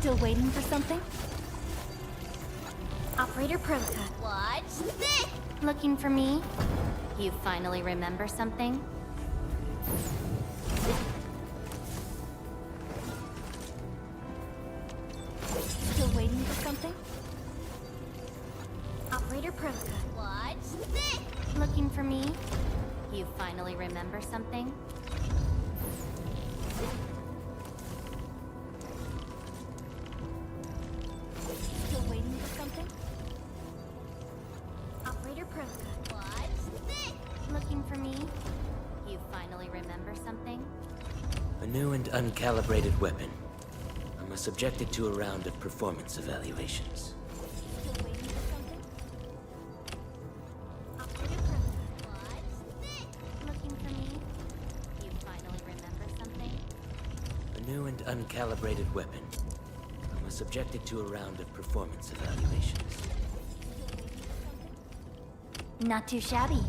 Still waiting for something? Operator Proka. What's this? Looking for me? You finally remember something? Still waiting for something? Operator Proka. What's this? Looking for me? You finally remember something? Still waiting for something? Operator Proka. What's this? Looking for me? You finally remember something? A new and uncalibrated weapon. I must subject it to a round of performance evaluations. Still waiting for something? Operator Proka. What's this? Looking for me? You finally remember something? A new and uncalibrated weapon. I must subject it to a round of performance evaluations. Not too shabby.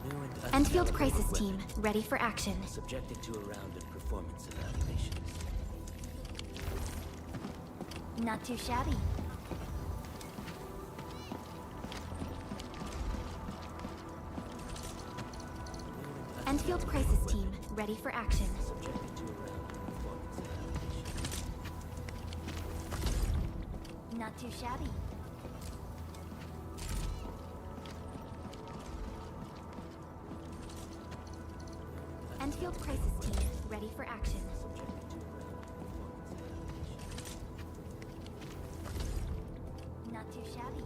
A new and Endfield uncalibrated Crisis weapon. Team, ready for action. Subjected to a round of performance evaluations. Not too shabby. Endfield Crisis Team, ready for action. Subjected to a round of performance evaluations. Not too shabby. Endfield Crisis Team, ready for action. Not too shabby.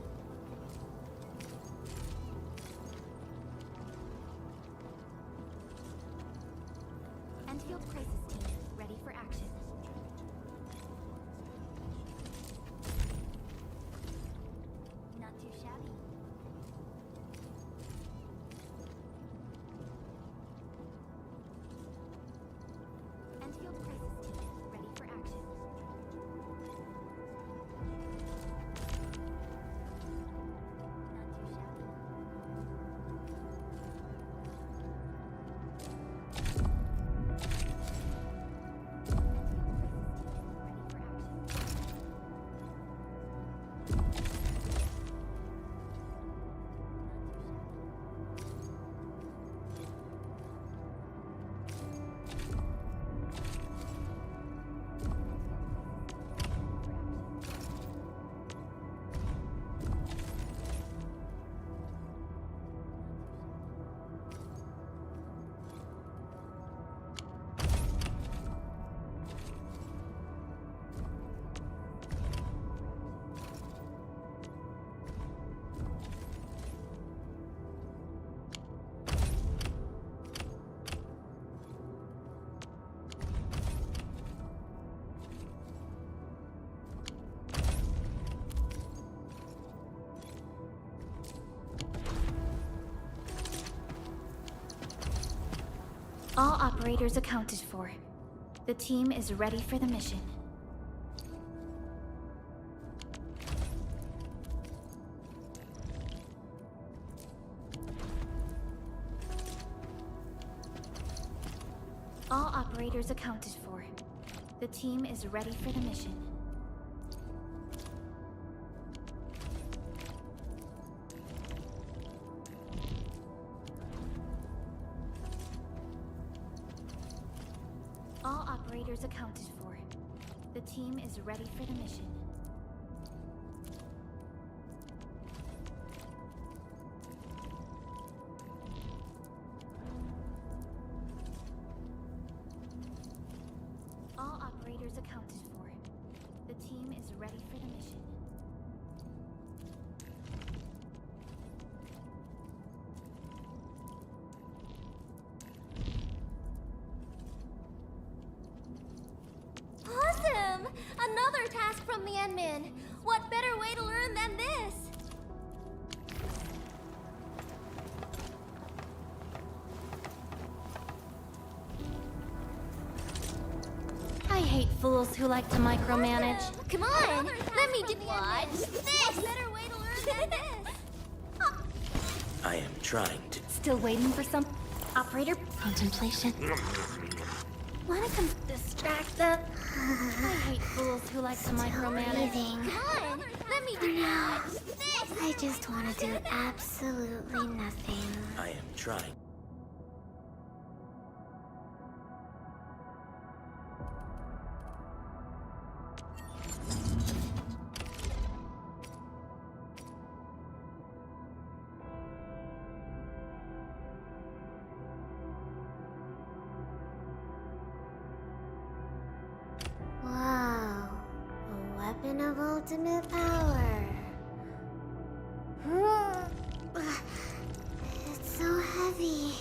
Endfield Crisis Team, ready for action. Not too shabby. Endfield Crisis Team, ready for action. Not too shabby. All operators accounted for. The team is ready for the mission. All operators accounted for. The team is ready for the mission. All operators accounted for. The team is ready for the mission. All operators accounted for. The team is ready for the mission. Awesome! Another task from the admin. What better way to learn than this? I hate fools who like to micromanage. Awesome. Come on, let me do what's this? What better way to learn than this? I am trying to. Still waiting for some... Operator, Contemplation. wanna come distract them? I hate fools who like to micromanage. Come on, let me do this. I just want to do absolutely nothing. I am trying. Wow, a weapon of ultimate power. It's so heavy.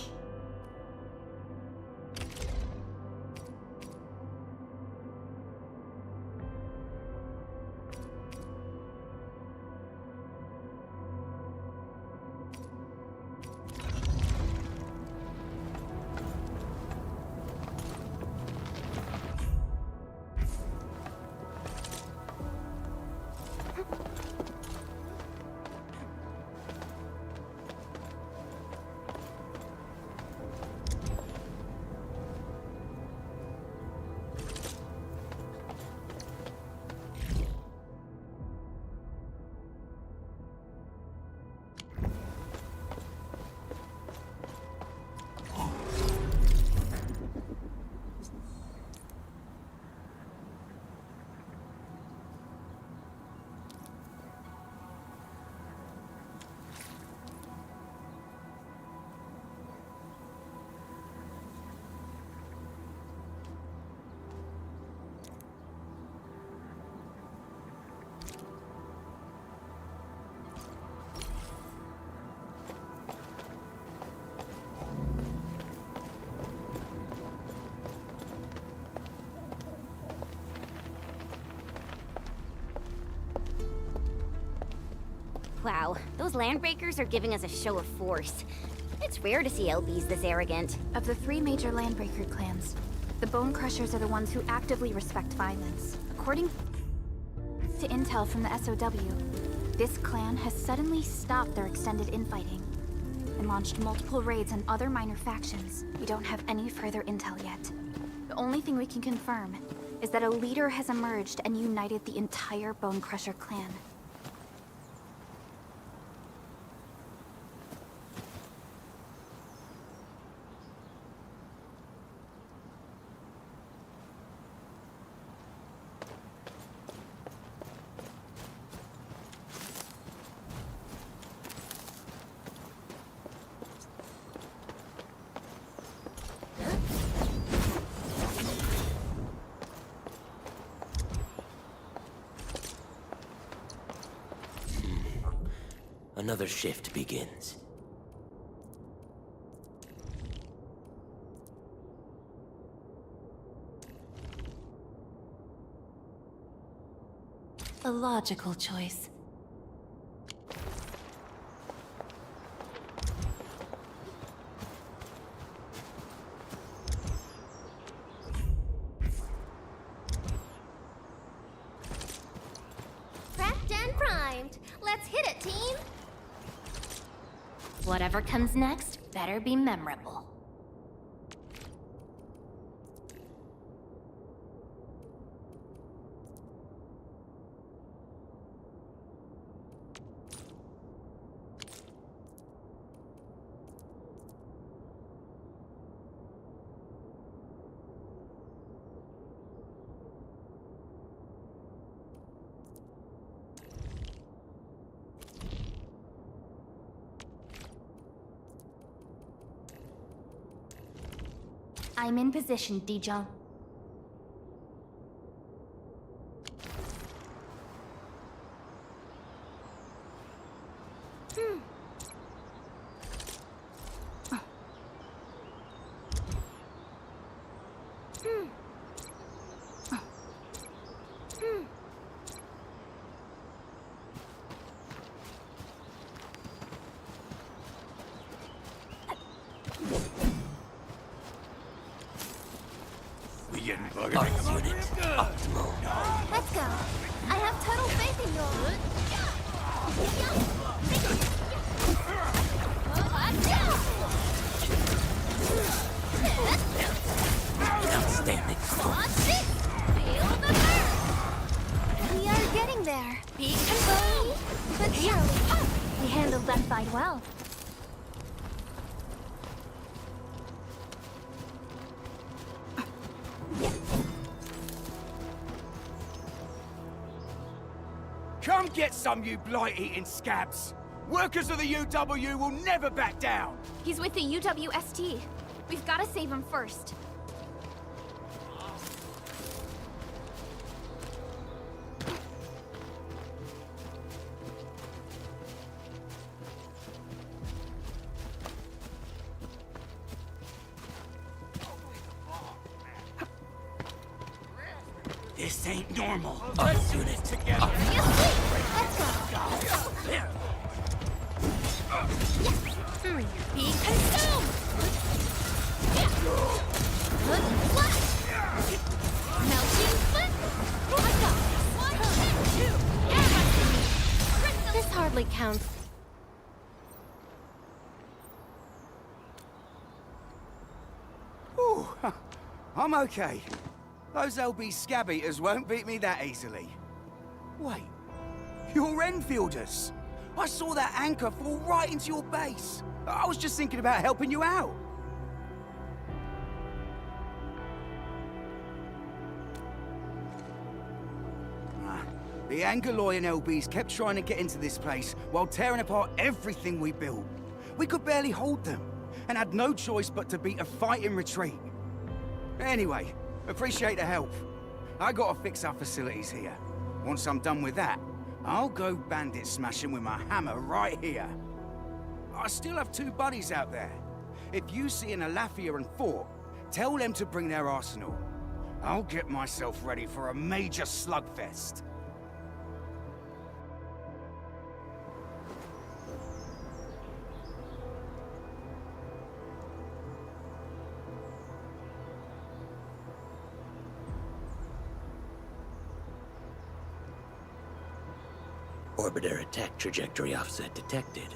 Wow, those landbreakers are giving us a show of force. It's rare to see LBs this arrogant. Of the 3 major Landbreaker clans, the Bone Crushers are the ones who actively respect violence. According to intel from the SOW, this clan has suddenly stopped their extended infighting and launched multiple raids on other minor factions. We don't have any further intel yet. The only thing we can confirm is that a leader has emerged and united the entire Bone Crusher clan. Another shift begins. A logical choice. Prepped and primed. Let's hit it, team. Whatever comes next better be memorable. I'm in position, Dijon. Arts unit, optimal. Let's go. I have total faith in you. We handled that fight well. Come get some, you blight-eating scabs! Workers of the UW will never back down! He's with the UWST. We've got to save him first. This ain't normal. Let's do it together. Let's go. Be consumed! Melting foot! Let's go! 1, 2! This hardly counts. Ooh, I'm okay. Those LB scab eaters won't beat me that easily. Wait, you're Enfielders. I saw that anchor fall right into your base. I was just thinking about helping you out. The Angaloy and LBs kept trying to get into this place while tearing apart everything we built. We could barely hold them, and had no choice but to beat a fight in retreat. Anyway, appreciate the help. I gotta fix our facilities here. Once I'm done with that, I'll go bandit smashing with my hammer right here. I still have 2 buddies out there. If you see an Alafia and Fort, tell them to bring their arsenal. I'll get myself ready for a major slugfest. Orbiter attack trajectory offset detected.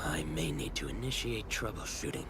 I may need to initiate troubleshooting.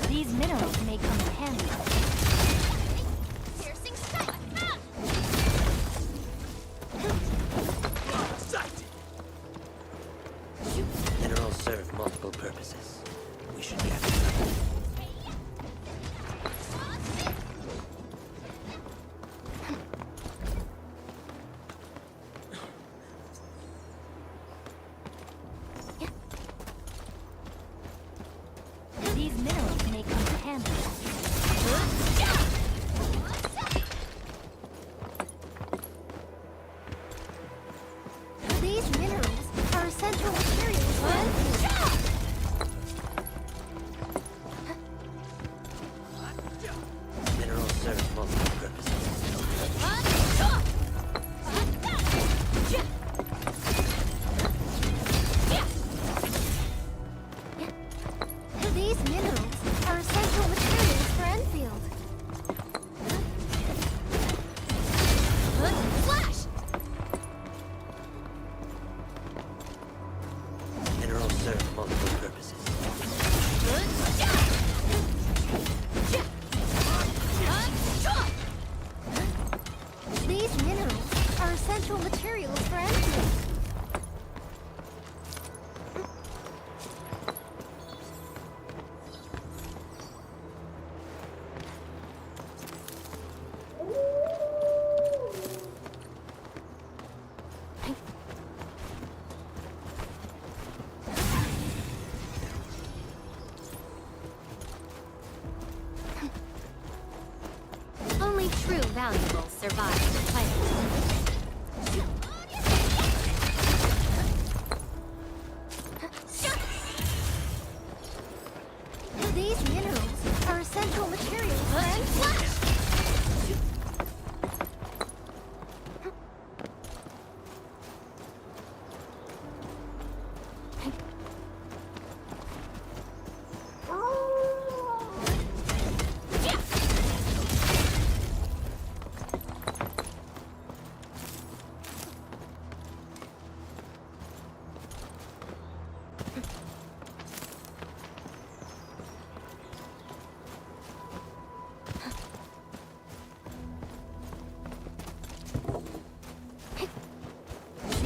These minerals may come in handy. Piercing strike! Minerals serve multiple purposes. We should get them. These minerals may come in handy. These minerals are essential materials for Endfield. Minerals serve multiple purposes. These minerals are essential materials for Endfield. Flash! Minerals serve multiple purposes. These minerals are essential materials for Endfield. Only true valuables survive the fight. These minerals are essential materials for Endfield.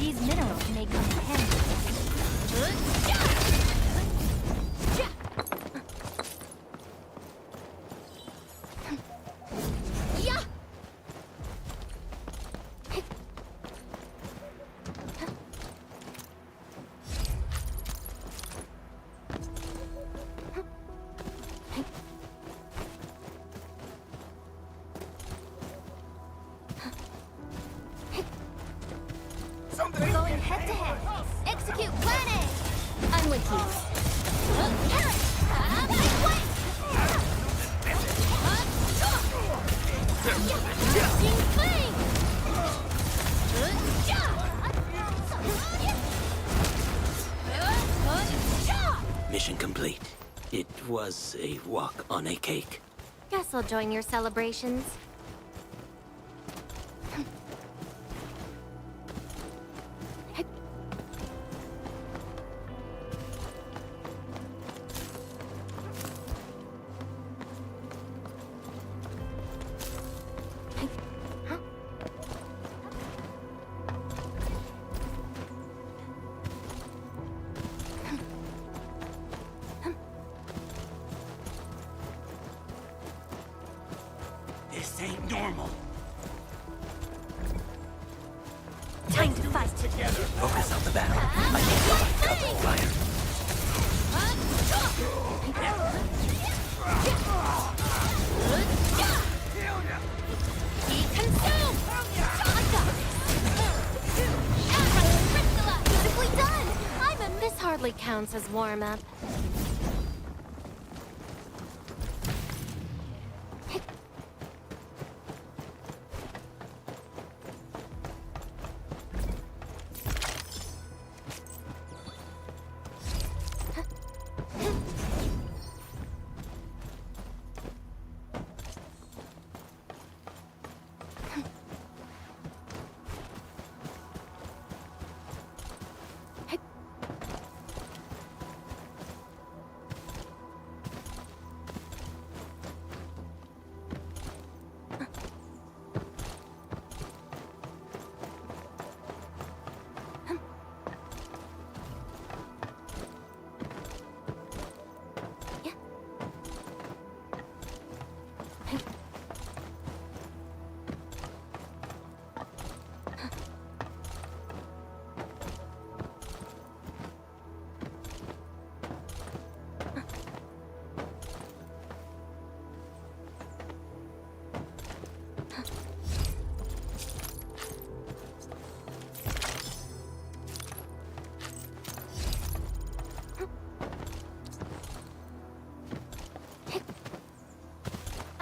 These minerals may come in handy. Going head to head. Execute plan A. I'm with you. Carrot! Make way! Ding bang! Mission complete. It was a walk on a cake. Guess I'll join your celebrations. This ain't normal. Time to fight. Focus on the battle. I need to cover fire. Be consumed! Beautifully done! This hardly counts as warm-up.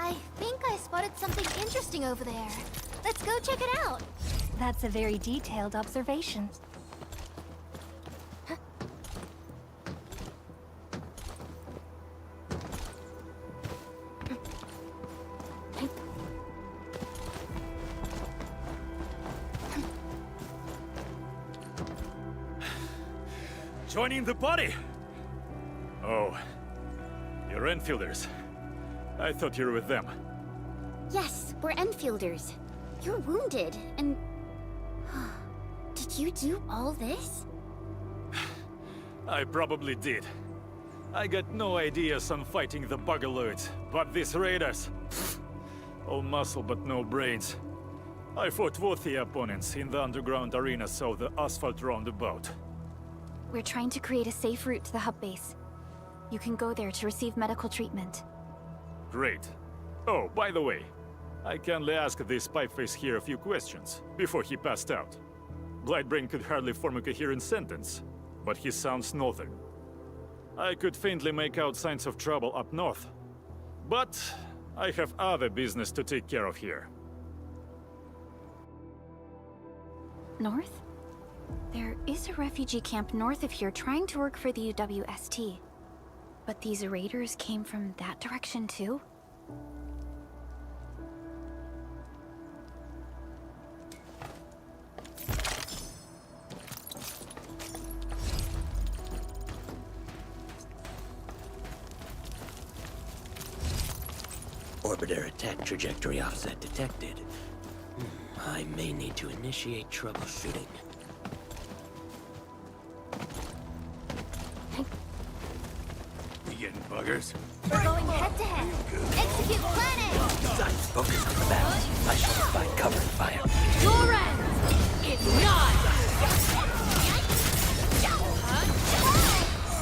I think I spotted something interesting over there. Let's go check it out. That's a very detailed observation. Joining the party? Oh, you're Enfielders. I thought you were with them. Yes, we're Enfielders. You're wounded, and... Did you do all this? I probably did. I got no ideas on fighting the Buggerloids, but these raiders... all muscle but no brains. I fought worthy opponents in the underground arena south the asphalt roundabout. We're trying to create a safe route to the hub base. You can go there to receive medical treatment. Great. Oh, by the way, I kindly asked this pipeface here a few questions before he passed out. Blightbrain could hardly form a coherent sentence, but he sounds northern. I could faintly make out signs of trouble up north, but I have other business to take care of here. North? There is a refugee camp north of here trying to work for the UWST. But these raiders came from that direction too? Orbiter attack trajectory offset detected. I may need to initiate troubleshooting. fuckers. We're going head to head. Execute plan A. Sights focus on the battle. I shall provide cover and fire. Your end is not.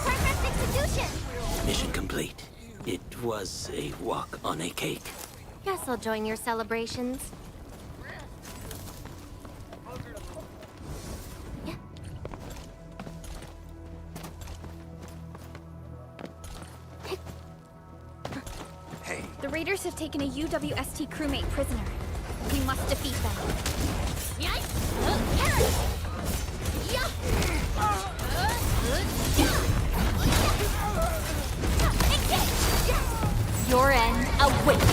Perfect execution! Mission complete. It was a walk on a cake. Guess I'll join your celebrations. Hey, The raiders have taken a UWST crewmate prisoner. We must defeat them. Your end awaits.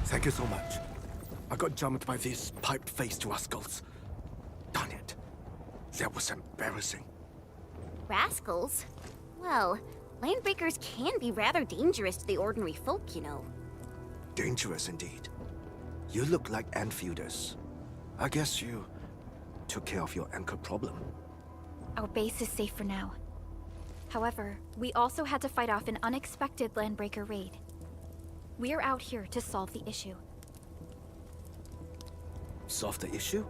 Thank you so much. I got jumped by these pipe-faced rascals. Darn it. That was embarrassing. Rascals? Well, landbreakers can be rather dangerous to the ordinary folk, you know. Dangerous indeed. You look like Enfielders. I guess you took care of your anchor problem. Our base is safe for now. However, we also had to fight off an unexpected landbreaker raid. We are out here to solve the issue. Solve the issue?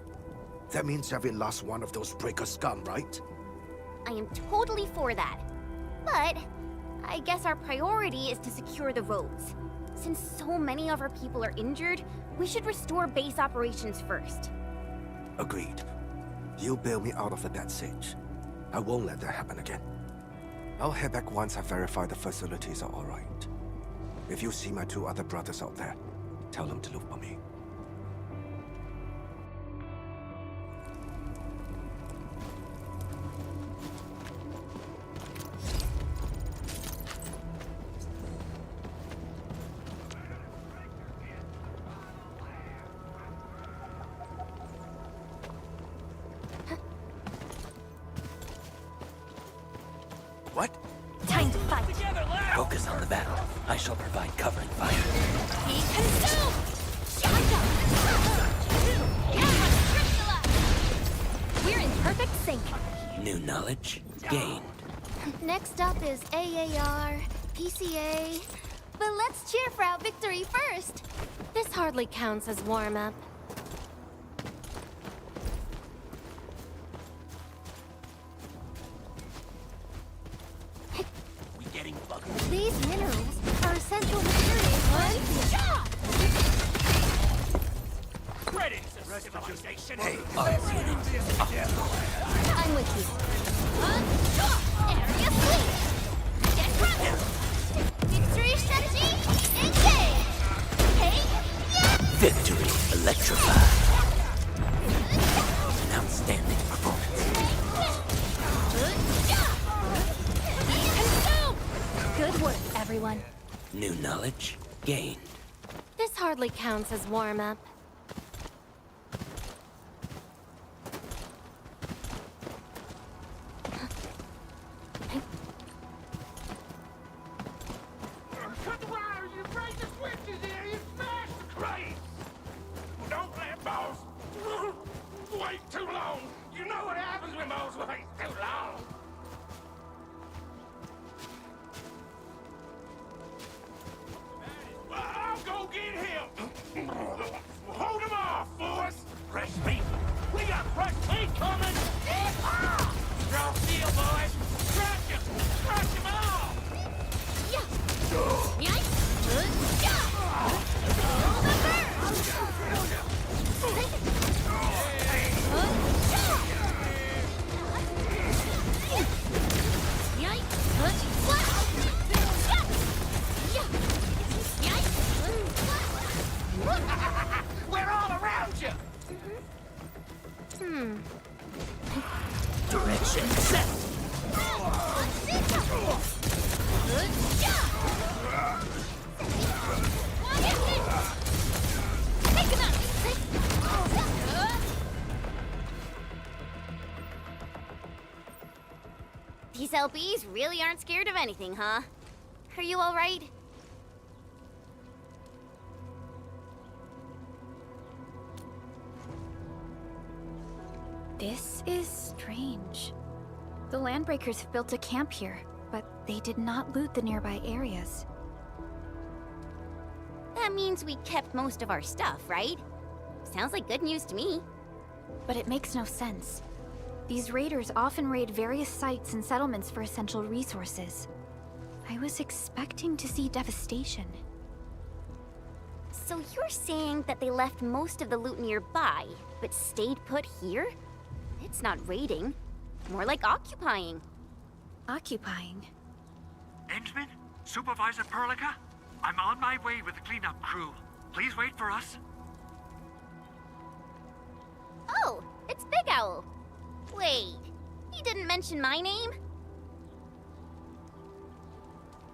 That means every last one of those breaker scum, right? I am totally for that. But I guess our priority is to secure the roads. Since so many of our people are injured, we should restore base operations first. Agreed. You bail me out of the bad sitch. I won't let that happen again. I'll head back once I verify the facilities are alright. If you see my two other brothers out there, tell them to look for me. What? Time to fight. Focus on the battle. I shall provide cover and fire. Be consumed! We're in perfect sync. New knowledge gained. Next up is AAR, PCA. But let's cheer for our victory first. This hardly counts as warm-up. These minerals are essential materials for Endfield. hey, I'm with you. Area sweep! Get ready! Victory strategy, engage! Hey, yeah! Victory electrified. An outstanding performance. Be consumed! Good work, everyone. New knowledge gained. This hardly counts as warm-up. Cut the wire! You break the switches here! You smash the crates! Don't let boss wait too long! You know what happens when boss waits too long! Well, I'll go get him! Hold him off, boys! Fresh meat! We got fresh meat coming! Draw steel, boys! Crush him! Crush him all! We're all around you! Direction set. These LBs really aren't scared of anything, huh? Are you all right? This is strange. The Landbreakers have built a camp here, but they did not loot the nearby areas. That means we kept most of our stuff, right? Sounds like good news to me. But it makes no sense. These raiders often raid various sites and settlements for essential resources. I was expecting to see devastation. So you're saying that they left most of the loot nearby, but stayed put here? It's not raiding. More like occupying. Occupying? Endman? Supervisor Perlica? I'm on my way with the cleanup crew. Please wait for us. Oh, it's Big Owl. Wait, he didn't mention my name?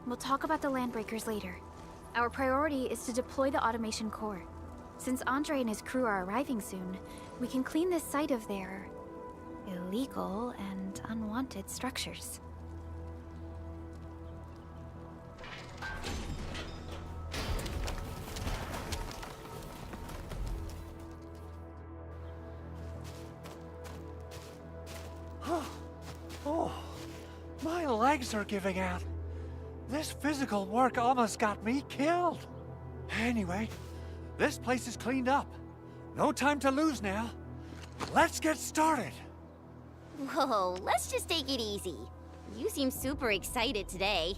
We'll talk about the Landbreakers later. Our priority is to deploy the automation core. Since Andre and his crew are arriving soon, we can clean this site of their illegal and unwanted structures. Oh, my legs are giving out. This physical work almost got me killed. Anyway, this place is cleaned up. No time to lose now. Let's get started. Whoa, let's just take it easy. You seem super excited today.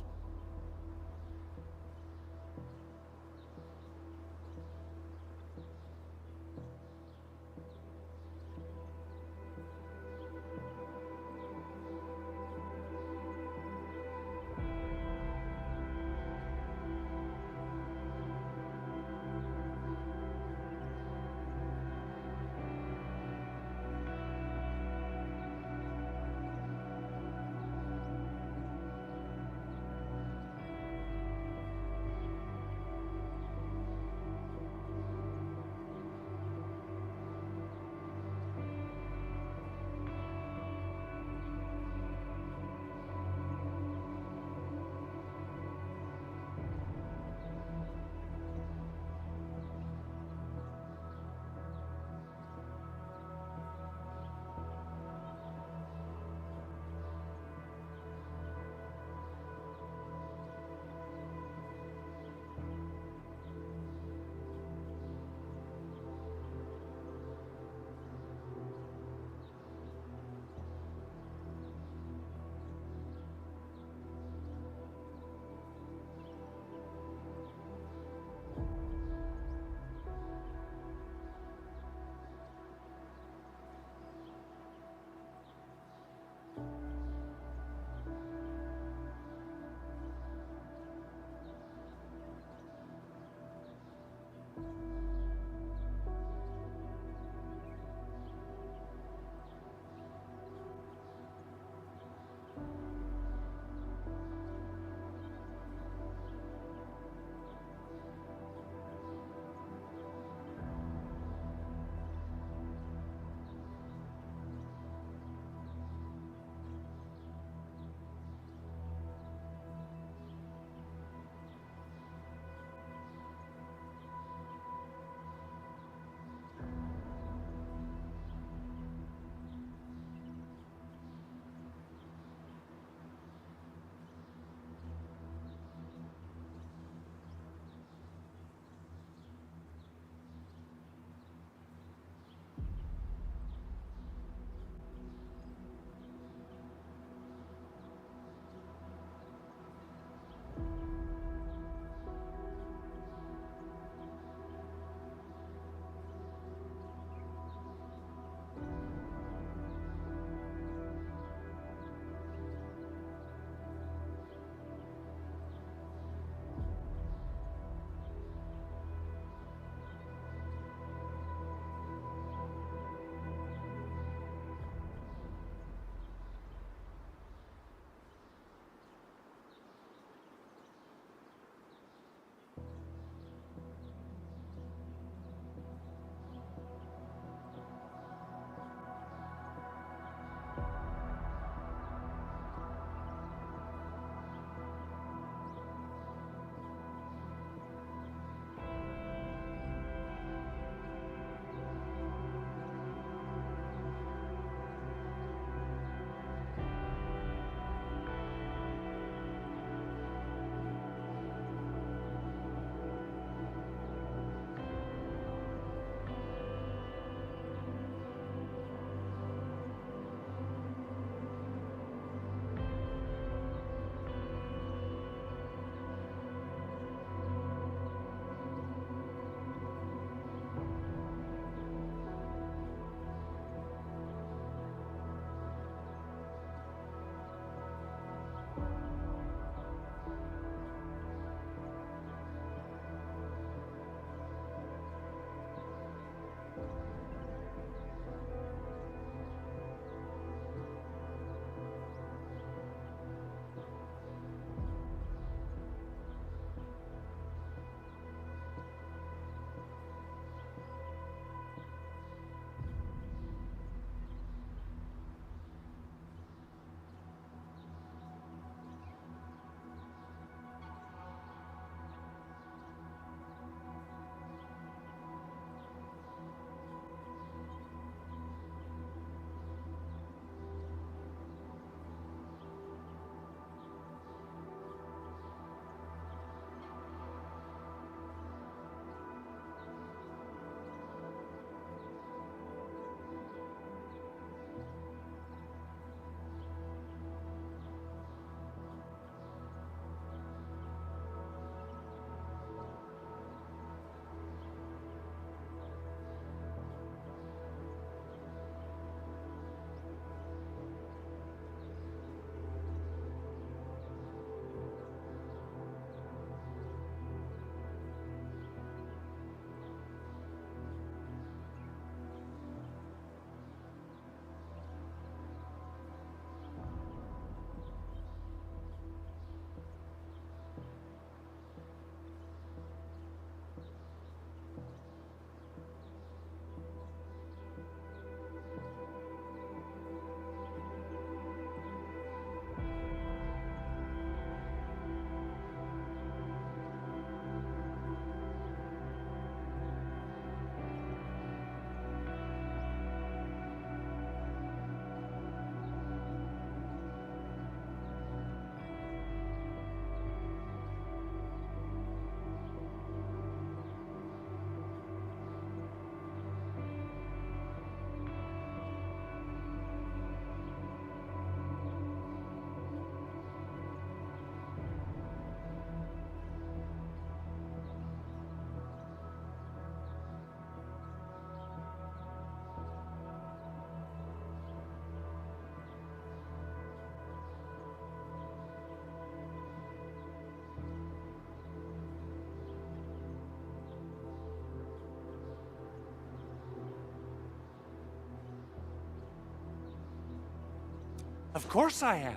Of course I am.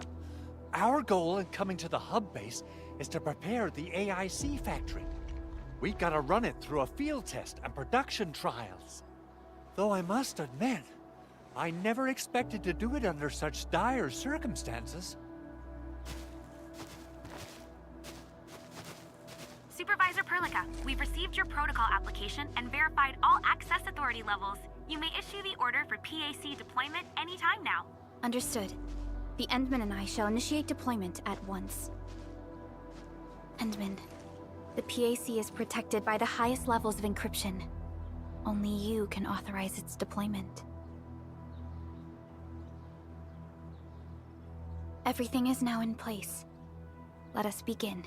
Our goal in coming to the hub base is to prepare the AIC factory. We gotta run it through a field test and production trials. Though I must admit, I never expected to do it under such dire circumstances. Supervisor Perlica, we've received your protocol application and verified all access authority levels. You may issue the order for PAC deployment anytime now. Understood. The Endman and I shall initiate deployment at once. Endman, the PAC is protected by the highest levels of encryption. Only you can authorize its deployment. Everything is now in place. Let us begin.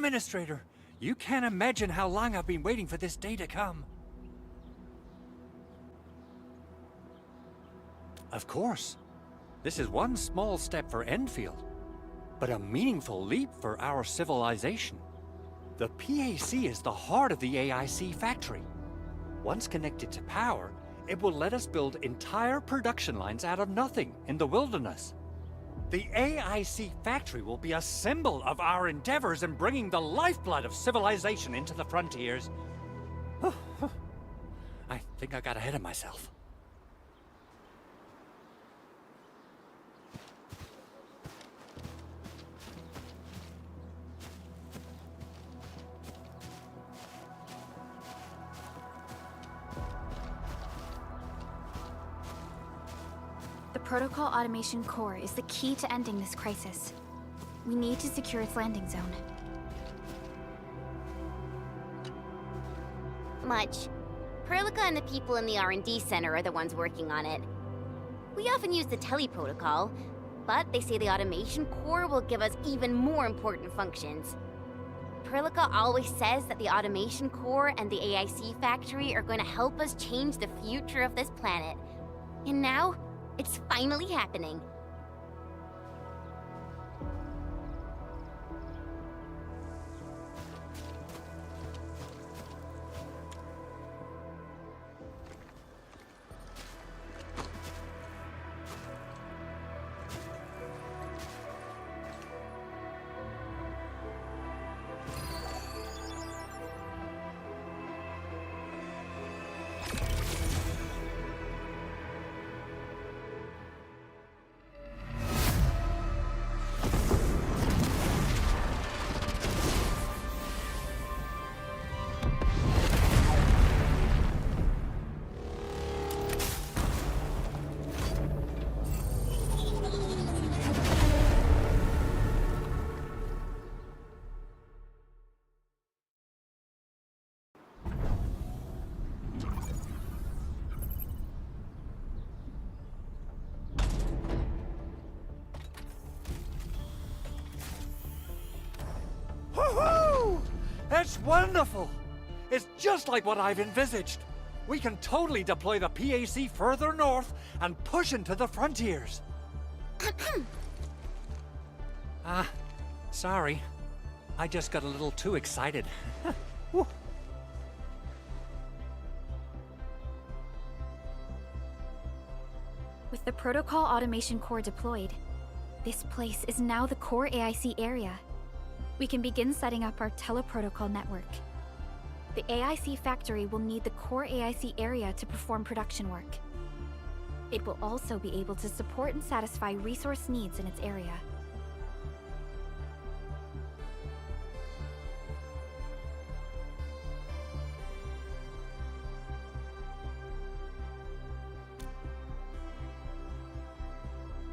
Administrator, you can't imagine how long I've been waiting for this day to come. Of course. This is one small step for Endfield, but a meaningful leap for our civilization. The PAC is the heart of the AIC factory. Once connected to power, it will let us build entire production lines out of nothing in the wilderness. The AIC factory will be a symbol of our endeavors in bringing the lifeblood of civilization into the frontiers. I think I got ahead of myself. The Protocol Automation Core is the key to ending this crisis. We need to secure its landing zone. Much. Perlica and the people in the R&D Center are the ones working on it. We often use the teleprotocol, but they say the Automation Core will give us even more important functions. Perlica always says that the Automation Core and the AIC factory are going to help us change the future of this planet. And now, it's finally happening. Woohoo! That's wonderful! It's just like what I've envisaged. We can totally deploy the PAC further north and push into the frontiers. Sorry. I just got a little too excited. Woo. With the Protocol Automation Core deployed, this place is now the core AIC area. We can begin setting up our teleprotocol network. The AIC factory will need the core AIC area to perform production work. It will also be able to support and satisfy resource needs in its area.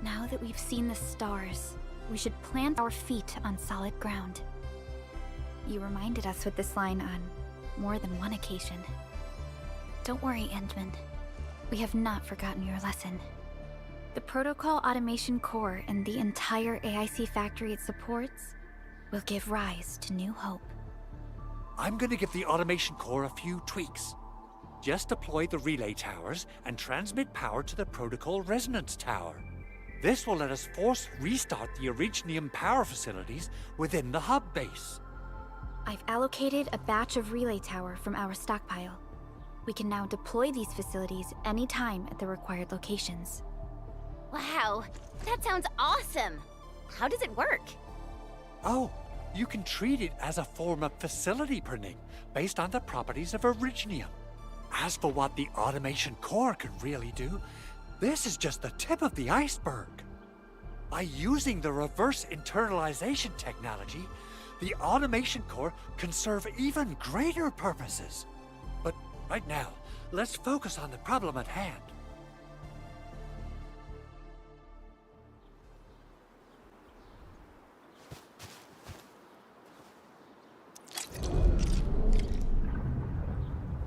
Now that we've seen the stars, we should plant our feet on solid ground. You reminded us with this line on more than one occasion. Don't worry, Endman. We have not forgotten your lesson. The Protocol Automation Core and the entire AIC factory it supports will give rise to new hope. I'm gonna give the Automation Core a few tweaks. Just deploy the relay towers and transmit power to the protocol resonance tower. This will let us force restart the Originium power facilities within the hub base. I've allocated a batch of relay tower from our stockpile. We can now deploy these facilities anytime at the required locations. Wow, that sounds awesome! How does it work? Oh, you can treat it as a form of facility printing based on the properties of Originium. As for what the automation core can really do, this is just the tip of the iceberg. By using the reverse internalization technology, the automation core can serve even greater purposes. But right now, let's focus on the problem at hand.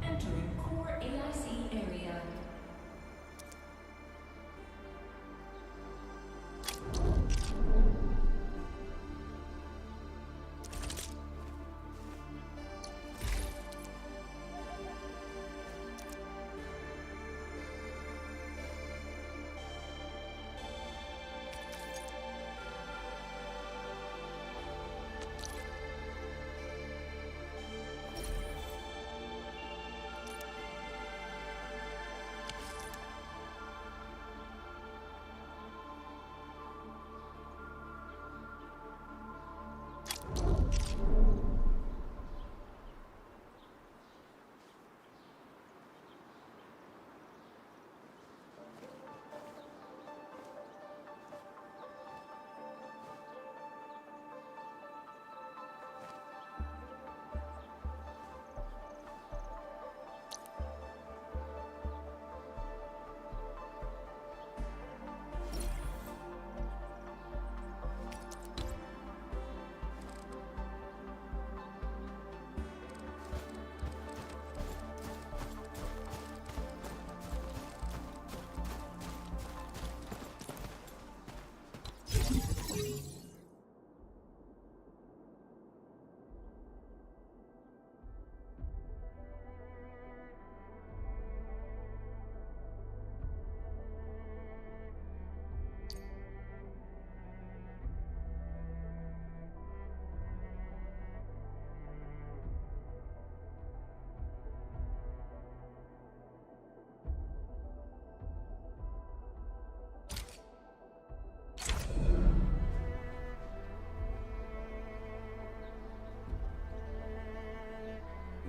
Entering core AIC area.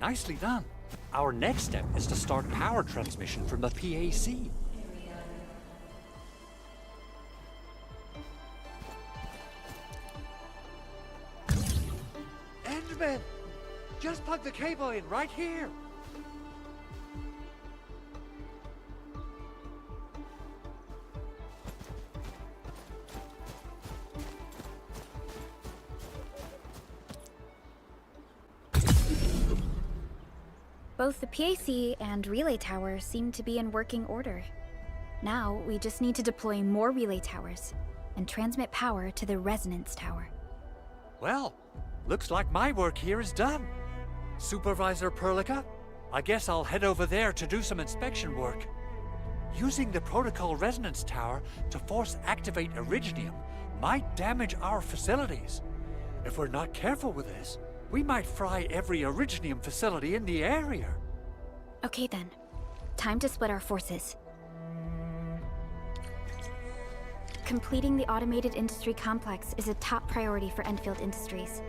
Nicely done. Our next step is to start power transmission from the PAC. Endman! Just plug the cable in right here. Both the PAC and relay tower seem to be in working order. Now, we just need to deploy more relay towers and transmit power to the resonance tower. Well, looks like my work here is done. Supervisor Perlica, I guess I'll head over there to do some inspection work. Using the protocol resonance tower to force activate Originium might damage our facilities. If we're not careful with this, we might fry every Originium facility in the area. Okay then. Time to split our forces. Completing the automated industry complex is a top priority for Endfield Industries.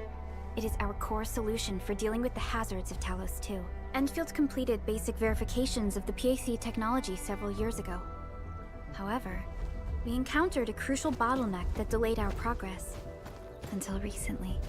It is our core solution for dealing with the hazards of Talos 2. Endfield completed basic verifications of the PAC technology several years ago. However, we encountered a crucial bottleneck that delayed our progress. Until recently.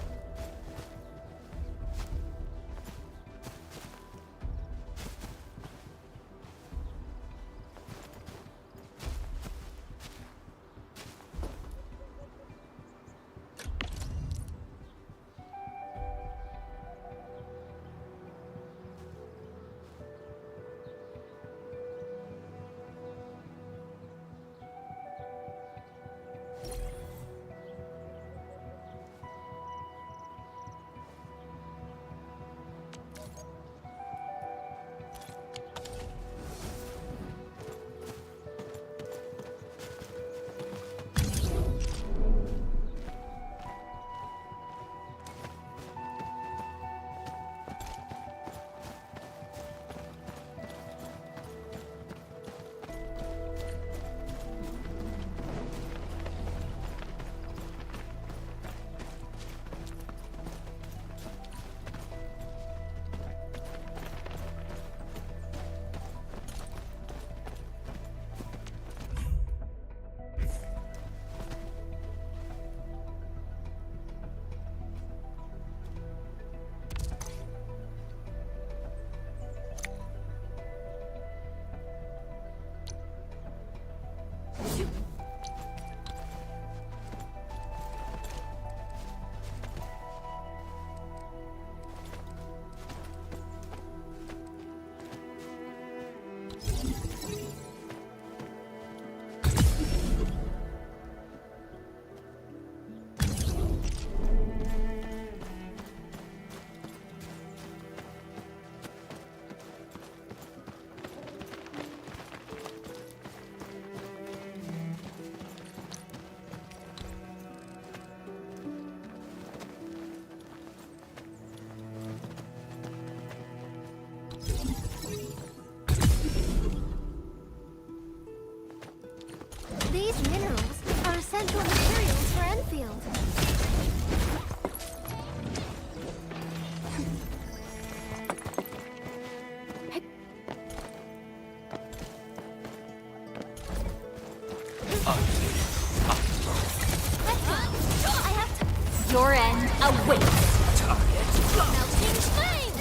Your end awaits. Target. Melting flame!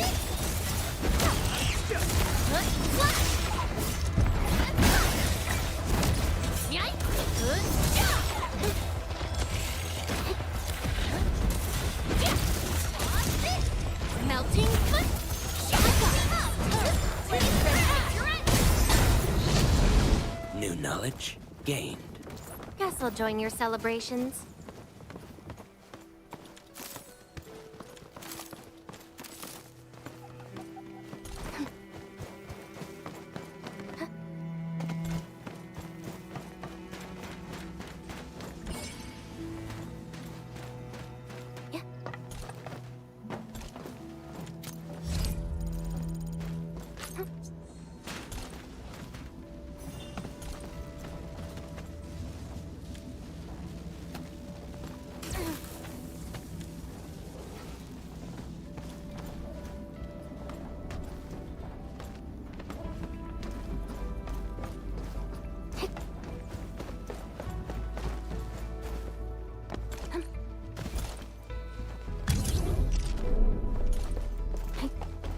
Melting foot! New knowledge gained. Guess I'll join your celebrations.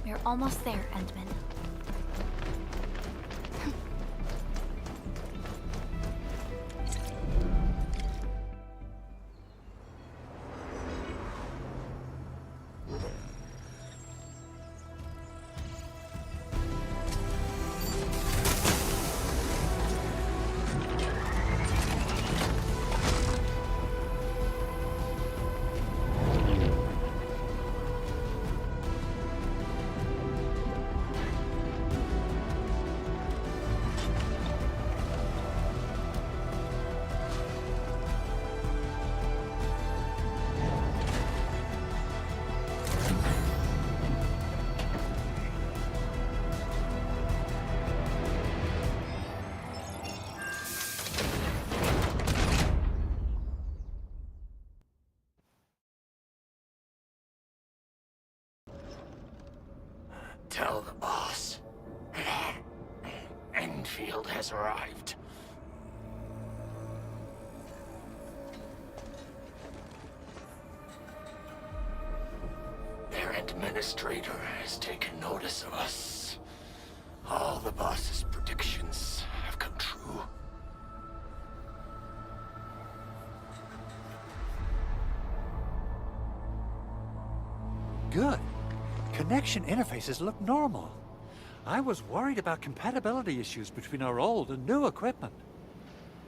We're almost there, Endman. Tell the boss. Endfield has arrived. Their administrator has taken notice of us. All the boss's predictions have come true. Good. Connection interfaces look normal. I was worried about compatibility issues between our old and new equipment.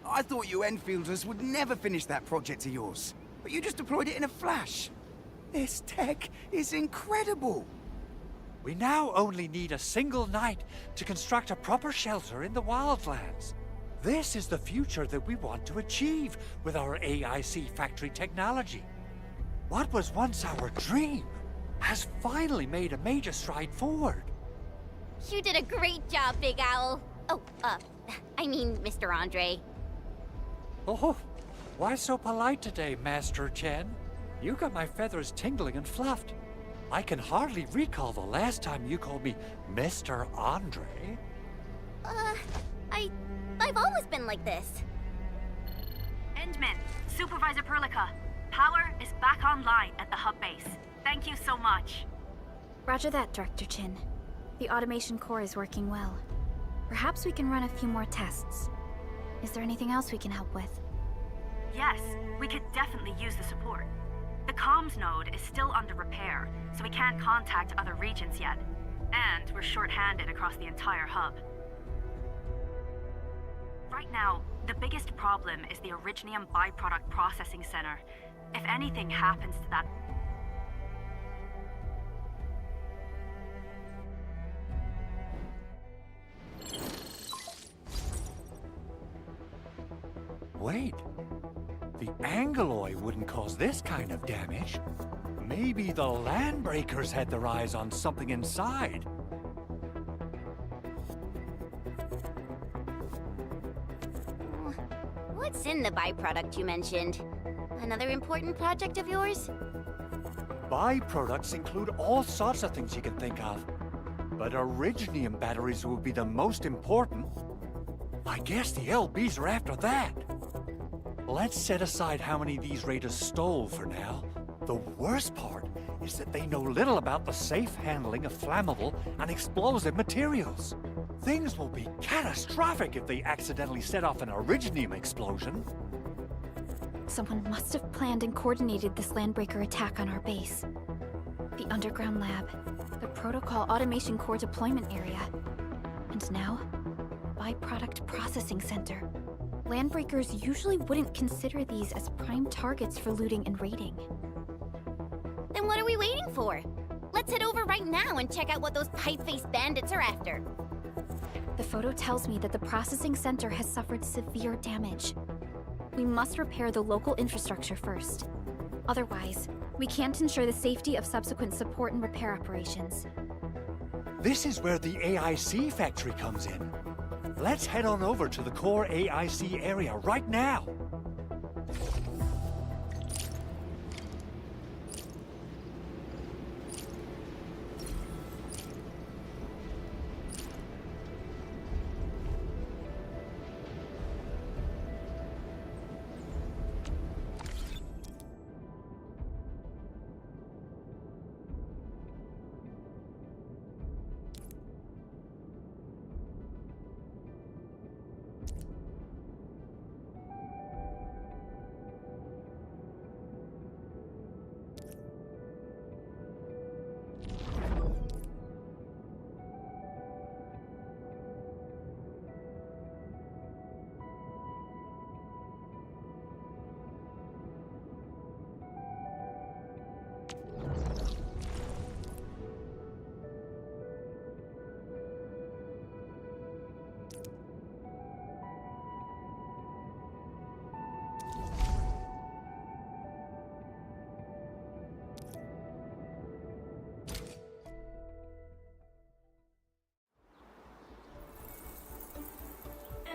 I thought you Enfielders would never finish that project of yours, but you just deployed it in a flash. This tech is incredible. We now only need a single night to construct a proper shelter in the wildlands. This is the future that we want to achieve with our AIC factory technology. What was once our dream has finally made a major stride forward. You did a great job, Big Owl. Oh, I mean, Mr. Andre. Oh, why so polite today, Master Chen? You got my feathers tingling and fluffed. I can hardly recall the last time you called me Mr. Andre. I've always been like this. Endman, Supervisor Perlica, power is back online at the hub base. Thank you so much. Roger that, Director Chin. The automation core is working well. Perhaps we can run a few more tests. Is there anything else we can help with? Yes, we could definitely use the support. The comms node is still under repair, so we can't contact other regions yet. And we're short-handed across the entire hub. Right now, the biggest problem is the Originium byproduct processing center. If anything happens to that... Wait, the Angeloy wouldn't cause this kind of damage. Maybe the Landbreakers had their eyes on something inside. What's in the byproduct you mentioned? Another important project of yours? Byproducts include all sorts of things you can think of. But Originium batteries will be the most important. I guess the LBs are after that. Let's set aside how many these raiders stole for now. The worst part is that they know little about the safe handling of flammable and explosive materials. Things will be catastrophic if they accidentally set off an originium explosion. Someone must have planned and coordinated this landbreaker attack on our base. The underground lab, the protocol automation core deployment area, and now, byproduct processing center. Landbreakers usually wouldn't consider these as prime targets for looting and raiding. Then what are we waiting for? Let's head over right now and check out what those pipe-faced bandits are after. The photo tells me that the processing center has suffered severe damage. We must repair the local infrastructure first. Otherwise, we can't ensure the safety of subsequent support and repair operations. This is where the AIC factory comes in. Let's head on over to the core AIC area right now.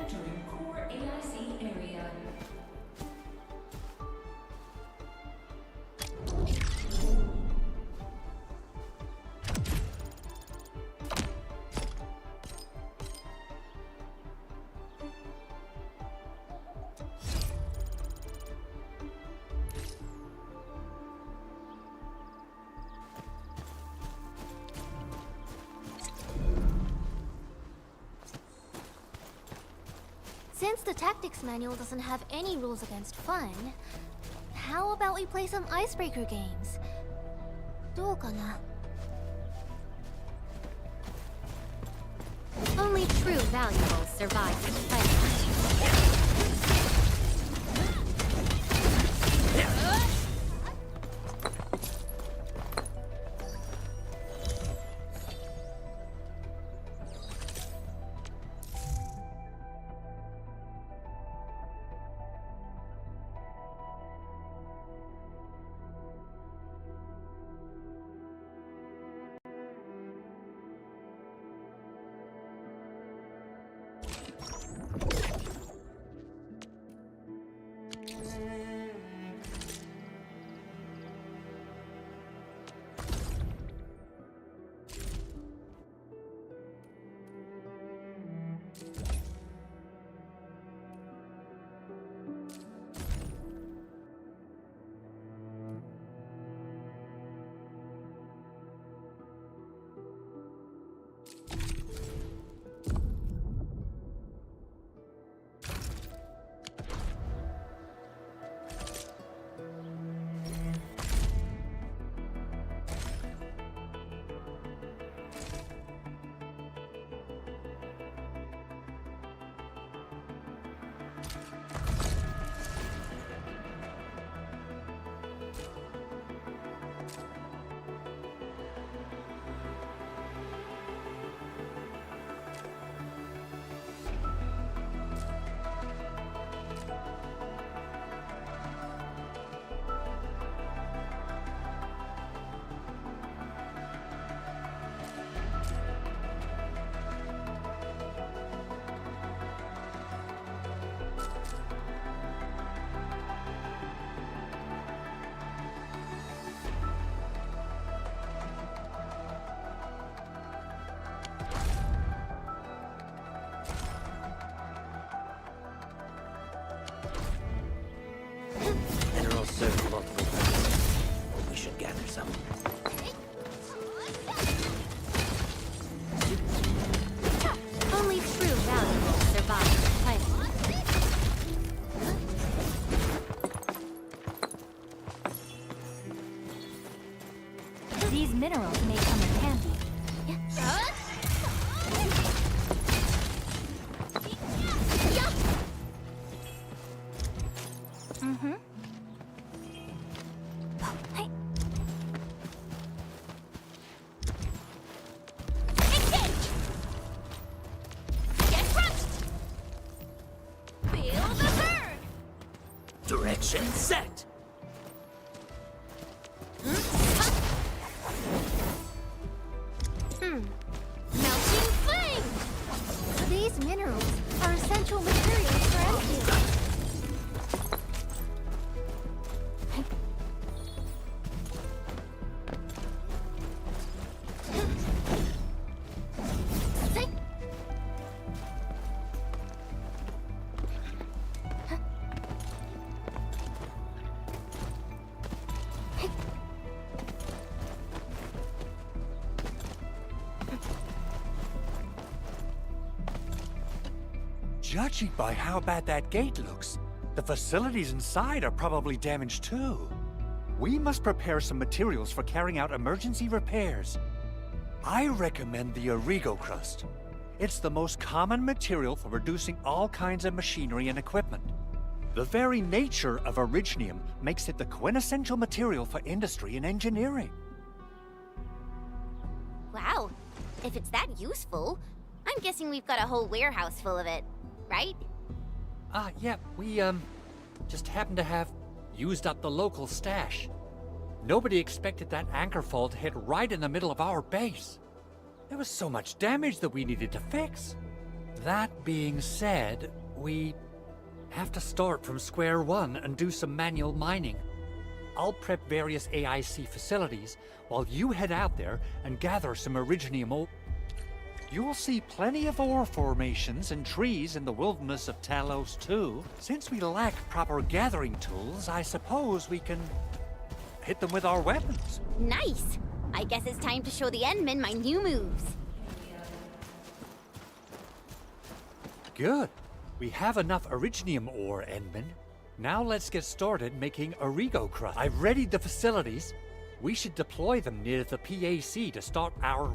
Entering core AIC area. Since the tactics manual doesn't have any rules against fun, how about we play some icebreaker games? どうかな? Only true valuables survive the fight. some. Only true valuables survive the fight. These minerals may come in handy. Mm-hmm. Hey. Engage! Get crushed! Feel the burn! Direction set! Melting flame! These minerals are essential materials for Endfield. Judging by how bad that gate looks, the facilities inside are probably damaged too. We must prepare some materials for carrying out emergency repairs. I recommend the Origo crust. It's the most common material for producing all kinds of machinery and equipment. The very nature of originium makes it the quintessential material for industry and engineering. Wow. If it's that useful, I'm guessing we've got a whole warehouse full of it, right? Yeah, we, just happen to have used up the local stash. Nobody expected that anchor fall to hit right in the middle of our base. There was so much damage that we needed to fix. That being said, we have to start from square one and do some manual mining. I'll prep various AIC facilities while you head out there and gather some originium ore. You'll see plenty of ore formations and trees in the wilderness of Talos too. Since we lack proper gathering tools, I suppose we can hit them with our weapons. Nice! I guess it's time to show the Endmen my new moves. Good. We have enough originium ore, Endman. Now let's get started making Origo crust. I've readied the facilities. We should deploy them near the PAC to start our...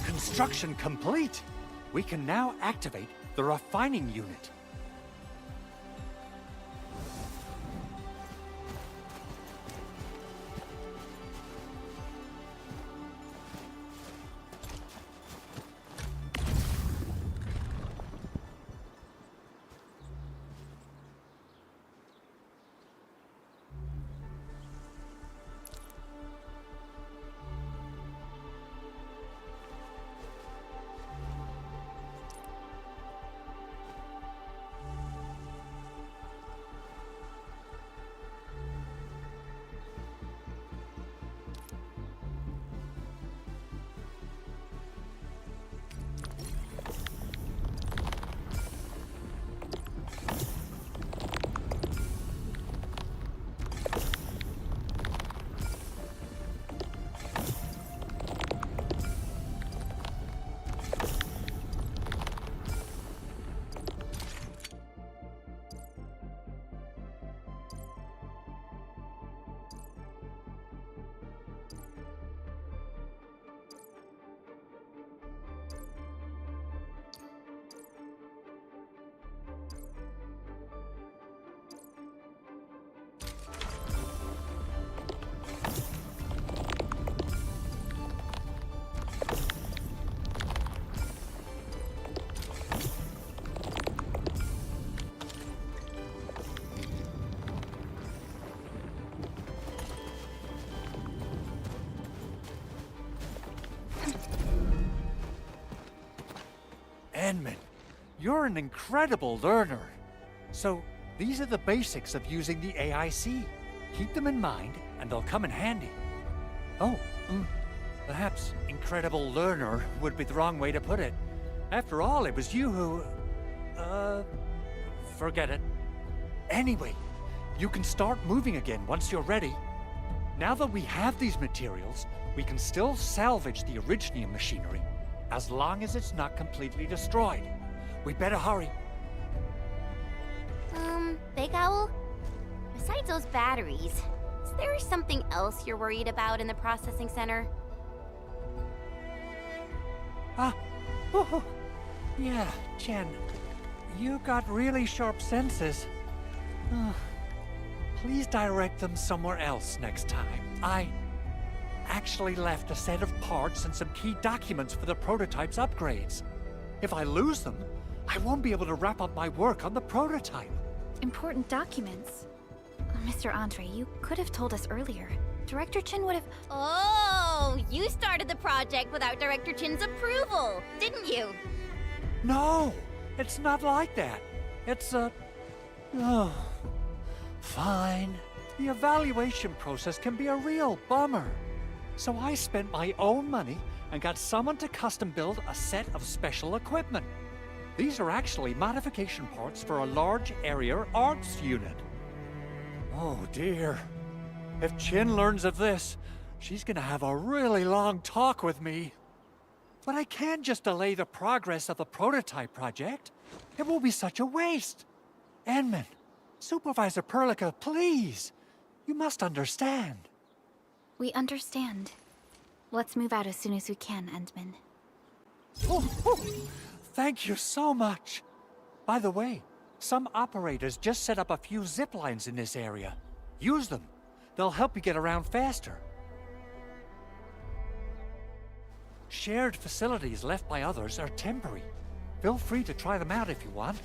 Construction complete! We can now activate the refining unit. You're an incredible learner. So, these are the basics of using the AIC. Keep them in mind, and they'll come in handy. Oh, perhaps incredible learner would be the wrong way to put it. After all, it was you who... forget it. Anyway, you can start moving again once you're ready. Now that we have these materials, we can still salvage the Originium machinery, as long as it's not completely destroyed. We better hurry. Big Owl? Besides those batteries, is there something else you're worried about in the processing center? Yeah, Jen. You got really sharp senses. Please direct them somewhere else next time. I actually left a set of parts and some key documents for the prototype's upgrades. If I lose them, I won't be able to wrap up my work on the prototype. Important documents. Mr. Andre, you could have told us earlier. Director Chin would have... Oh, you started the project without Director Chin's approval, didn't you? No, it's not like that. It's fine. The evaluation process can be a real bummer. So I spent my own money and got someone to custom build a set of special equipment. These are actually modification parts for a large area arts unit. Oh dear. If Chin learns of this, she's gonna have a really long talk with me. But I can't just delay the progress of the prototype project. It will be such a waste. Enman, Supervisor Perlica, please. You must understand. We understand. Let's move out as soon as we can, Endman. Thank you so much. By the way, some operators just set up a few zip lines in this area. Use them. They'll help you get around faster. Shared facilities left by others are temporary. Feel free to try them out if you want.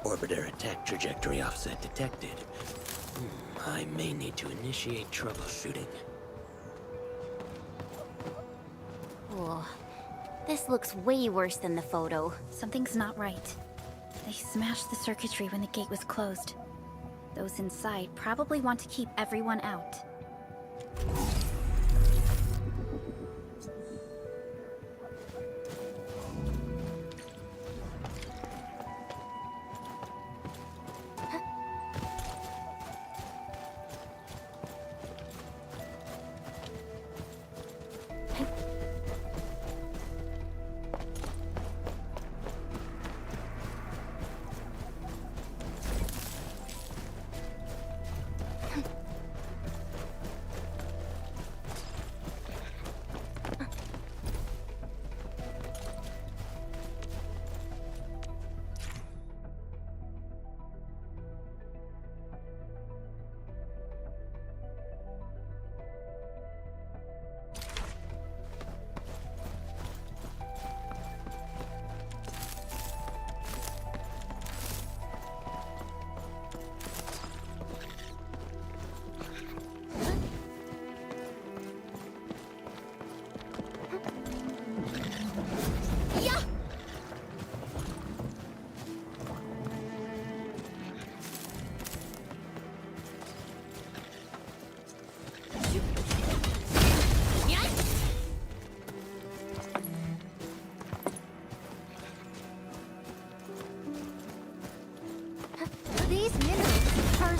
Orbiter attack trajectory offset detected. I may need to initiate troubleshooting. Oh, this looks way worse than the photo. Something's not right. They smashed the circuitry when the gate was closed. Those inside probably want to keep everyone out.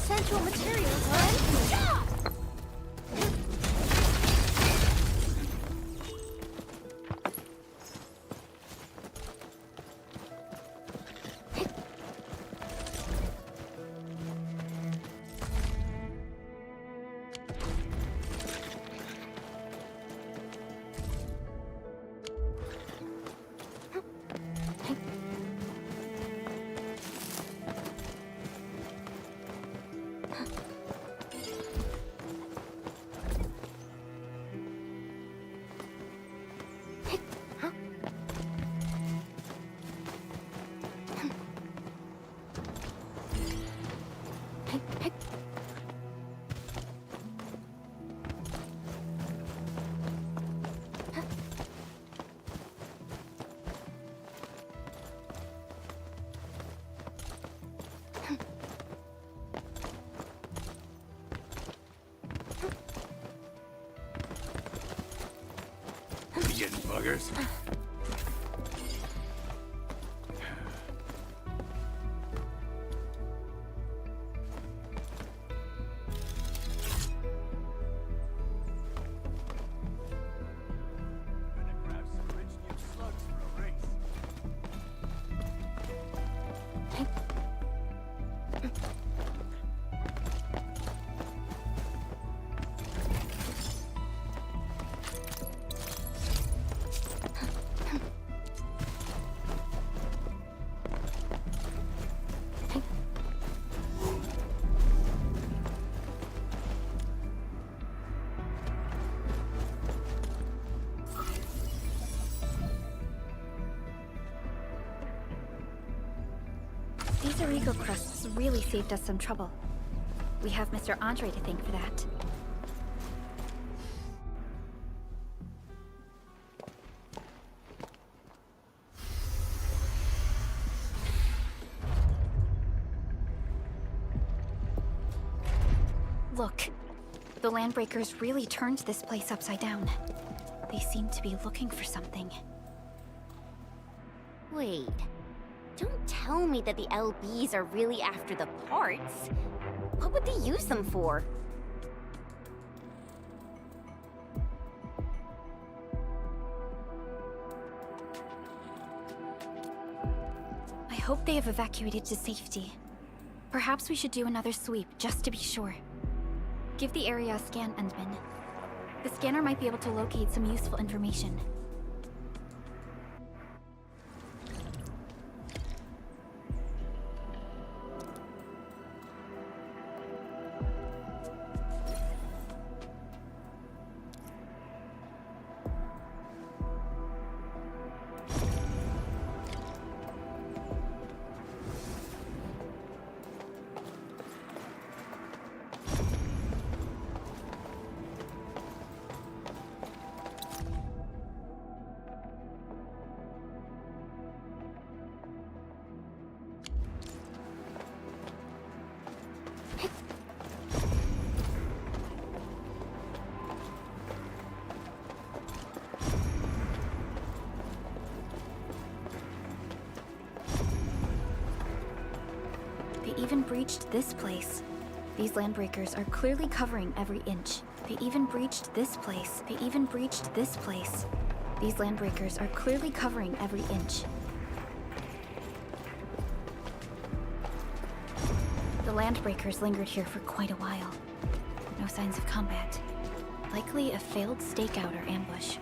essential materials for Endfield. You getting buggers? These Origo crusts really saved us some trouble. We have Mr. Andre to thank for that. Look, the Landbreakers really turned this place upside down. They seem to be looking for something. Wait. Don't tell me that the LBs are really after the parts. What would they use them for? I hope they have evacuated to safety. Perhaps we should do another sweep, just to be sure. Give the area a scan, Endman. The scanner might be able to locate some useful information. They even breached this place. These Landbreakers are clearly covering every inch. They even breached this place. They even breached this place. These Landbreakers are clearly covering every inch. The Landbreakers lingered here for quite a while. No signs of combat. Likely a failed stakeout or ambush.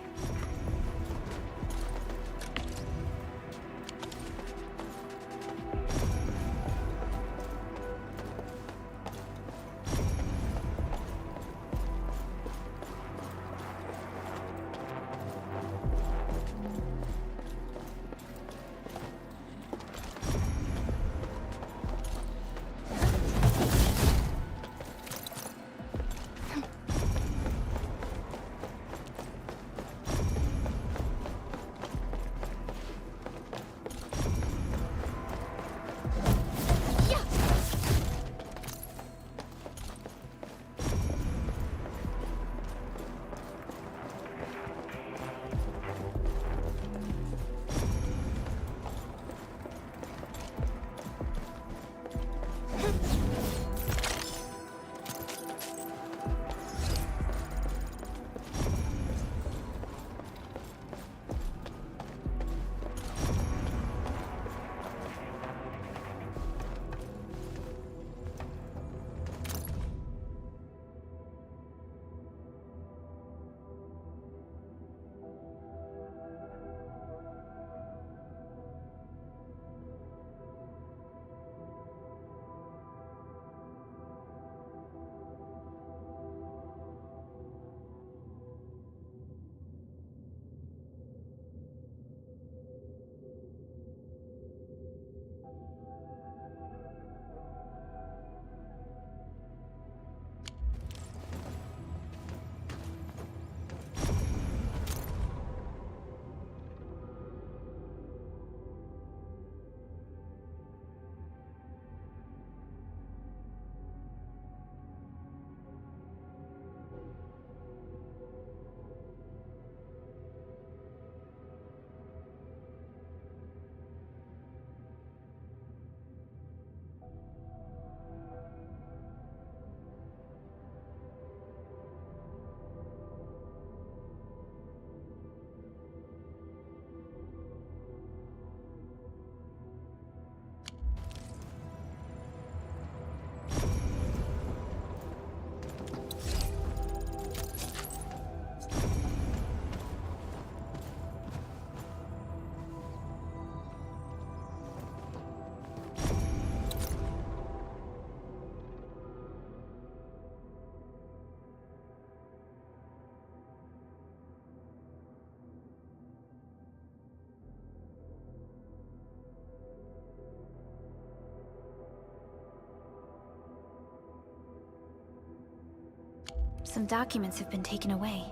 Some documents have been taken away.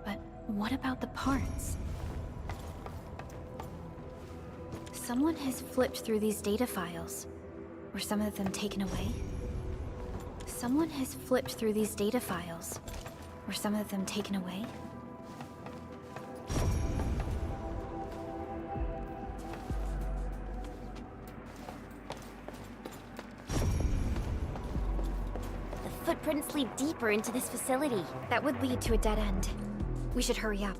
But what about the parts? Someone has flipped through these data files. Were some of them taken away? Someone has flipped through these data files. Were some of them taken away? The footprints lead deeper into this facility. That would lead to a dead end. We should hurry up.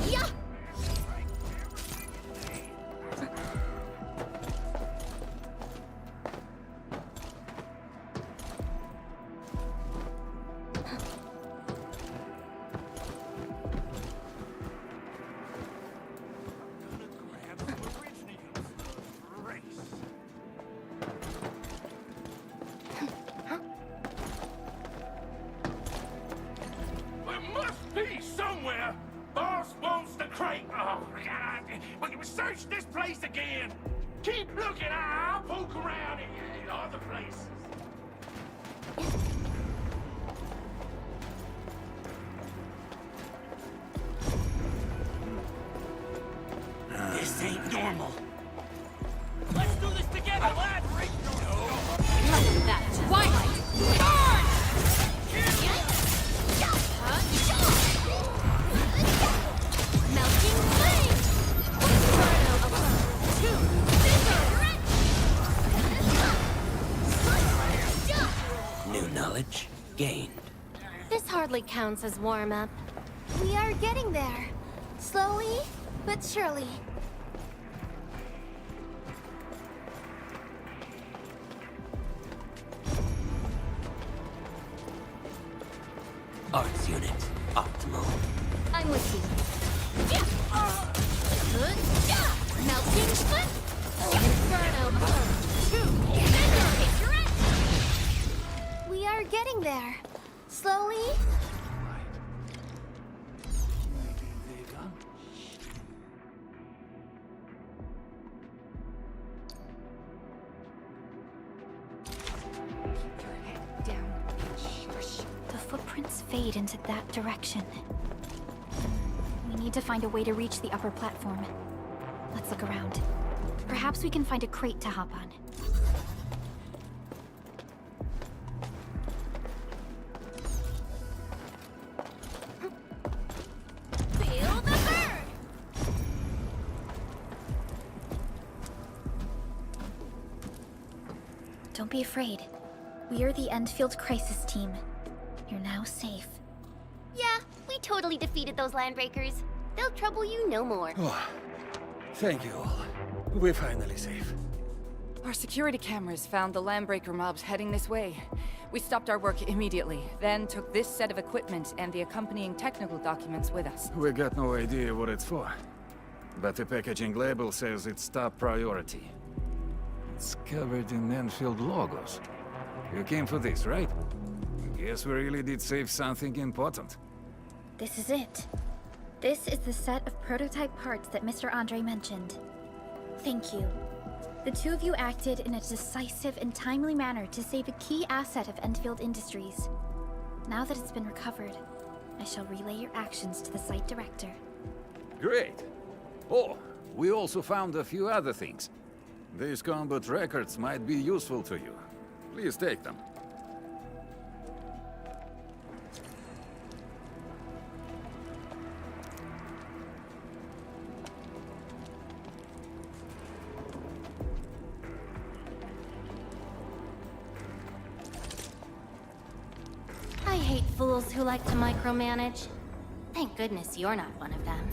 Yeah! There must be somewhere. Boss wants the crate. Oh, God. We can search this place again. Keep looking. I'll poke around in other places. This ain't normal. Let's do this together, lads. That Twilight! Guard! Melting flame! Inferno above. 2. Scissor! New knowledge gained. This hardly counts as warm-up. We are getting there. Slowly, but surely. Arts unit optimal. I'm with you. Melting foot! Inferno above. 2. Scissor! We are getting there. Slowly, The footprints fade into that direction. We need to find a way to reach the upper platform. Let's look around. Perhaps we can find a crate to hop on. Feel the burn! Don't be afraid. We are the Endfield crisis team. You're now safe. Yeah, we totally defeated those landbreakers. They'll trouble you no more. Oh, thank you all. We're finally safe. Our security cameras found the landbreaker mobs heading this way. We stopped our work immediately, then took this set of equipment and the accompanying technical documents with us. We got no idea what it's for. But the packaging label says it's top priority. It's covered in Enfield logos. You came for this, right? Guess we really did save something important. This is it. This is the set of prototype parts that Mr. Andre mentioned. Thank you. The two of you acted in a decisive and timely manner to save a key asset of Endfield Industries. Now that it's been recovered, I shall relay your actions to the site director. Great. Oh, we also found a few other things. These combat records might be useful to you. Please take them. I hate fools who like to micromanage. Thank goodness you're not one of them.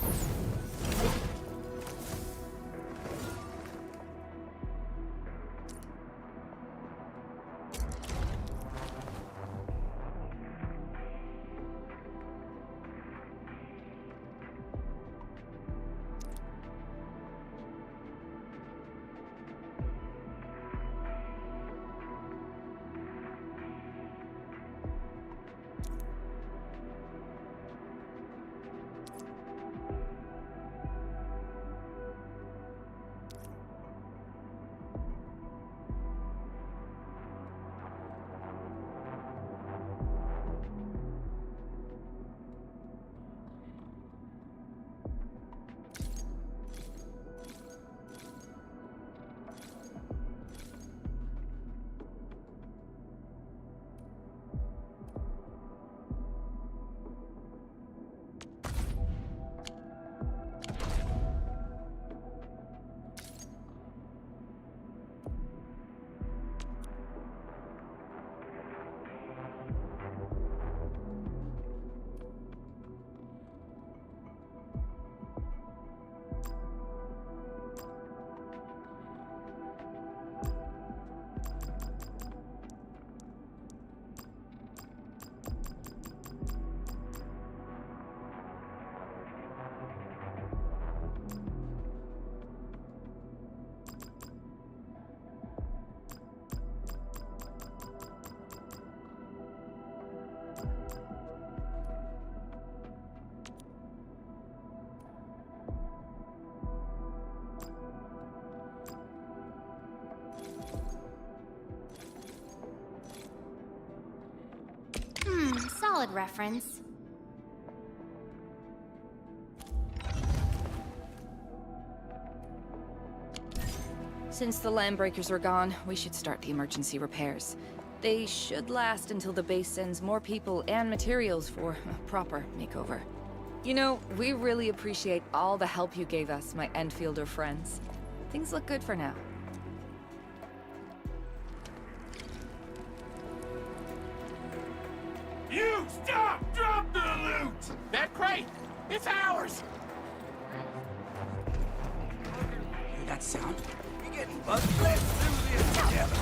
reference. Since the Landbreakers are gone, we should start the emergency repairs. They should last until the base sends more people and materials for a proper makeover. You know, we really appreciate all the help you gave us, my Endfielder friends. Things look good for now. You stop! Drop the loot! That crate! It's ours! Hear that sound? You're getting buzzed. Let's do this together.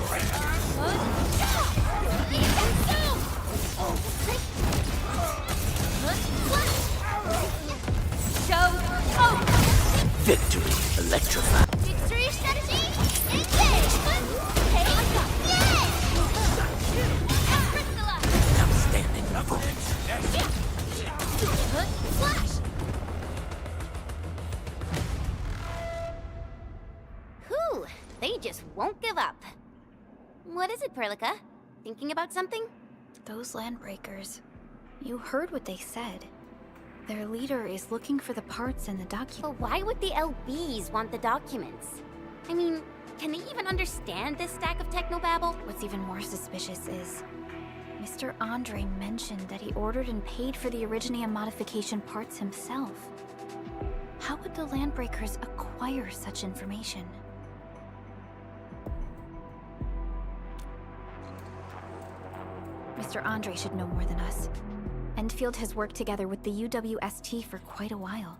Victory electrified. Victory strategy, engage! Hey, yay! Outstanding performance. Flash! Whew, they just won't give up. What is it, Perlica? Thinking about something? Those Landbreakers. You heard what they said. Their leader is looking for the parts and the documents. But why would the LBs want the documents? I mean, can they even understand this stack of technobabble? What's even more suspicious is Mr. Andre mentioned that he ordered and paid for the Originium modification parts himself. How would the Landbreakers acquire such information? Mr. Andre should know more than us. Endfield has worked together with the UWST for quite a while.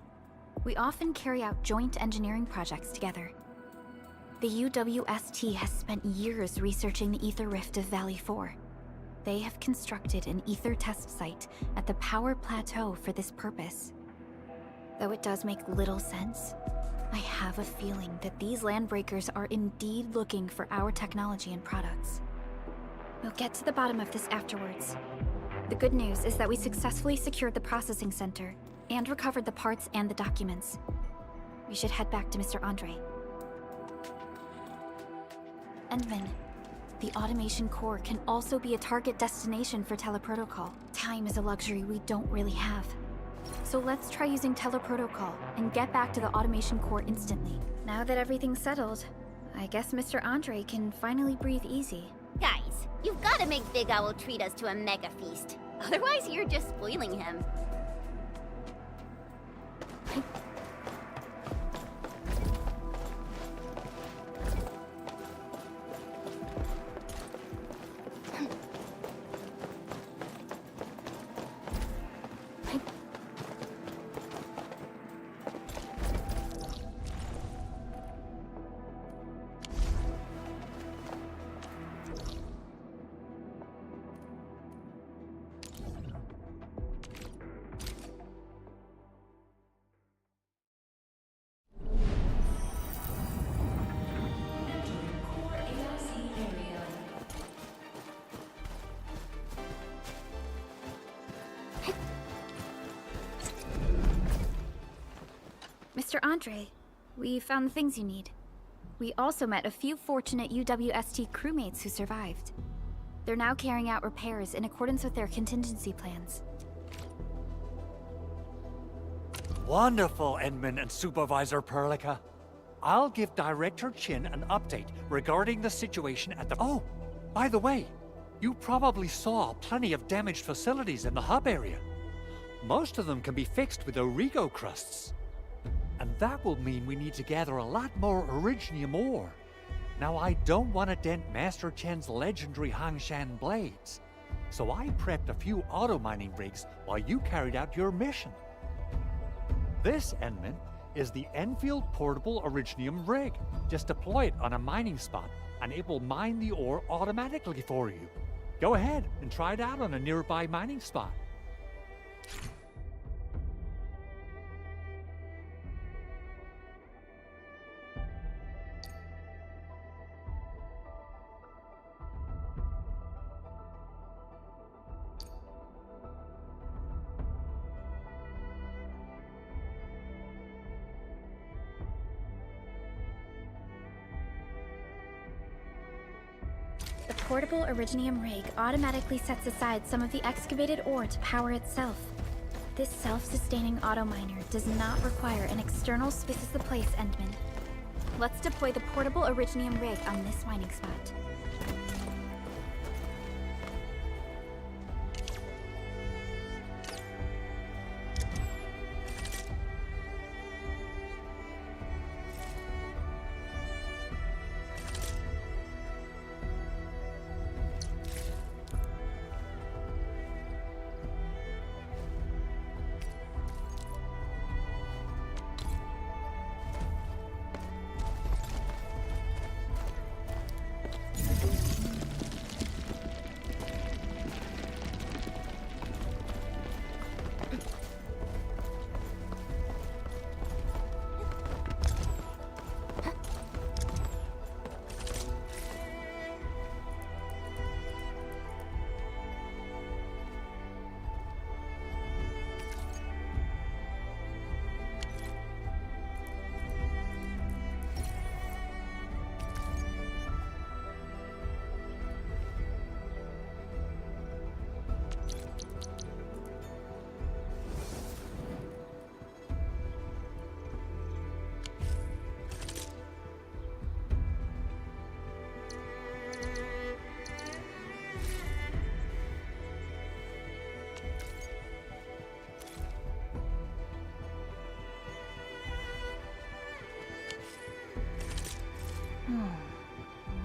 We often carry out joint engineering projects together. The UWST has spent years researching the Ether Rift of Valley 4. They have constructed an Ether test site at the Power Plateau for this purpose. Though it does make little sense, I have a feeling that these Landbreakers are indeed looking for our technology and products. We'll get to the bottom of this afterwards. The good news is that we successfully secured the processing center and recovered the parts and the documents. We should head back to Mr. Andre. Endman, the automation core can also be a target destination for teleprotocol. Time is a luxury we don't really have. So let's try using teleprotocol and get back to the automation core instantly. Now that everything's settled, I guess Mr. Andre can finally breathe easy. Guys, you've got to make Big Owl treat us to a mega feast. Otherwise, you're just spoiling him. Mr. Andre, we found the things you need. We also met a few fortunate UWST crewmates who survived. They're now carrying out repairs in accordance with their contingency plans. Wonderful, Edmund and Supervisor Perlica. I'll give Director Chin an update regarding the situation at the... Oh, by the way, you probably saw plenty of damaged facilities in the hub area. Most of them can be fixed with Origo crusts. And that will mean we need to gather a lot more Originium ore. Now, I don't want to dent Master Chen's legendary Hangshan blades, so I prepped a few auto-mining rigs while you carried out your mission. This, Enman, is the Enfield Portable Originium rig. Just deploy it on a mining spot, and it will mine the ore automatically for you. Go ahead and try it out on a nearby mining spot. portable Originium rig automatically sets aside some of the excavated ore to power itself. This self-sustaining auto-miner does not require an external This is the place, Endman. Let's deploy the portable Originium rig on this mining spot.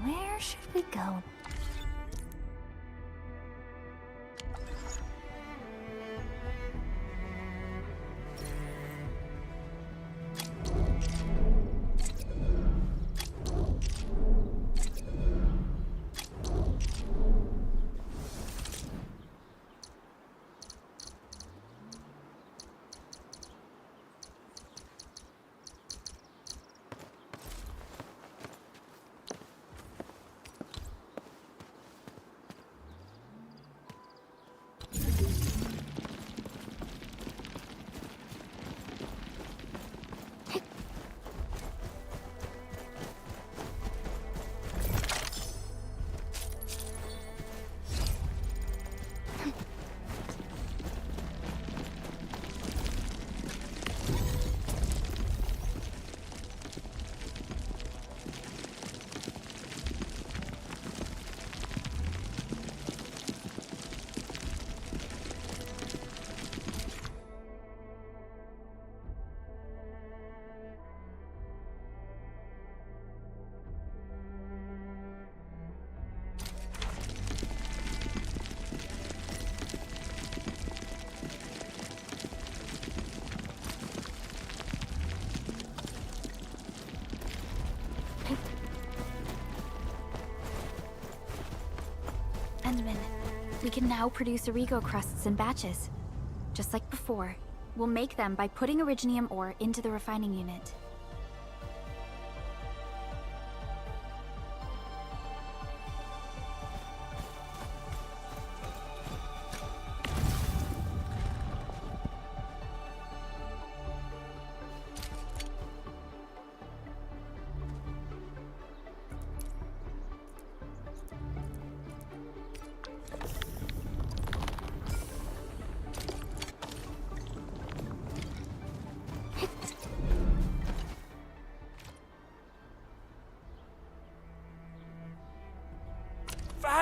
Where should we go? Endman, we can now produce Origo crusts in batches. Just like before, we'll make them by putting Originium ore into the refining unit.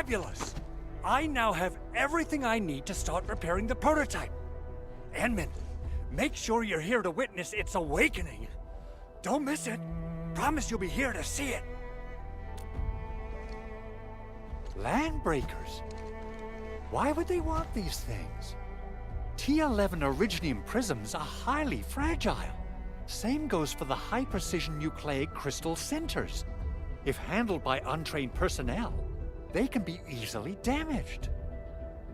Fabulous! I now have everything I need to start repairing the prototype. Endman, make sure you're here to witness its awakening. Don't miss it. Promise you'll be here to see it. Landbreakers? Why would they want these things? T11 Originium prisms are highly fragile. Same goes for the high-precision nucleic crystal centers. If handled by untrained personnel, they can be easily damaged.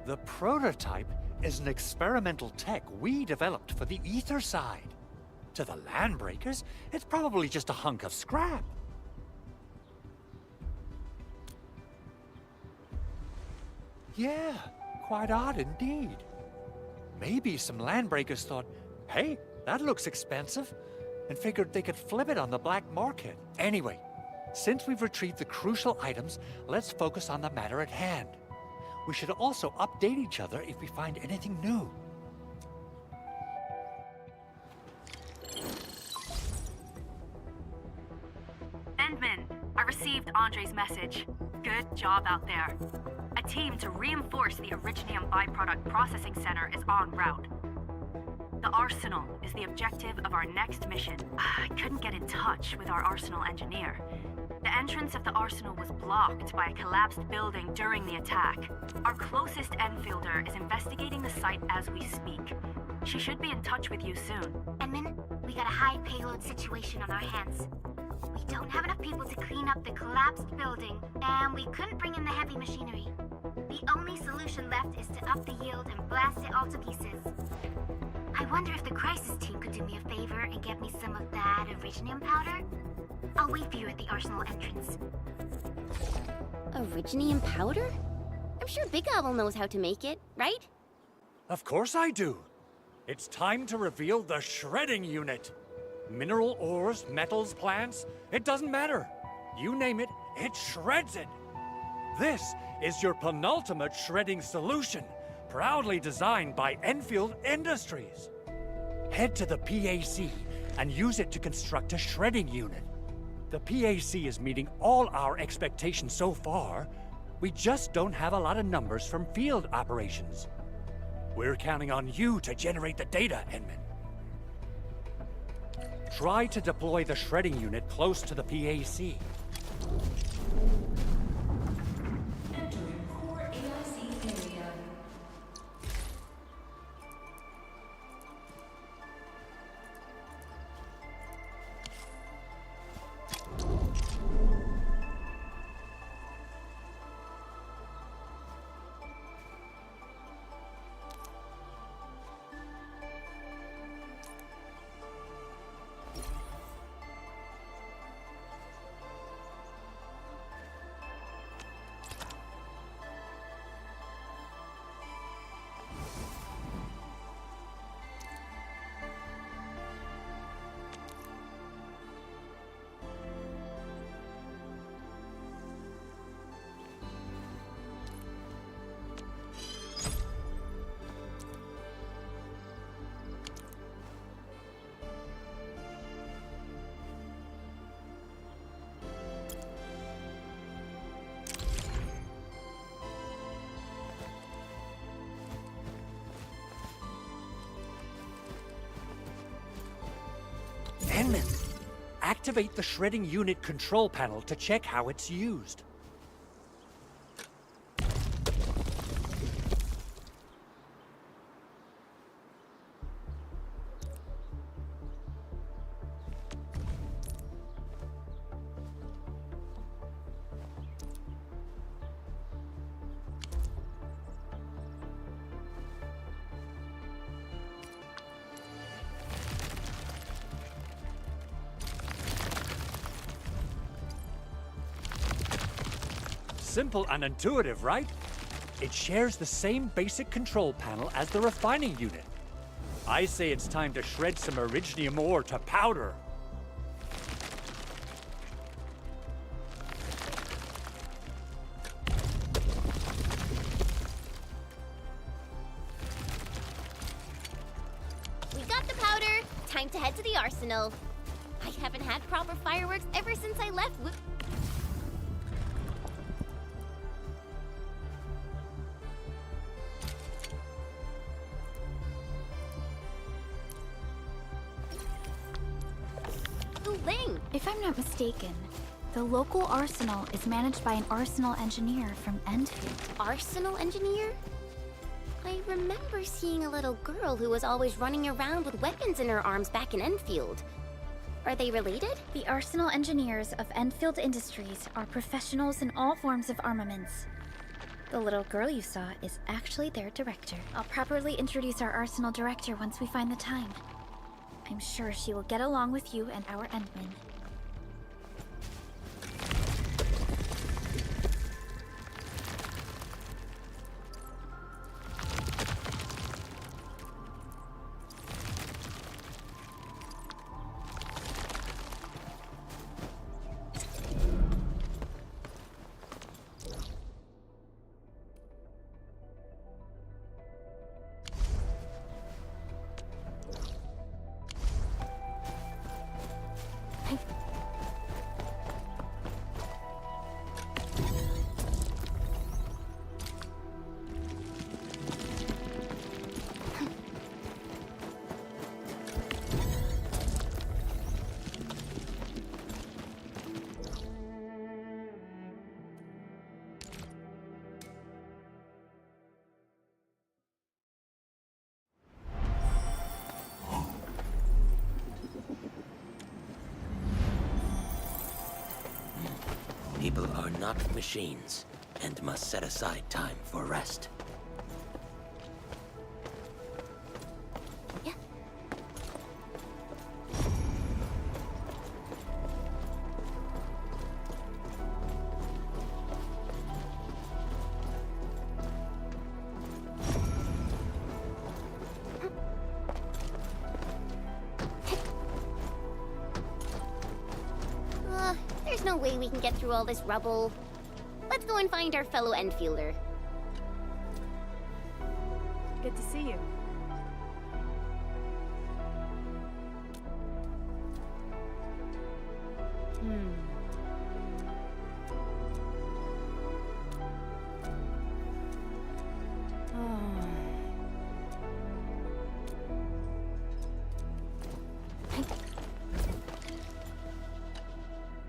The prototype is an experimental tech we developed for the ether side. To the Landbreakers, it's probably just a hunk of scrap. Yeah, quite odd indeed. Maybe some Landbreakers thought, hey, that looks expensive, and figured they could flip it on the black market. Anyway, Since we've retrieved the crucial items, let's focus on the matter at hand. We should also update each other if we find anything new. Endman, I received Andre's message. Good job out there. A team to reinforce the Originium byproduct processing center is en route. The Arsenal is the objective of our next mission. I couldn't get in touch with our Arsenal engineer. The entrance of the Arsenal was blocked by a collapsed building during the attack. Our closest Enfielder is investigating the site as we speak. She should be in touch with you soon. Edmund, we got a high payload situation on our hands. We don't have enough people to clean up the collapsed building, and we couldn't bring in the heavy machinery. The only solution left is to up the yield and blast it all to pieces. I wonder if the crisis team could do me a favor and get me some of that Originium powder? I'll wait for you at the Arsenal entrance. Originium powder? I'm sure Big Owl knows how to make it, right? Of course I do. It's time to reveal the shredding unit. Mineral ores, metals, plants, it doesn't matter. You name it, it shreds it. This is your penultimate shredding solution, proudly designed by Endfield Industries. Head to the PAC and use it to construct a shredding unit. The PAC is meeting all our expectations so far. We just don't have a lot of numbers from field operations. We're counting on you to generate the data, Edmund. Try to deploy the shredding unit close to the PAC. Entering core AIC area. Edmund, activate the shredding unit control panel to check how it's used. Simple and intuitive, right? It shares the same basic control panel as the refining unit. I say it's time to shred some Originium ore to powder. We got the powder. Time to head to the Arsenal. I haven't had proper fireworks ever since I left. If I'm not mistaken, the local arsenal is managed by an arsenal engineer from Endfield. Arsenal engineer? I remember seeing a little girl who was always running around with weapons in her arms back in Endfield. Are they related? The arsenal engineers of Endfield Industries are professionals in all forms of armaments. The little girl you saw is actually their director. I'll properly introduce our arsenal director once we find the time. I'm sure she will get along with you and our Endman. People are not machines, and must set aside time for rest. Yeah. There's no way we can get through all this rubble. Let's go and find our fellow Endfielder. Good to see you.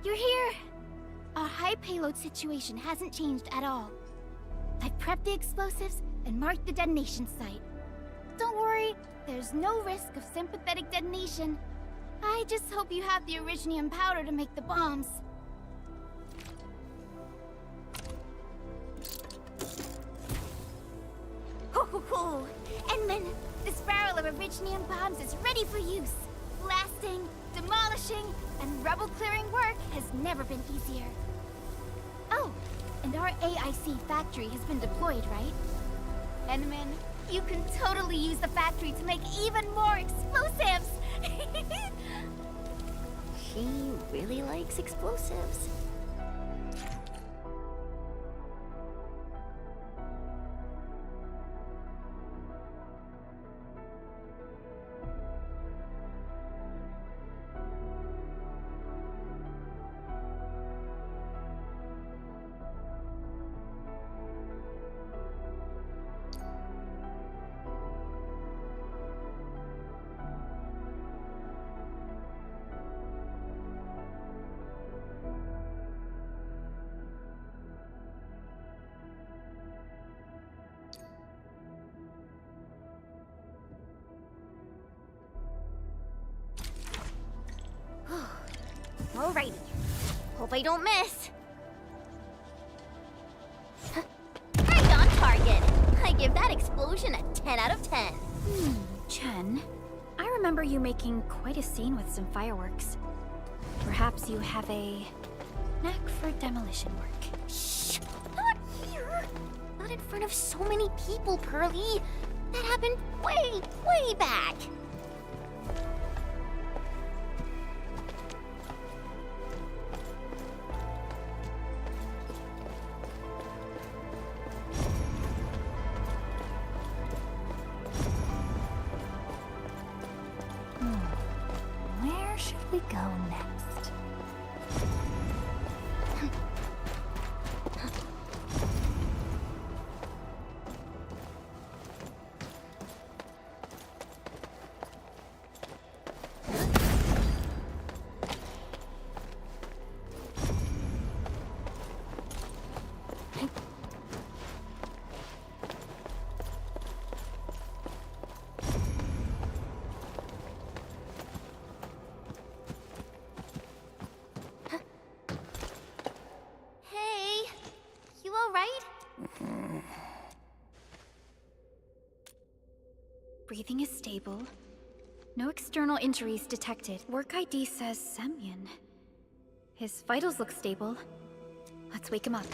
You're here! Our high payload situation hasn't changed at all. I've prepped the explosives and marked the detonation site. Don't worry, there's no risk of sympathetic detonation. I just hope you have the originium powder to make the bombs. Ho ho ho! Endman, this barrel of originium bombs is ready for use. Blasting, demolishing, and rubble-clearing work has never been easier. Oh, and our AIC factory has been deployed, right? Endman, you can totally use the factory to make even more explosives! She really likes explosives. Alrighty. Hope I don't miss. Right on target. I give that explosion a 10 out of 10. Chen, I remember you making quite a scene with some fireworks. Perhaps you have a knack for demolition work. Shh! Not here! Not in front of so many people, Pearly. That happened way, way back. Where should we go next? Hey, you alright? Breathing is stable. No external injuries detected. Work ID says Semyon. His vitals look stable. Let's wake him up.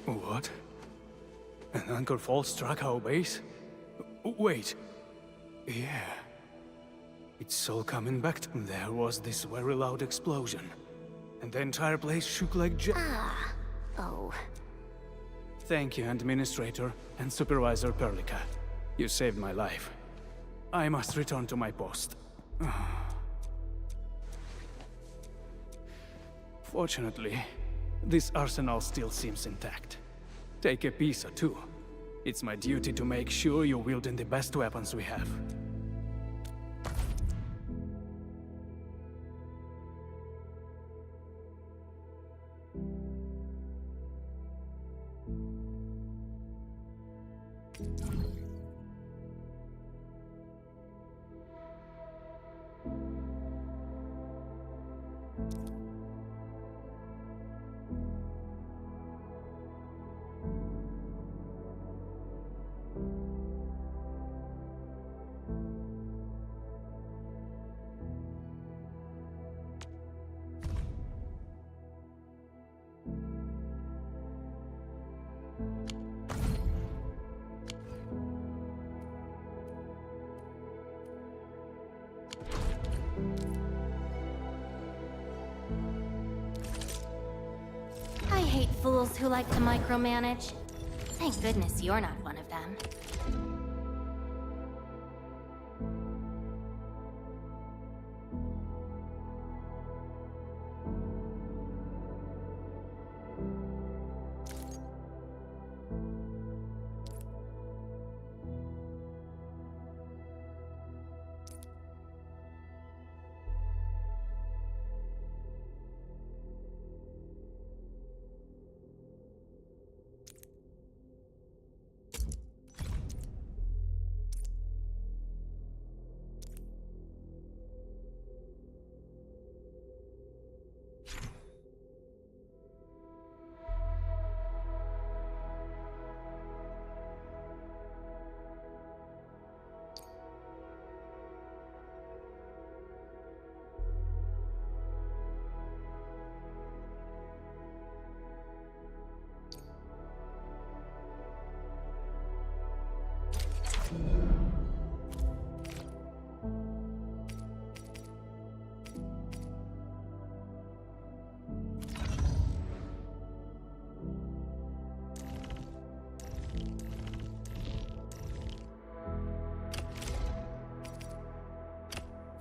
What? An anchor fault struck our base? Wait. Yeah. It's all coming back to me. There was this very loud explosion. And the entire place shook like Oh. Thank you, Administrator and Supervisor Perlica. You saved my life. I must return to my post. Fortunately, this arsenal still seems intact. Take a piece or two. It's my duty to make sure you're wielding the best weapons we have. girls who like to micromanage. Thank goodness you're not one of them.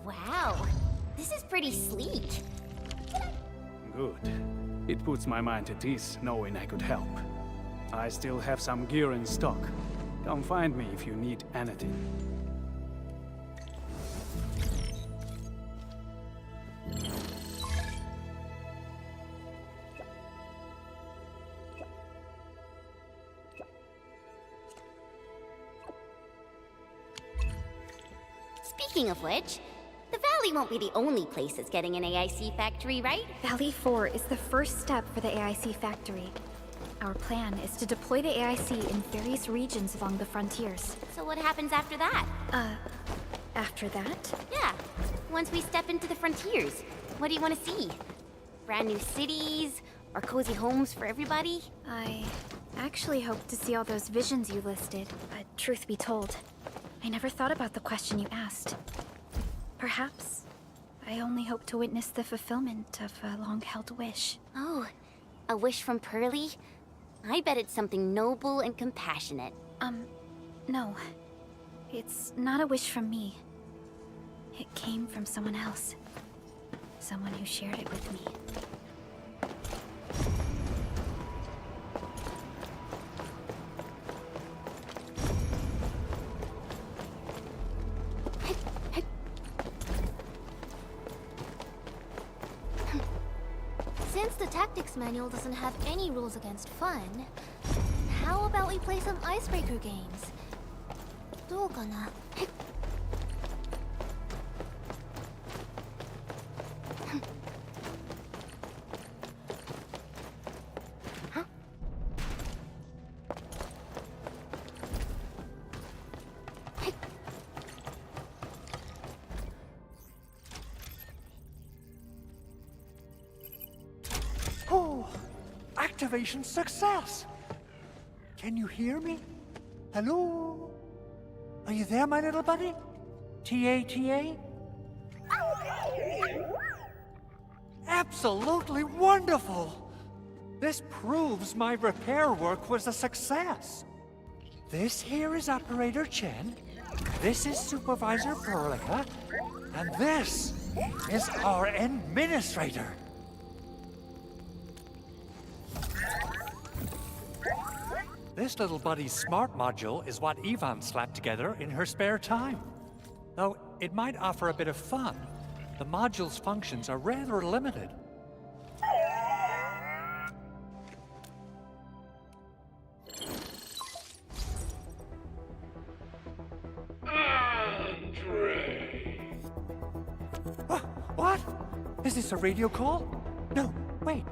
Wow, this is pretty sleek. Good. It puts my mind at ease knowing I could help. I still have some gear in stock. Come find me if you need anything. Speaking of which, the Valley won't be the only place that's getting an AIC factory, right? Valley 4 is the first step for the AIC factory. Our plan is to deploy the AIC in various regions along the frontiers. So what happens after that? After that? Yeah, once we step into the frontiers, what do you want to see? Brand new cities? Or cozy homes for everybody? I actually hope to see all those visions you listed, but truth be told, I never thought about the question you asked. Perhaps I only hope to witness the fulfillment of a long-held wish. Oh, a wish from Pearly? I bet it's something noble and compassionate. No. It's not a wish from me. It came from someone else. Someone who shared it with me. Since the tactics manual doesn't have any rules against fun, how about we play some icebreaker games? どうかな? Oh, activation success! Can you hear me? Hello? Are you there, my little buddy? T-A-T-A? Absolutely wonderful! This proves my repair work was a success. This here is Operator Chen, this is Supervisor Perlica, and this is our Administrator. This little buddy's smart module is what Yvonne slapped together in her spare time. Though it might offer a bit of fun, the module's functions are rather limited. Andre! What? Is this a radio call? No, wait.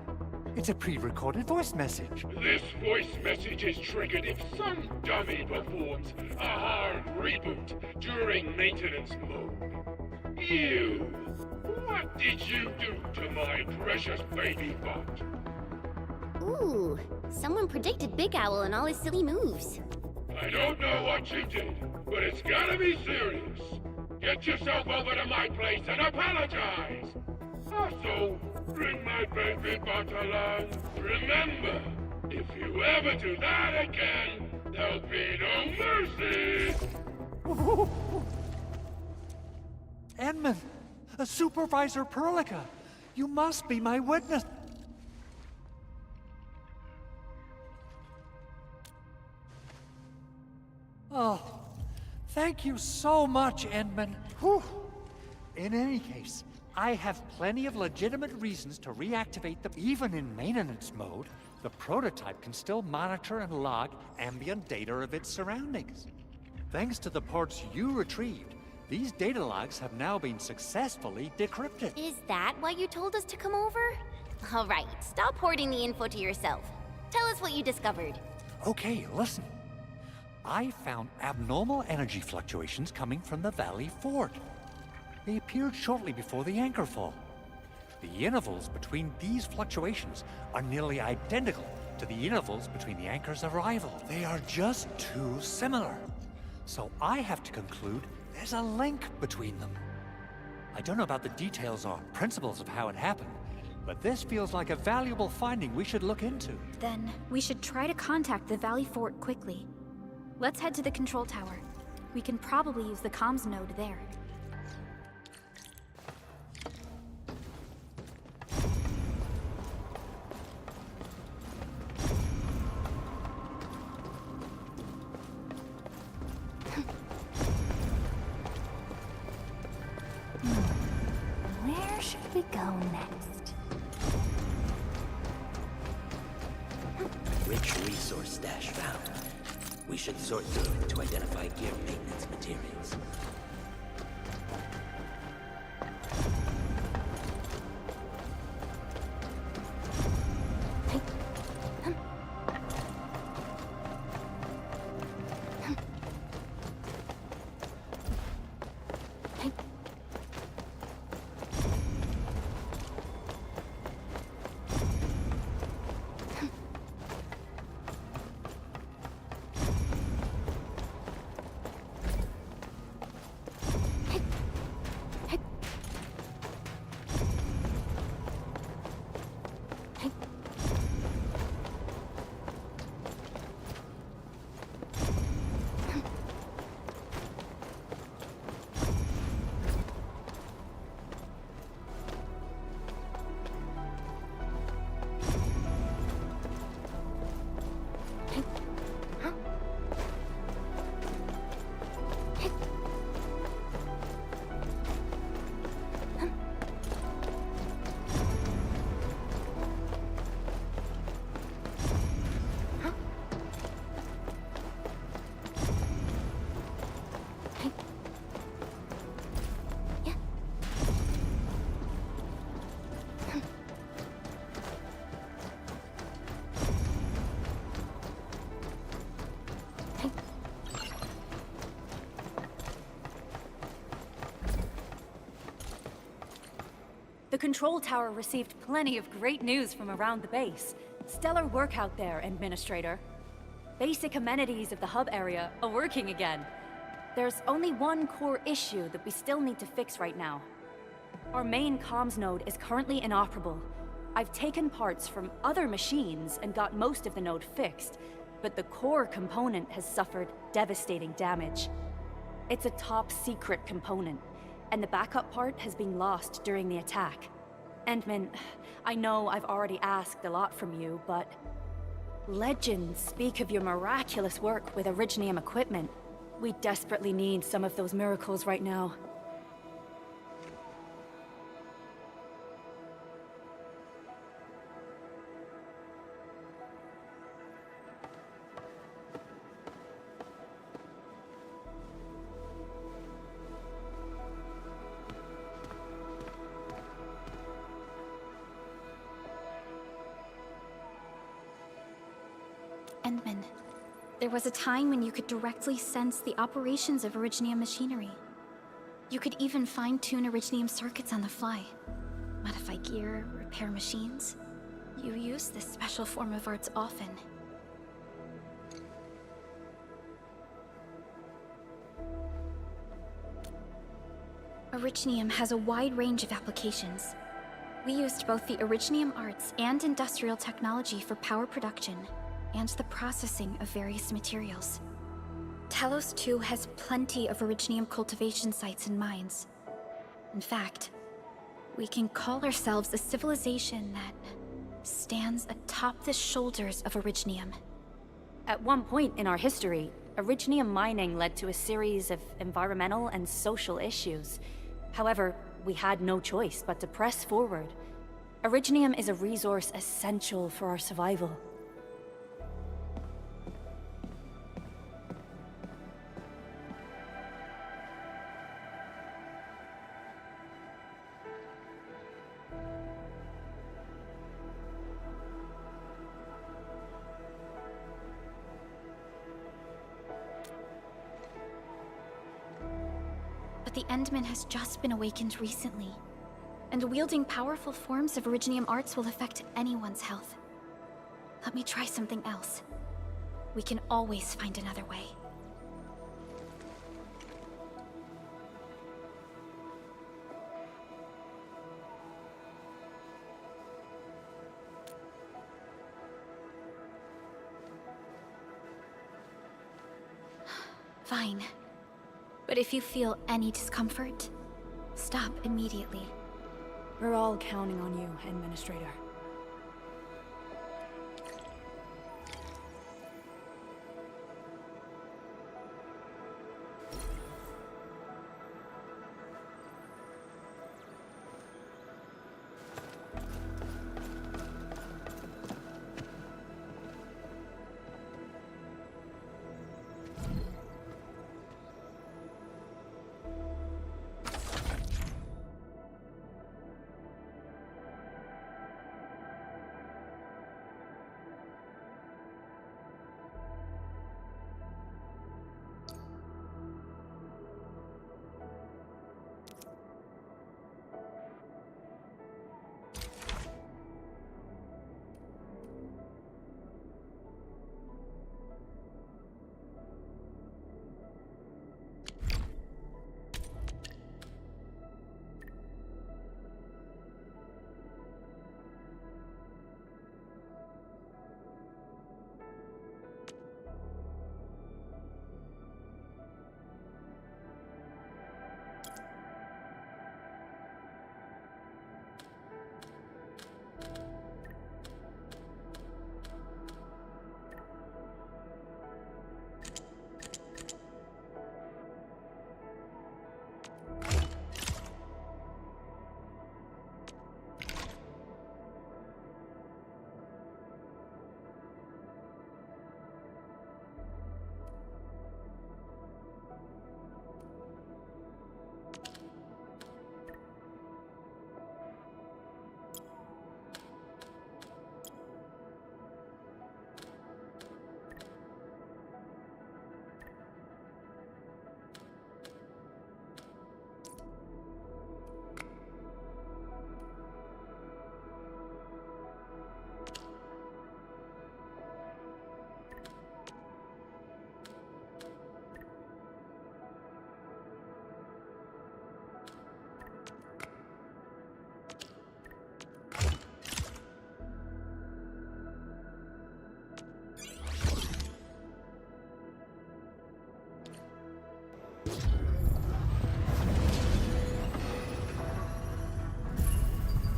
It's a pre-recorded voice message. This voice message is triggered if some dummy performs a hard reboot during maintenance mode. You! What did you do to my precious baby bot? Ooh, someone predicted Big Owl and all his silly moves. I don't know what you did, but it's gotta be serious. Get yourself over to my place and apologize! Also, bring my baby bot along. Remember, If you ever do that again, there'll be no mercy! Edmund! Supervisor Perlica! You must be my witness! Oh, thank you so much, Edmund. Whew. In any case, I have plenty of legitimate reasons to reactivate the... Even in maintenance mode, the prototype can still monitor and log ambient data of its surroundings. Thanks to the ports you retrieved, these data logs have now been successfully decrypted. Is that why you told us to come over? All right, stop hoarding the info to yourself. Tell us what you discovered. Okay, listen. I found abnormal energy fluctuations coming from the Valley Fort. They appeared shortly before the anchor fall. The intervals between these fluctuations are nearly identical to the intervals between the anchor's arrival. They are just too similar. So I have to conclude there's a link between them. I don't know about the details or principles of how it happened, but this feels like a valuable finding we should look into. Then, we should try to contact the Valley Fort quickly. Let's head to the control tower. We can probably use the comms node there. Where should we go next? Rich resource stash found. We should sort through it to identify gear maintenance materials. The control tower received plenty of great news from around the base. Stellar work out there, Administrator. Basic amenities of the hub area are working again. There's only one core issue that we still need to fix right now. Our main comms node is currently inoperable. I've taken parts from other machines and got most of the node fixed, but the core component has suffered devastating damage. It's a top-secret component, and the backup part has been lost during the attack. Endman, I know I've already asked a lot from you, but legends speak of your miraculous work with Originium equipment. We desperately need some of those miracles right now. Endman, there was a time when you could directly sense the operations of Originium machinery. You could even fine-tune Originium circuits on the fly, modify gear, repair machines. You use this special form of arts often. Originium has a wide range of applications. We used both the Originium arts and industrial technology for power production. and the processing of various materials. Talos 2 has plenty of Originium cultivation sites and mines. In fact, we can call ourselves a civilization that stands atop the shoulders of Originium. At one point in our history, Originium mining led to a series of environmental and social issues. However, we had no choice but to press forward. Originium is a resource essential for our survival. But the Endman has just been awakened recently, and wielding powerful forms of Originium arts will affect anyone's health. Let me try something else. We can always find another way. Fine. But if you feel any discomfort, stop immediately. We're all counting on you, Administrator.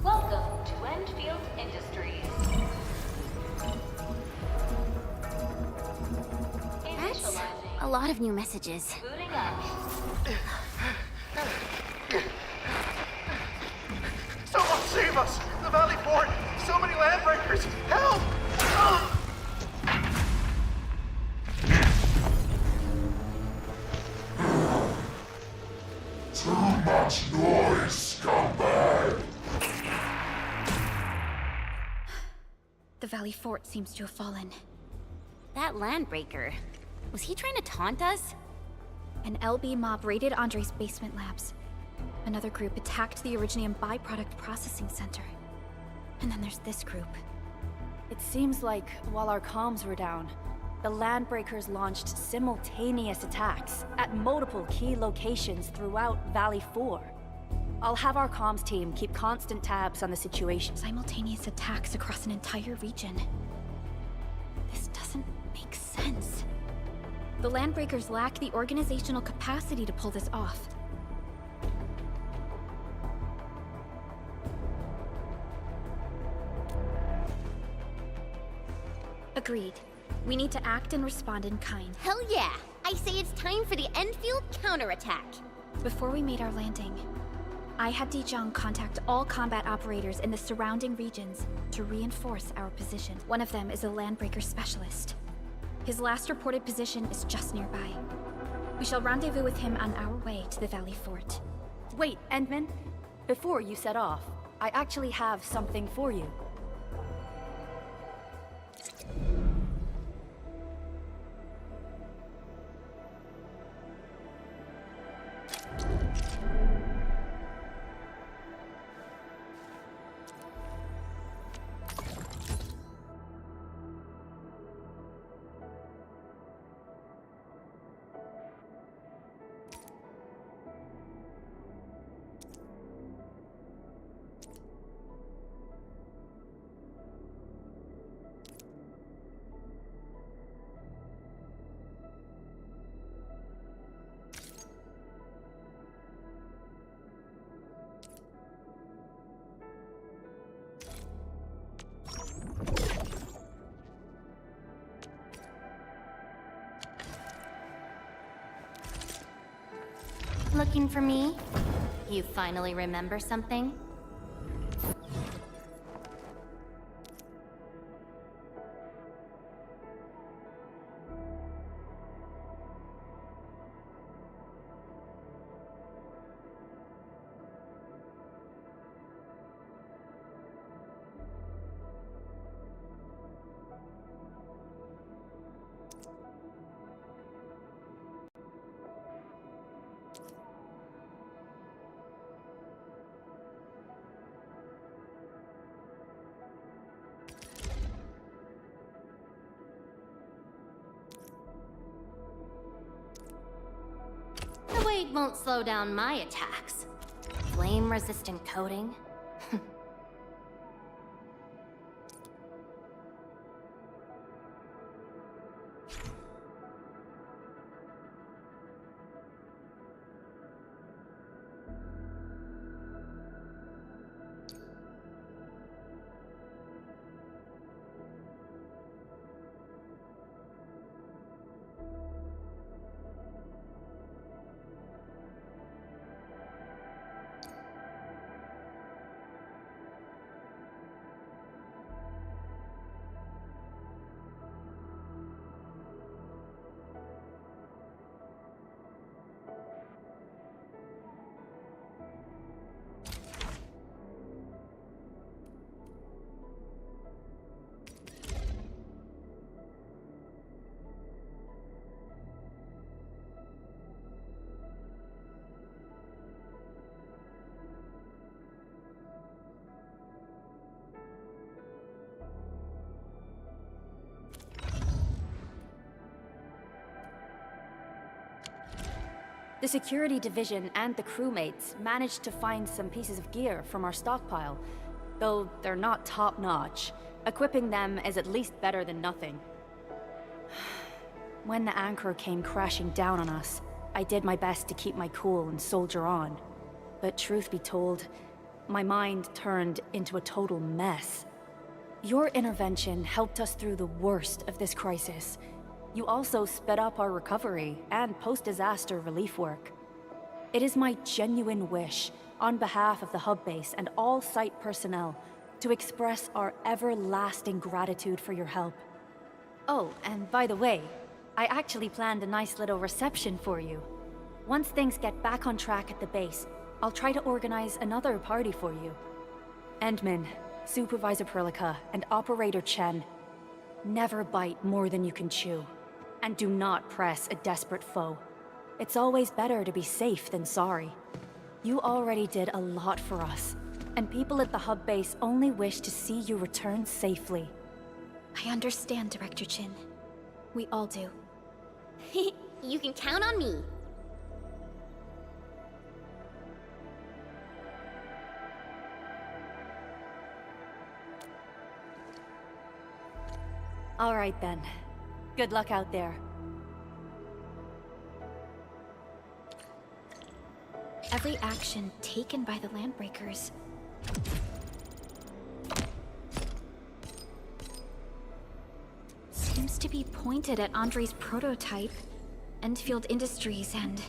Welcome to Endfield Industries. That's a lot of new messages. Booting up. Someone save us! The Valley Fort! So many landbreakers! Help! Too much noise, scumbag! The Valley Fort seems to have fallen. That landbreaker, was he trying to taunt us? An LB mob raided Andre's basement labs. Another group attacked the Originium byproduct processing center. And then there's this group. It seems like, while our comms were down, the Landbreakers launched simultaneous attacks at multiple key locations throughout Valley 4. I'll have our comms team keep constant tabs on the situation. Simultaneous attacks across an entire region. This doesn't make sense. The Landbreakers lack the organizational capacity to pull this off. Agreed. We need to act and respond in kind. Hell yeah! I say it's time for the Endfield counterattack. Before we made our landing, I had Dijong contact all combat operators in the surrounding regions to reinforce our position. One of them is a Landbreaker specialist. His last reported position is just nearby. We shall rendezvous with him on our way to the Valley Fort. Wait, Endman. Before you set off, I actually have something for you. Looking for me? You finally remember something? The weight won't slow down my attacks. Flame-resistant coating? The security division and the crewmates managed to find some pieces of gear from our stockpile. Though they're not top-notch, equipping them is at least better than nothing. When the anchor came crashing down on us, I did my best to keep my cool and soldier on. But truth be told, my mind turned into a total mess. Your intervention helped us through the worst of this crisis. You also sped up our recovery and post-disaster relief work. It is my genuine wish, on behalf of the hub base and all site personnel, to express our everlasting gratitude for your help. Oh, and by the way, I actually planned a nice little reception for you. Once things get back on track at the base, I'll try to organize another party for you. Endman, Supervisor Perlica, and Operator Chen, never bite more than you can chew. And do not press a desperate foe. It's always better to be safe than sorry. You already did a lot for us, and people at the hub base only wish to see you return safely. I understand, Director Chin. We all do. You can count on me. All right then. Good luck out there. Every action taken by the Landbreakers seems to be pointed at Andre's prototype, Endfield Industries, and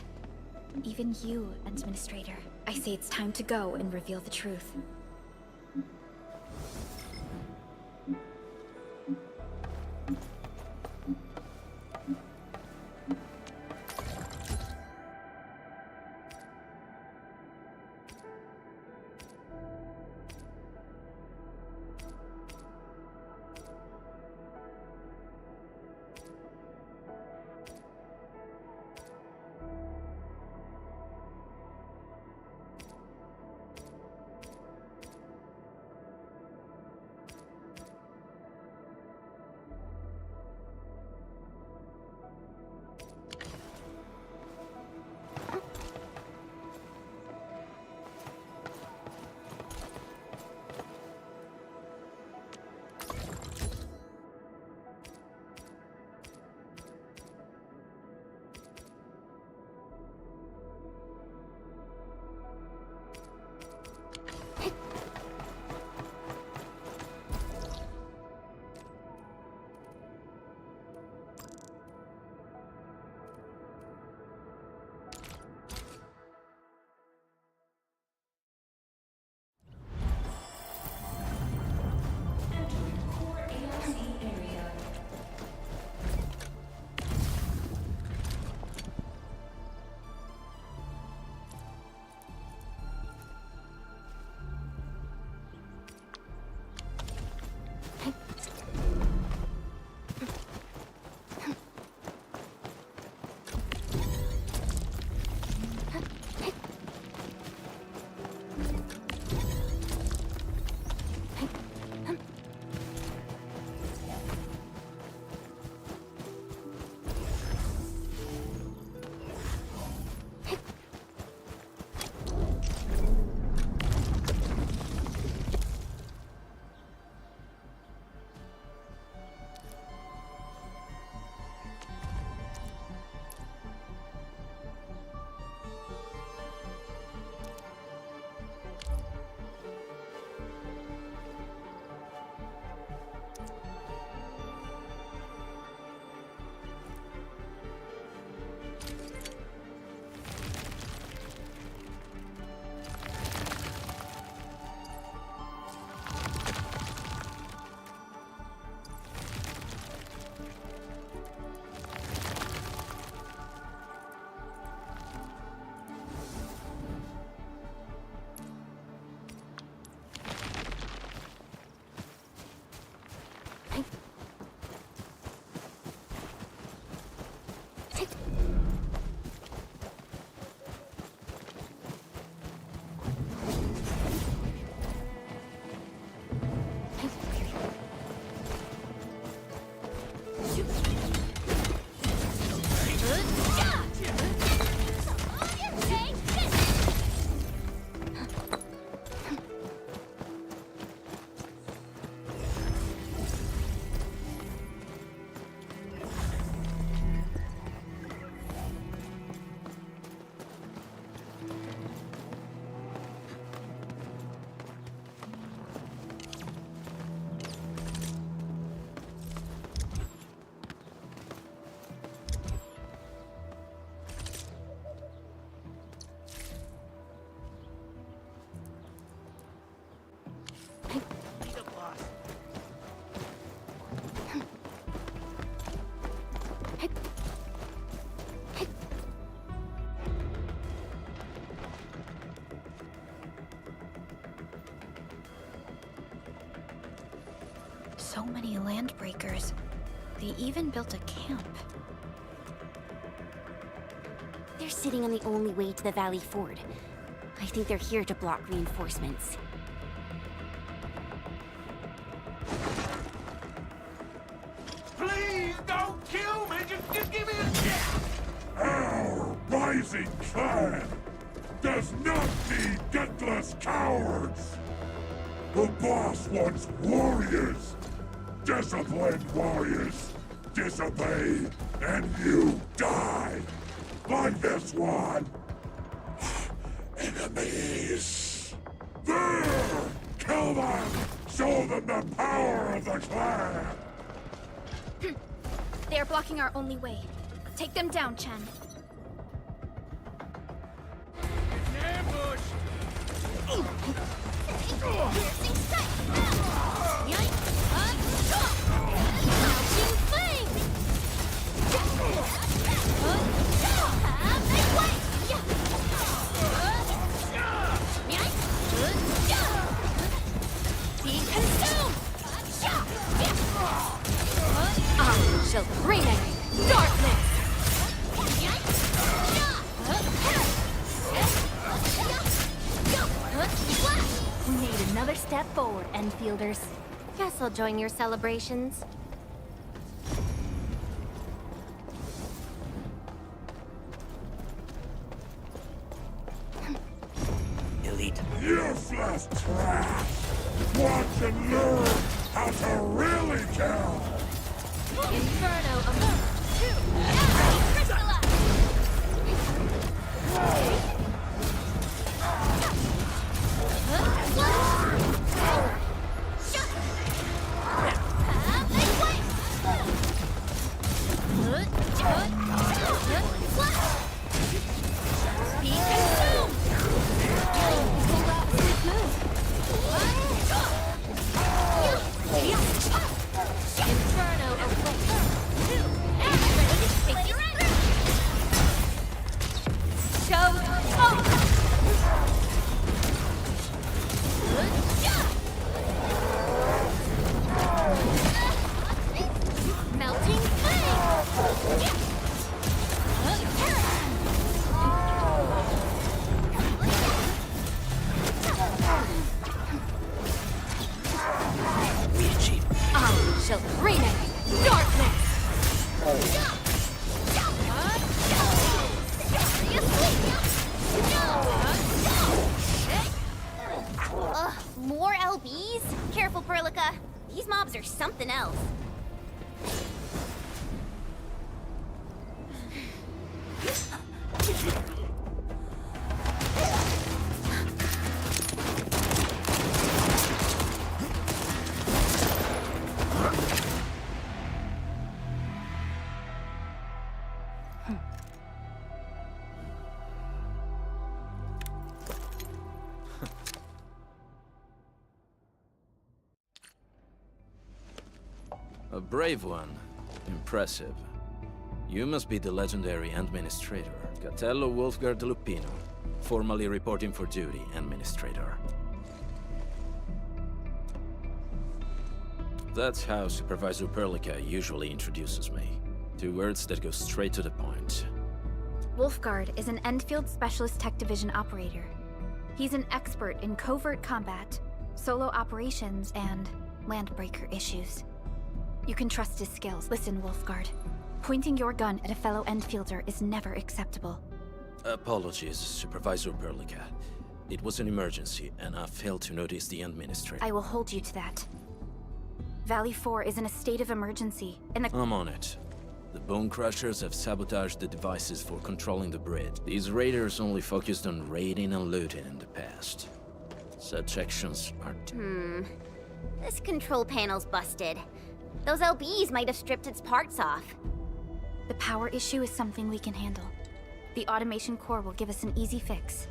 even you, Administrator. I say it's time to go and reveal the truth. So many Landbreakers. They even built a camp. They're sitting on the only way to the Valley Ford. I think they're here to block reinforcements. Please don't kill me! Just give me a chance! Our rising clan does not need gutless cowards! The boss wants warriors! Disciplined warriors! disobey, and you die. Like this one. Enemies. There! Kill them! Show them the power of the clan! They are blocking our only way. Take them down, Chen. Ambush! I shall bring it! Darkness! We made another step forward, Enfielders. Guess I'll join your celebrations. Elite. Useless trash! Watch and learn how to really kill! Inferno alert! Shall bring it! Darkness! More LBs? Careful, Perlica. These mobs are something else. A brave one. Impressive. You must be the legendary Administrator, Catello Wolfgard Lupino, formally reporting for duty, Administrator. That's how Supervisor Perlica usually introduces me. 2 words that go straight to the point. Wolfgard is an Endfield Specialist Tech Division operator. He's an expert in covert combat, solo operations, and landbreaker issues. You can trust his skills. Listen, Wolfgard. Pointing your gun at a fellow Endfielder is never acceptable. Apologies, Supervisor Perlica. It was an emergency, and I failed to notice the Administrator. I will hold you to that. Valley 4 is in a state of emergency, and the— I'm on it. The Bone Crushers have sabotaged the devices for controlling the bridge. These raiders only focused on raiding and looting in the past. Such actions are— This control panel's busted. Those LBs might have stripped its parts off. The power issue is something we can handle. The automation core will give us an easy fix.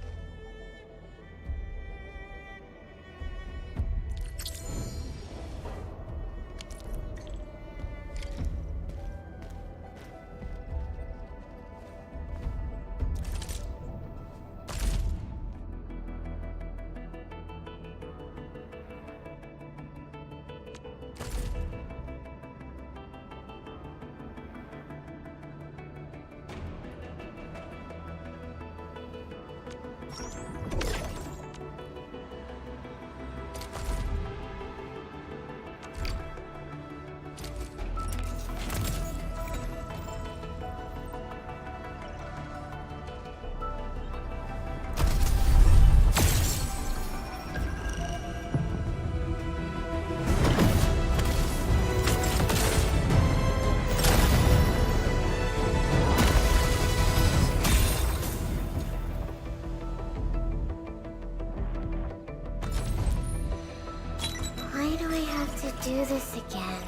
do this again.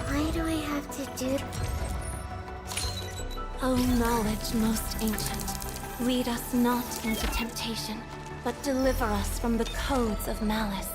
Why do I have to do... O knowledge most ancient, lead us not into temptation, but deliver us from the codes of malice.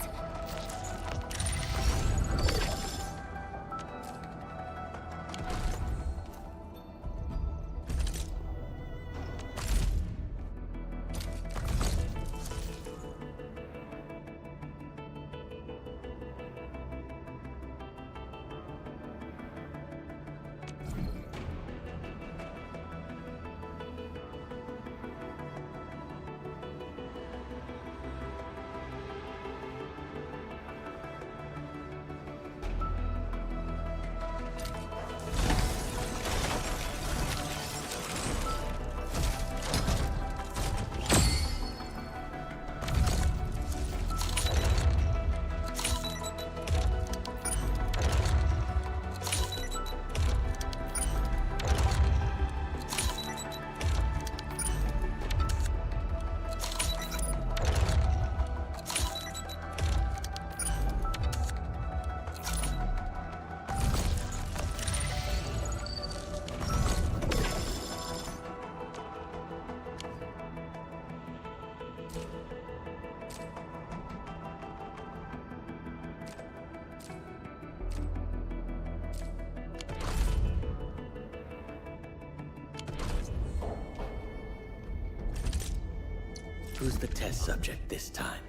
Who's the test subject this time?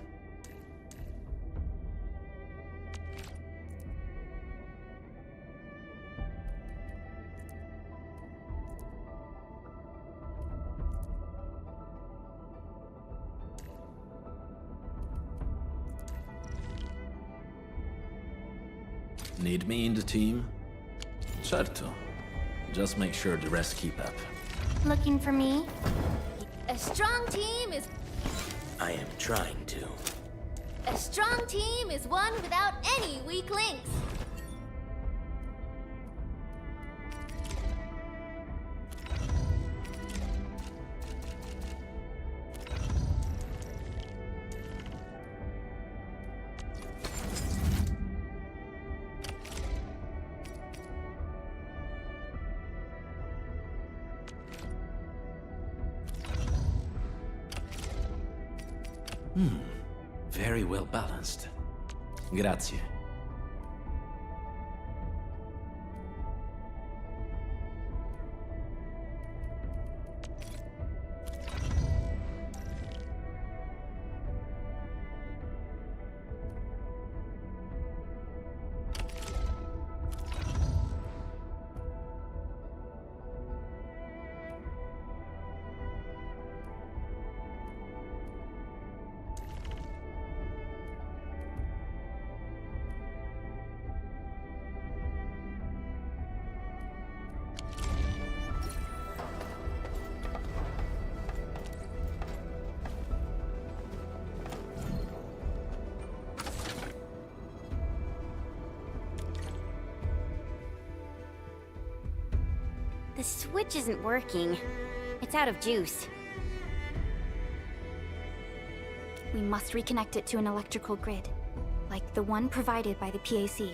Need me in the team? Certo. Just make sure the rest keep up. Looking for me? A strong team is... I am trying to. A strong team is one without any weak links. Very well balanced. Grazie. The switch isn't working. It's out of juice. We must reconnect it to an electrical grid, like the one provided by the PAC.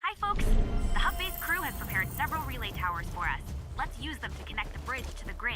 Hi, folks! The hub base crew has prepared several relay towers for us. Let's use them to connect the bridge to the grid.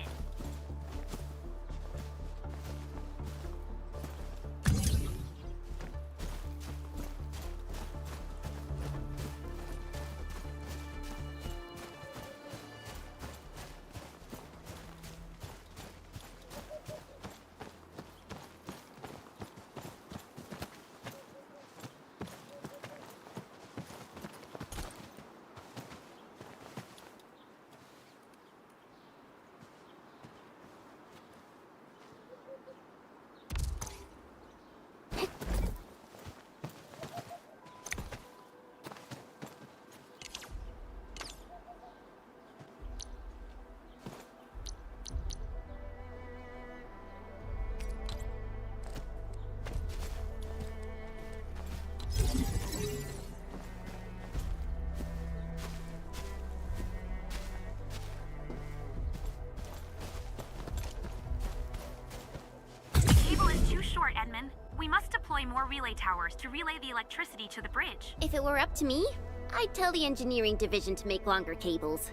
towers to relay the electricity to the bridge. If it were up to me, I'd tell the engineering division to make longer cables.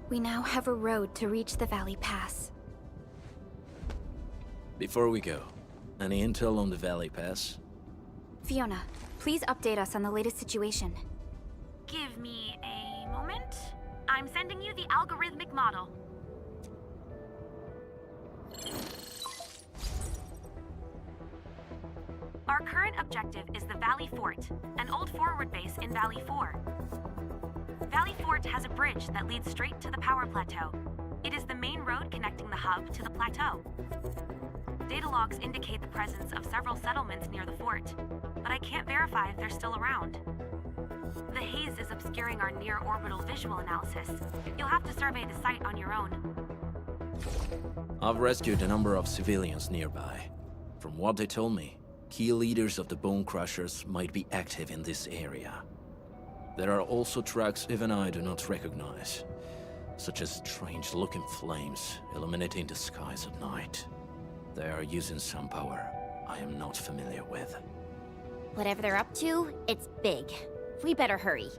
We now have a road to reach the Valley Pass. Before we go, any intel on the Valley Pass? Fiona, please update us on the latest situation. Give me a moment. I'm sending you the algorithmic model. Our current objective is the Valley Fort, an old forward base in Valley 4. Valley Fort has a bridge that leads straight to the power plateau. It is the main road connecting the hub to the plateau. Data logs indicate the presence of several settlements near the fort, but I can't verify if they're still around. The haze is obscuring our near-orbital visual analysis. You'll have to survey the site on your own. I've rescued a number of civilians nearby. From what they told me, key leaders of the Bone Crushers might be active in this area. There are also tracks even I do not recognize, such as strange-looking flames illuminating the skies at night. They are using some power I am not familiar with. Whatever they're up to, it's big. We better hurry.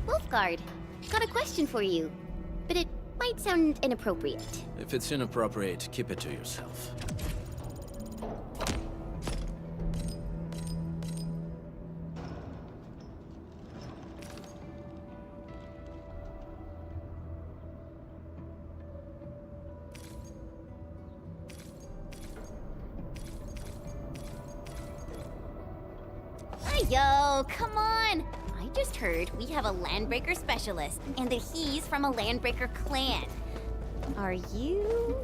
Wolfguard, got a question for you, but it might sound inappropriate. If it's inappropriate, keep it to yourself. Yo, come on! I just heard we have a Landbreaker specialist, and that he's from a Landbreaker clan. Are you?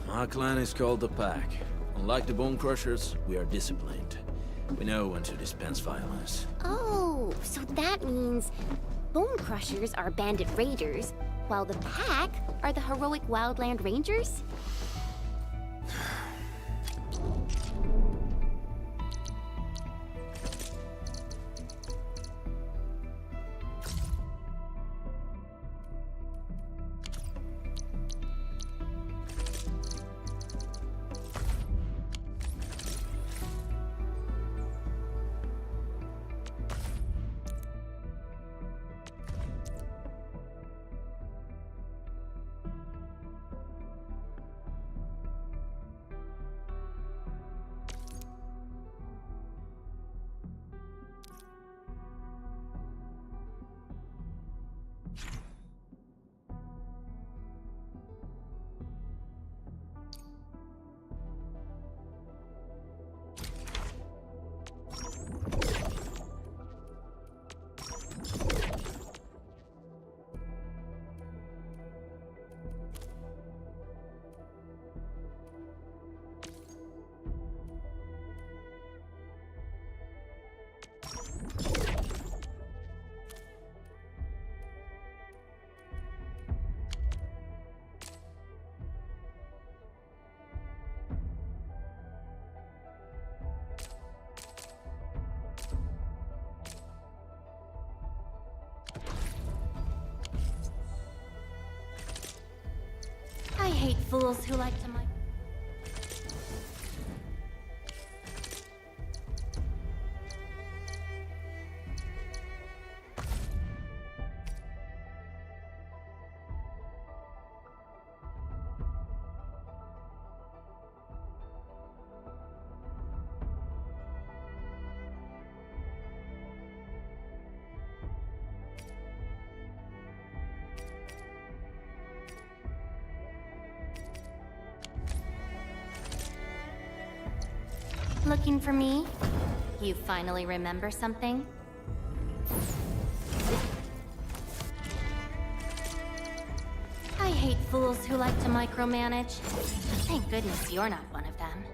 My clan is called the Pack. Unlike the Bone Crushers, we are disciplined. We know when to dispense violence. Oh, so that means Bone Crushers are bandit raiders, while the Pack are the heroic Wildland Rangers? I hate fools who like to Looking for me? You finally remember something? I hate fools who like to micromanage. Thank goodness you're not one of them.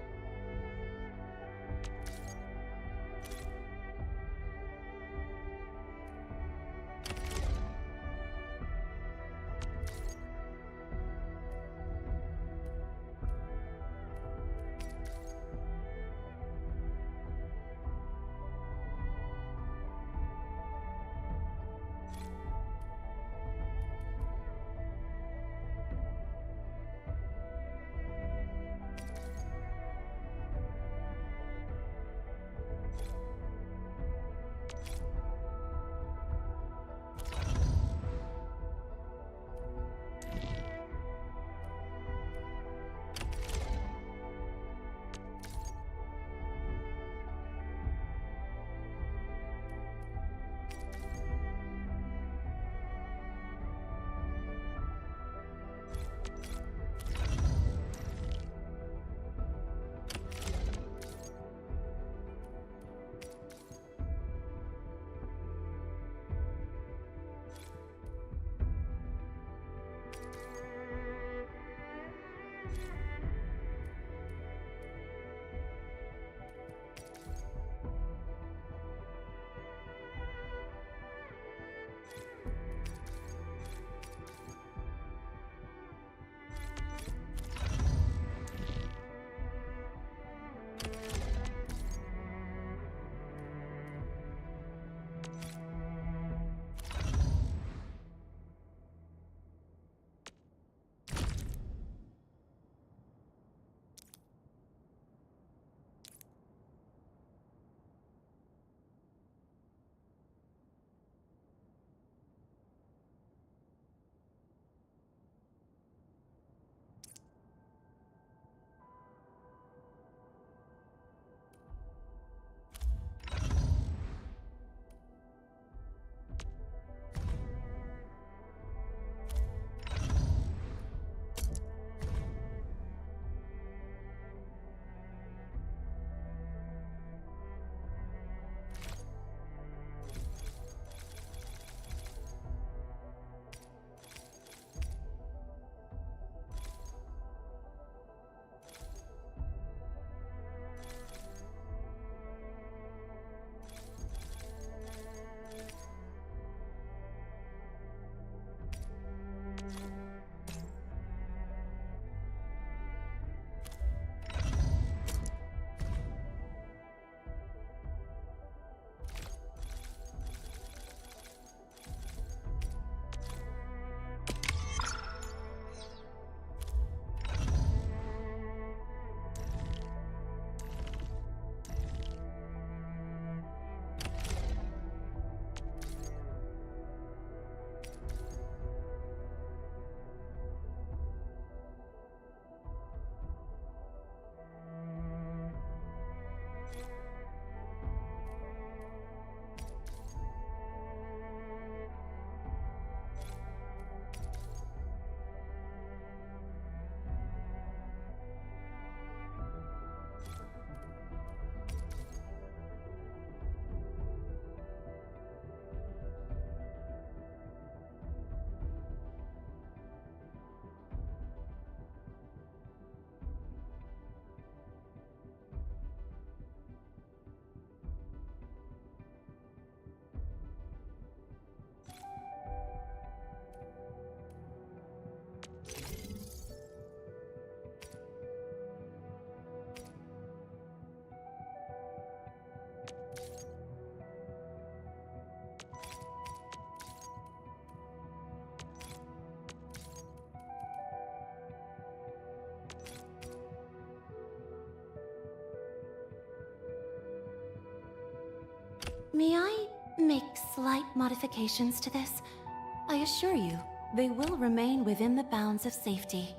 May I make slight modifications to this? I assure you, they will remain within the bounds of safety.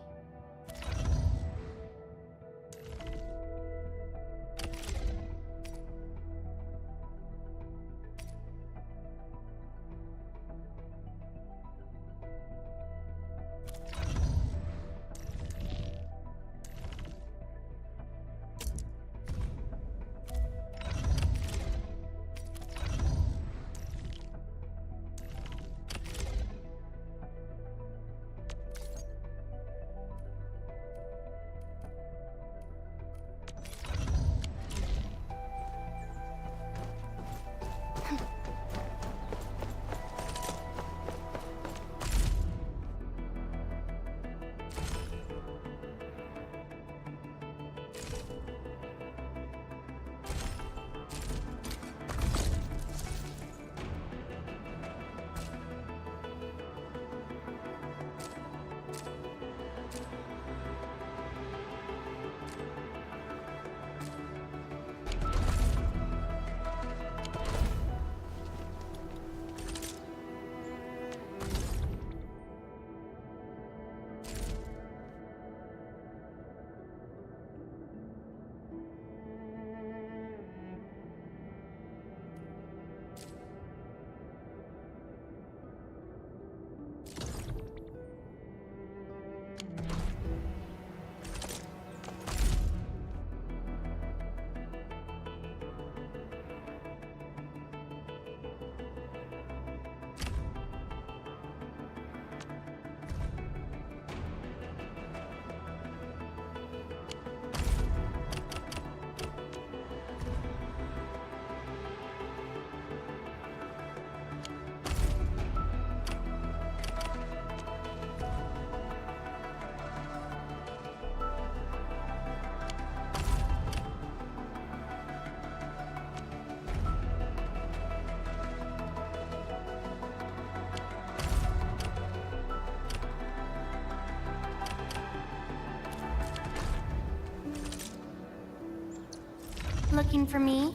Looking for me?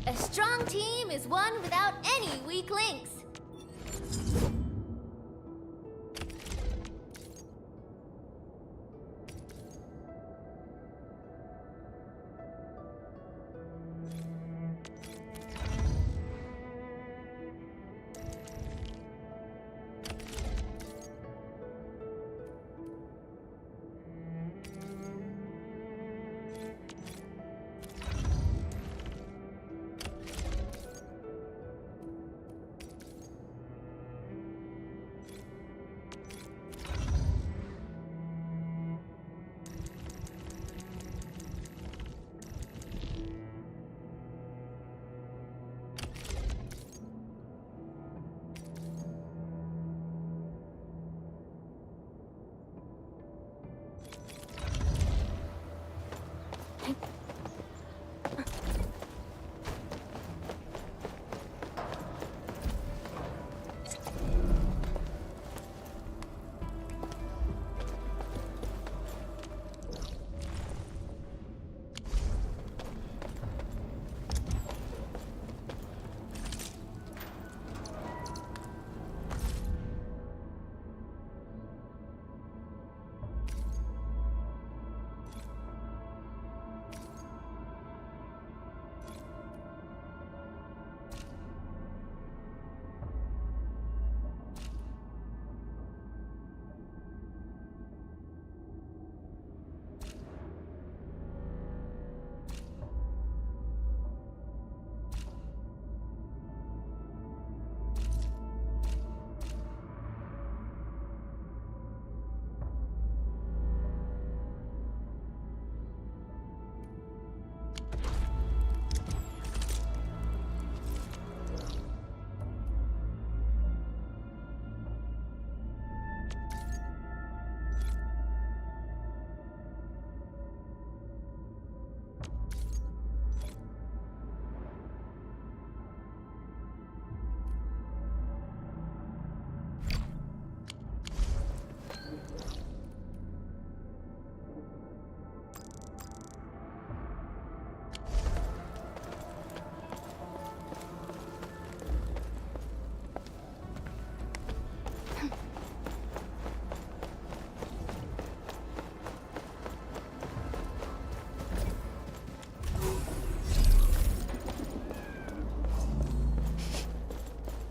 A strong team is one without any weak links.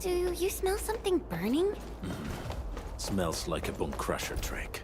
Do you smell something burning? Smells like a bone crusher trick.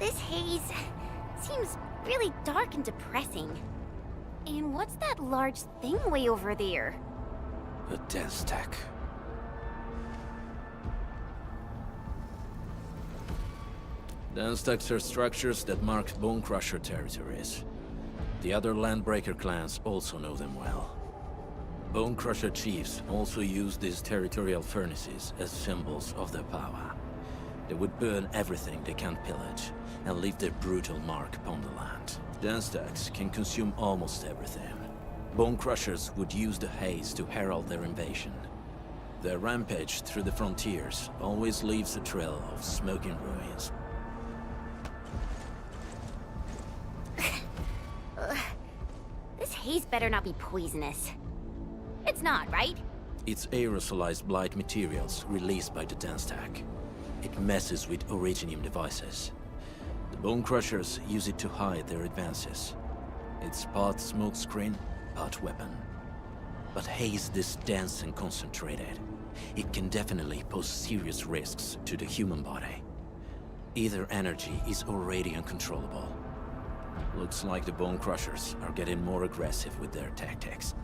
This haze seems really dark and depressing. And what's that large thing way over there? A dense stack. Dense stacks are structures that mark Bone Crusher territories. The other Landbreaker clans also know them well. Bone Crusher chiefs also use these territorial furnaces as symbols of their power. They would burn everything they can't pillage, and leave their brutal mark upon the land. Dense stacks can consume almost everything. Bone Crushers would use the haze to herald their invasion. Their rampage through the frontiers always leaves a trail of smoking ruins. This haze better not be poisonous. It's not, right? It's aerosolized blight materials released by the dense stack. It messes with Originium devices. The Bone Crushers use it to hide their advances. It's part smokescreen, part weapon. But haze this dense and concentrated. It can definitely pose serious risks to the human body. Either energy is already uncontrollable. Looks like the Bone Crushers are getting more aggressive with their tactics.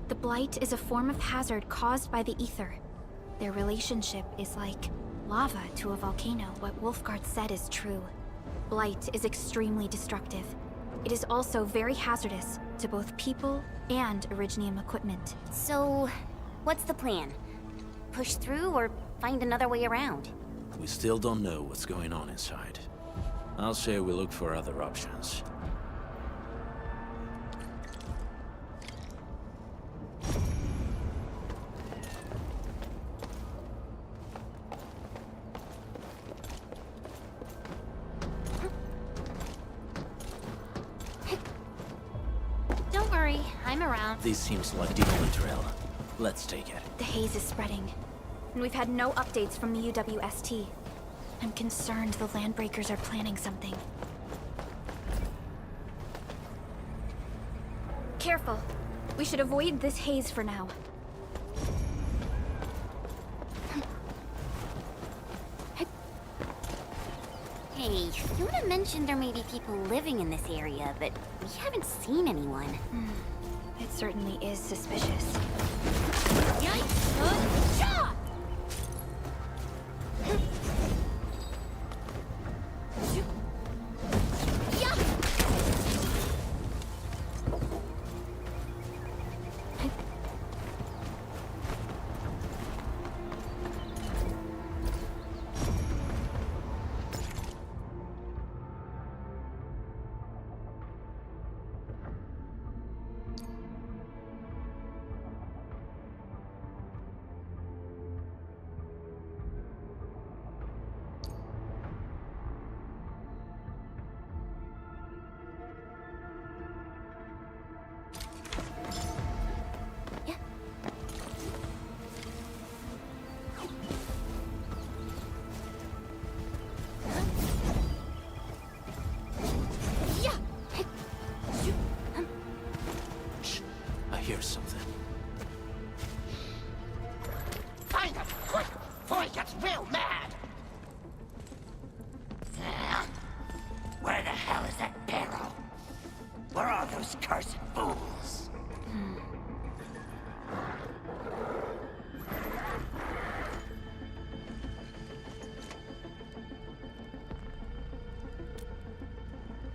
The Blight is a form of hazard caused by the ether. Their relationship is like lava to a volcano. What Wolfguard said is true. Blight is extremely destructive. It is also very hazardous to both people and Originium equipment. So, what's the plan? Push through or find another way around? We still don't know what's going on inside. I'll say we look for other options. Don't worry, I'm around. This seems like the only trail. Let's take it. The haze is spreading, and we've had no updates from the UWST. I'm concerned the Landbreakers are planning something. Careful. We should avoid this haze for now. Hey, Yuna mentioned there may be people living in this area, but we haven't seen anyone. It certainly is suspicious. I hear something. Find him, quick, before he gets real mad! Where the hell is that barrel? Where are those cursed fools?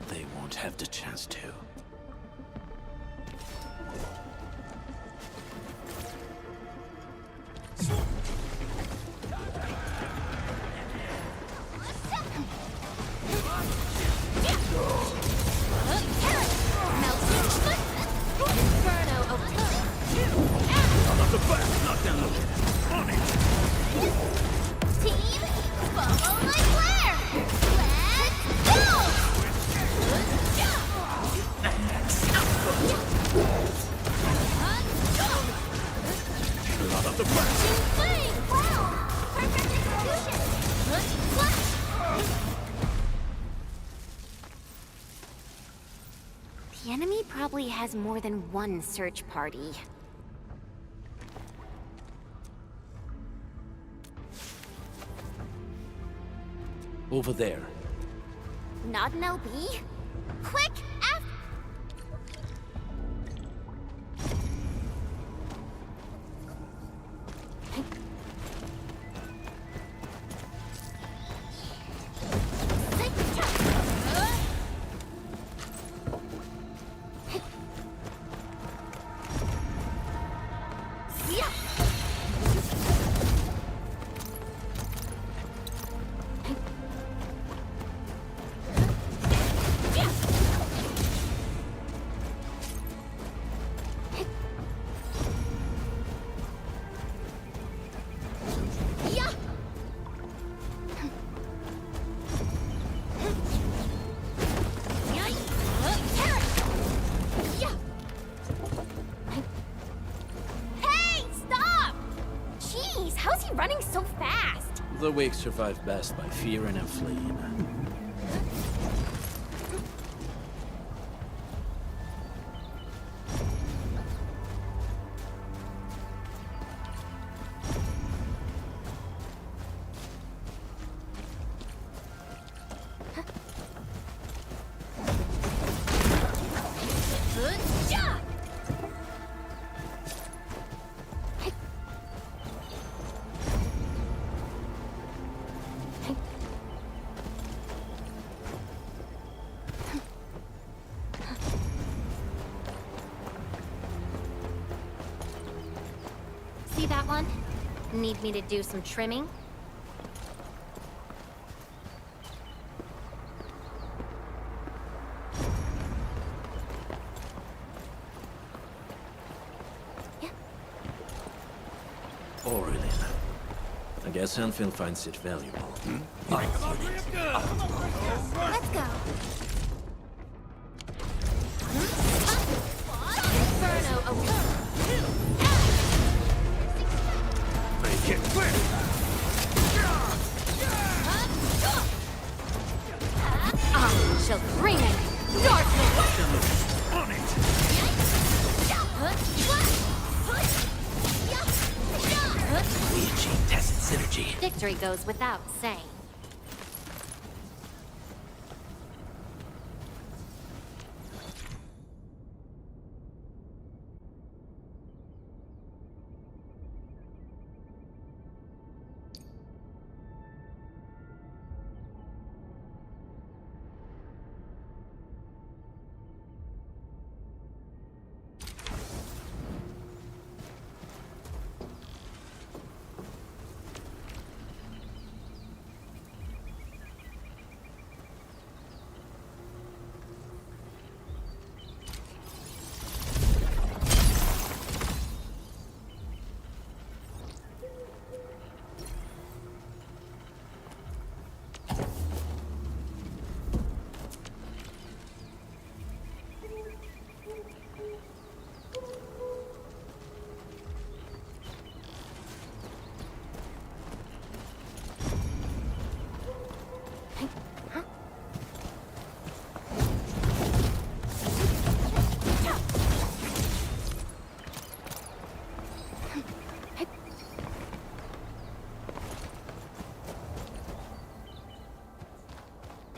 They won't have the chance to. The enemy probably has more than one search party. Over there. Not an LB? Quick, running so fast? The weak survive best by fearing and fleeing. See that one? Need me to do some trimming? Rerolling. I guess Endfield finds it valuable. Let's go. Inferno open. Make it quick! I shall bring it. Darkness. On it! We achieved tacit synergy. Victory goes without saying.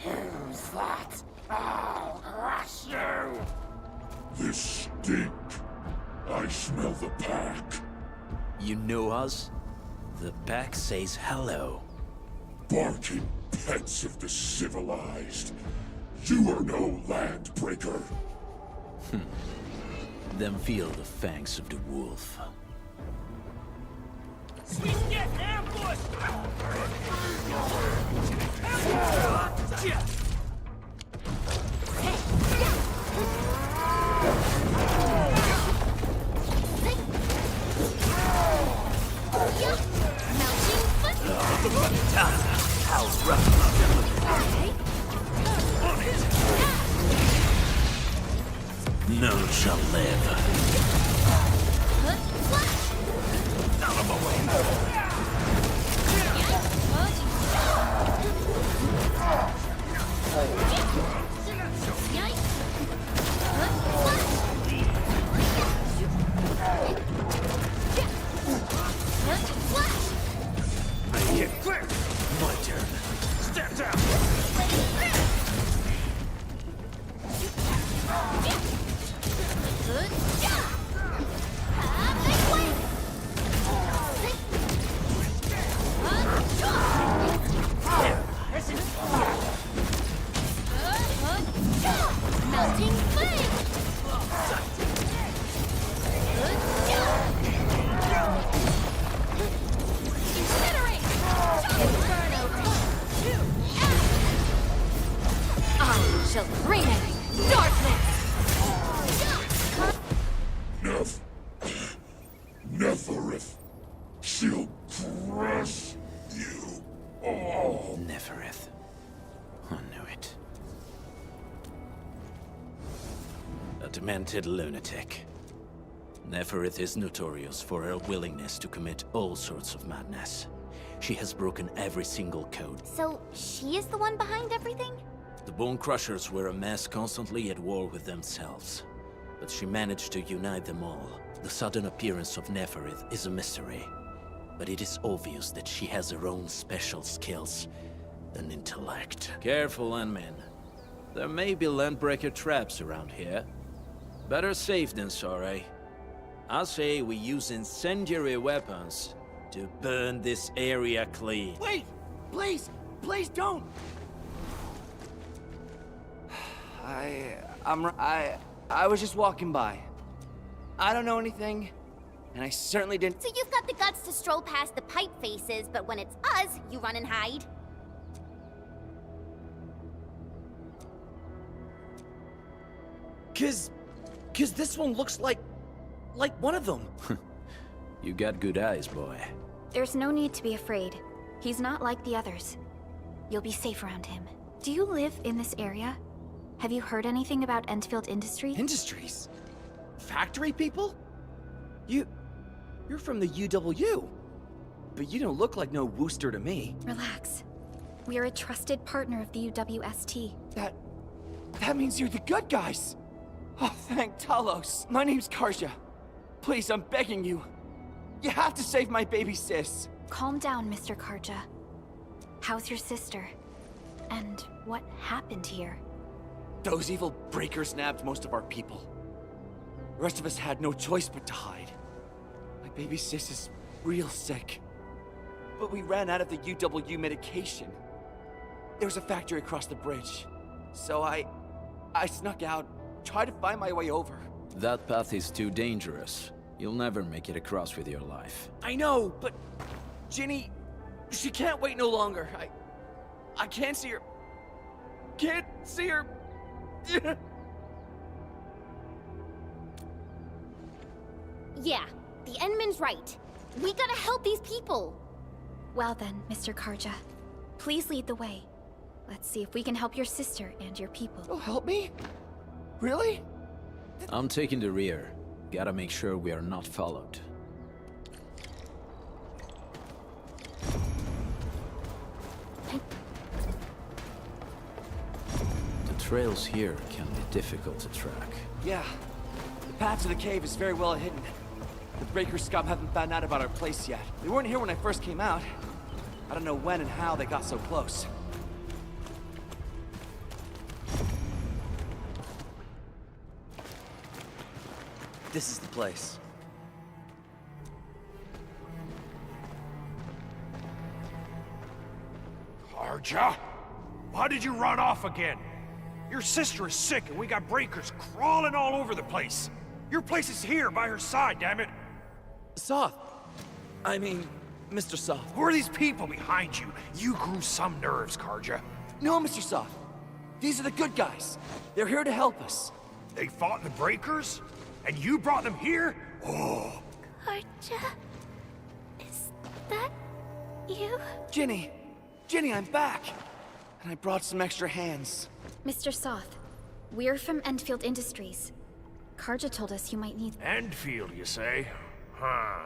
Who's that? I'll crush you! This stink. I smell the pack. You know us? The pack says hello. Barking pets of the civilized. You are no landbreaker. Then feel the fangs of the wolf. Sweet get ambushed! How rough. None shall live. Out of my way. Make it quick! My turn. Step down! Melting flame! Incinerate! Inferno I shall bring it! Darkness! Neferith. She'll crush you all. Neferith. I knew it. A demented lunatic. Neferith is notorious for her willingness to commit all sorts of madness. She has broken every single code. So, she is the one behind everything? The Bone Crushers were a mess constantly at war with themselves. But she managed to unite them all. The sudden appearance of Neferith is a mystery. But it is obvious that she has her own special skills and intellect. Careful, Landman. There may be landbreaker traps around here. Better safe than sorry. I say we use incendiary weapons to burn this area clean. Wait! Please! Please don't! I was just walking by. I don't know anything, and I certainly didn't. So you've got the guts to stroll past the pipe faces, but when it's us, you run and hide? Cause this one looks like one of them. You got good eyes, boy. There's no need to be afraid. He's not like the others. You'll be safe around him. Do you live in this area? Have you heard anything about Endfield Industries? Industries? Factory people? You're from the UW. But you don't look like no Wooster to me. Relax. We are a trusted partner of the UWST. That means you're the good guys. Oh, thank Talos. My name's Karja. Please, I'm begging you. You have to save my baby sis. Calm down, Mr. Karja. How's your sister? And what happened here? Those evil breakers nabbed most of our people. The rest of us had no choice but to hide. My baby sis is real sick. But we ran out of the UW medication. There was a factory across the bridge. So I snuck out, tried to find my way over. That path is too dangerous. You'll never make it across with your life. I know, but Ginny, she can't wait no longer. I can't see her. Can't see her. Yeah, the Endman's right. We gotta help these people. Well then, Mr. Karja. Please lead the way. Let's see if we can help your sister and your people. Oh, help me? Really? I'm taking the rear. Gotta make sure we are not followed. The trails here can be difficult to track. Yeah. The path to the cave is very well hidden. The Breaker scum haven't found out about our place yet. They weren't here when I first came out. I don't know when and how they got so close. This is the place. Karja? Why did you run off again? Your sister is sick and we got breakers crawling all over the place. Your place is here by her side, damn it. Soth. I mean, Mr. Soth. Who are these people behind you? You grew some nerves, Karja. No, Mr. Soth. These are the good guys. They're here to help us. They fought the breakers? And you brought them here? Oh. Karja? Is that you? Ginny, I'm back. And I brought some extra hands. Mr. Soth, we're from Endfield Industries. Karja told us you might need— Endfield, you say? Huh.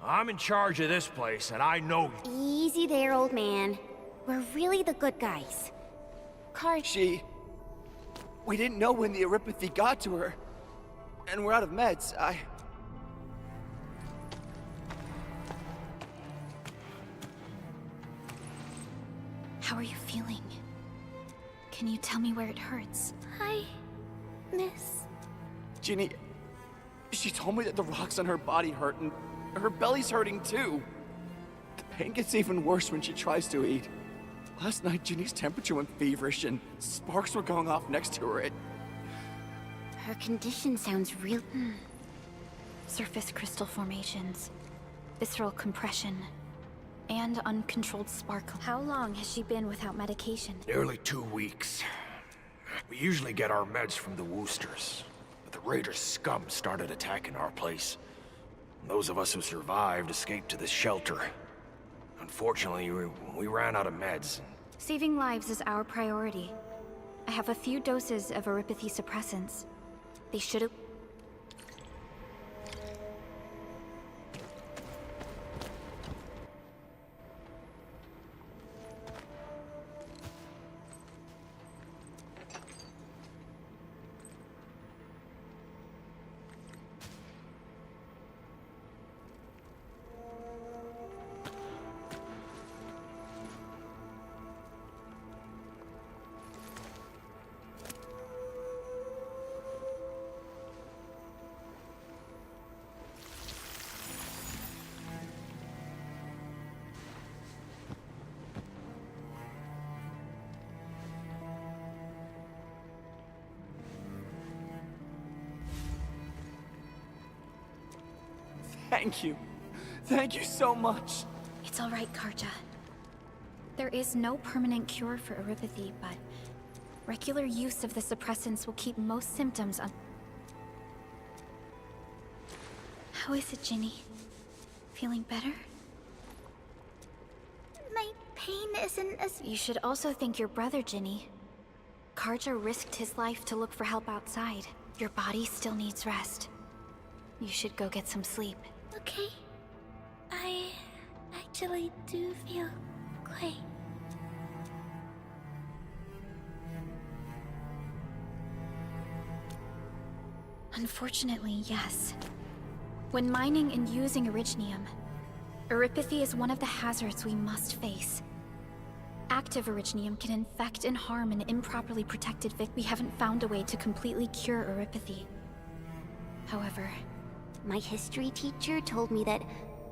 I'm in charge of this place, and I know— Easy there, old man. We're really the good guys. We didn't know when the Eurypathy got to her. And we're out of meds. How are you feeling? Can you tell me where it hurts? Hi, miss. Ginny, she told me that the rocks on her body hurt and her belly's hurting too. The pain gets even worse when she tries to eat. Last night, Ginny's temperature went feverish and sparks were going off next to her. Her condition sounds real— Surface crystal formations, visceral compression, and uncontrolled spark. How long has she been without medication? Nearly 2 weeks. We usually get our meds from the Woosters, but the Raiders' scum started attacking our place. Those of us who survived escaped to this shelter. Unfortunately, we ran out of meds. Saving lives is our priority. I have a few doses of Eurypathy suppressants. They should have— Thank you. Thank you so much. It's all right, Karja. There is no permanent cure for Eurypathy, but regular use of the suppressants will keep most symptoms on— How is it, Ginny? Feeling better? pain isn't as... You should also thank your brother, Ginny. Karja risked his life to look for help outside. Your body still needs rest. You should go get some sleep. Okay. I actually do feel great. Unfortunately, yes. When mining and using Originium, Eripathy is one of the hazards we must face. Active Originium can infect and harm an improperly protected victim. We haven't found a way to completely cure Eripathy. However, my history teacher told me that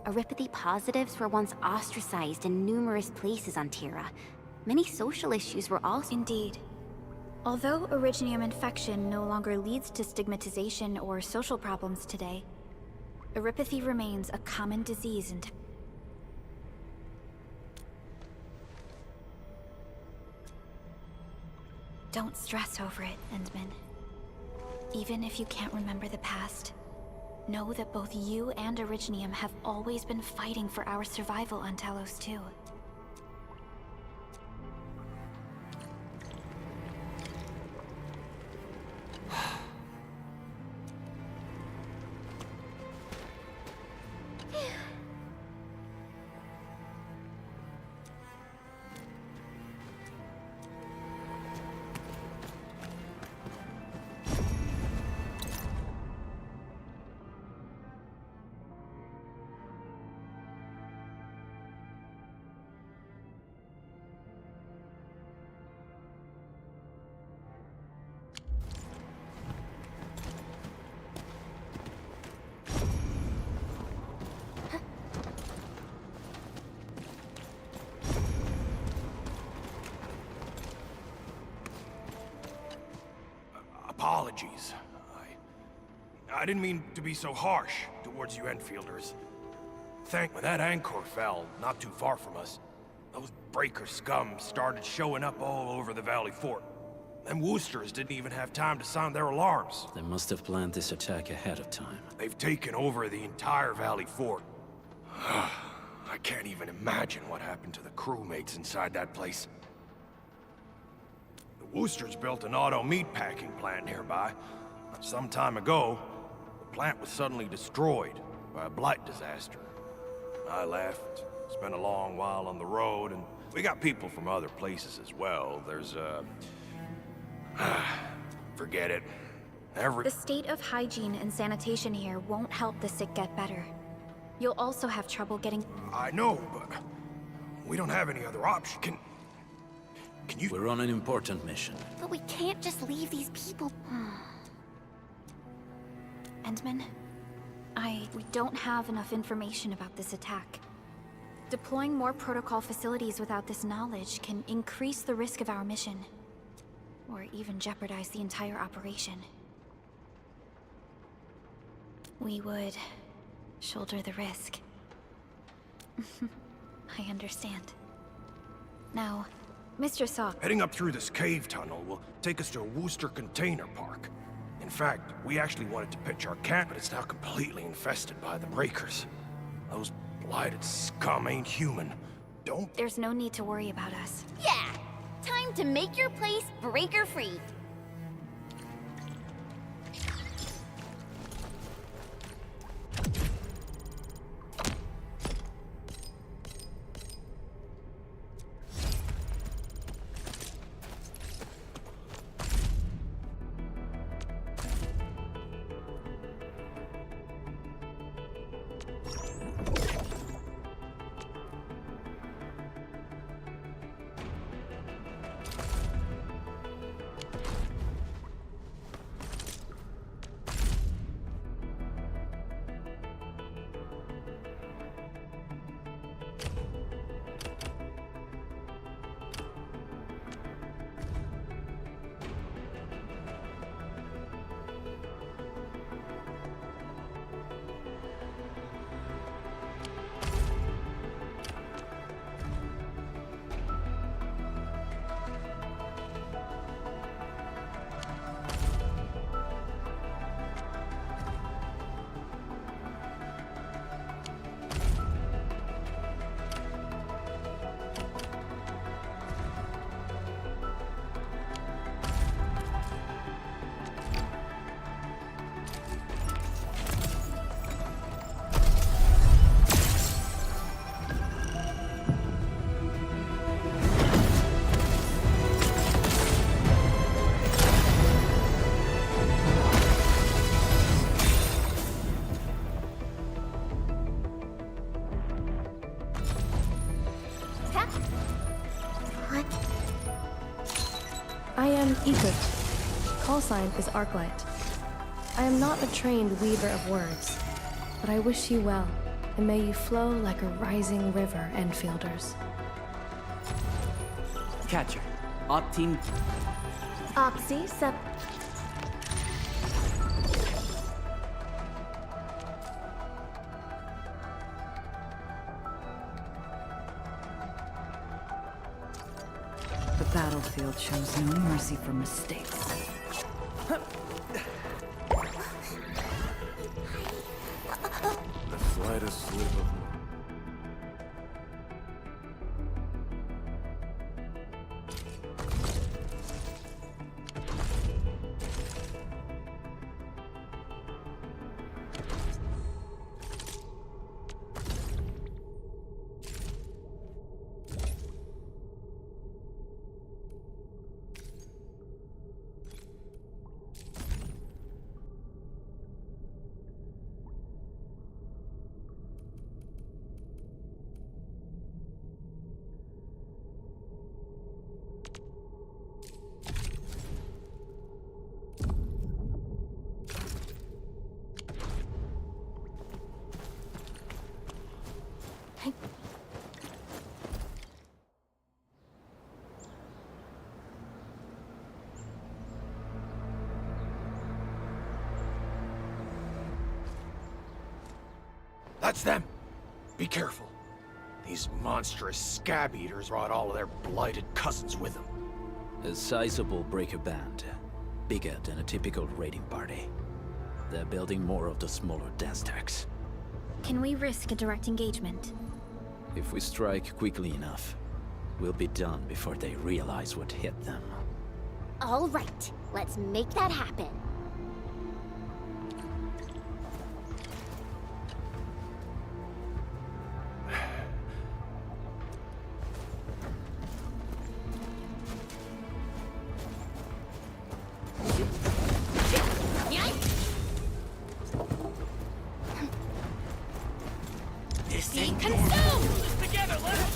Eripathy positives were once ostracized in numerous places on Terra. Many social issues were also... Indeed. Although Originium infection no longer leads to stigmatization or social problems today, Eripathy remains a common disease in... Don't stress over it, Endman. Even if you can't remember the past, know that both you and Originium have always been fighting for our survival on Talos 2. Apologies. I didn't mean to be so harsh towards you Enfielders. When that anchor fell not too far from us, those breaker scum started showing up all over the Valley Fort. Them Woosters didn't even have time to sound their alarms. They must have planned this attack ahead of time. They've taken over the entire Valley Fort. I can't even imagine what happened to the crewmates inside that place. The Woosters built an auto meatpacking plant nearby. Some time ago, the plant was suddenly destroyed by a blight disaster. I left, spent a long while on the road, and we got people from other places as well. There's forget it. The state of hygiene and sanitation here won't help the sick get better. You'll also have trouble getting... I know, but we don't have any other option. Can you... We're on an important mission. But we can't just leave these people... Endman, we don't have enough information about this attack. Deploying more protocol facilities without this knowledge can increase the risk of our mission. Or even jeopardize the entire operation. We would shoulder the risk. I understand. Now, Mr. Sock... Heading up through this cave tunnel will take us to a Wooster container park. In fact, we actually wanted to pitch our camp, but it's now completely infested by the breakers. Those blighted scum ain't human. There's no need to worry about us. Yeah! Time to make your place breaker-free. I am Ethan. Call sign is Arknight. I am not a trained weaver of words, but I wish you well, and may you flow like a rising river, Enfielders. Catcher. Op team. Opsy, Sep. The battlefield shows no mercy for mistakes. The slightest slip of That's them! Be careful. These monstrous scab eaters brought all of their blighted cousins with them. A sizable breaker band. Bigger than a typical raiding party. They're building more of the smaller dance tags. Can we risk a direct engagement? If we strike quickly enough, we'll be done before they realize what hit them. All right, let's make that happen. This thing consumed! Together, let's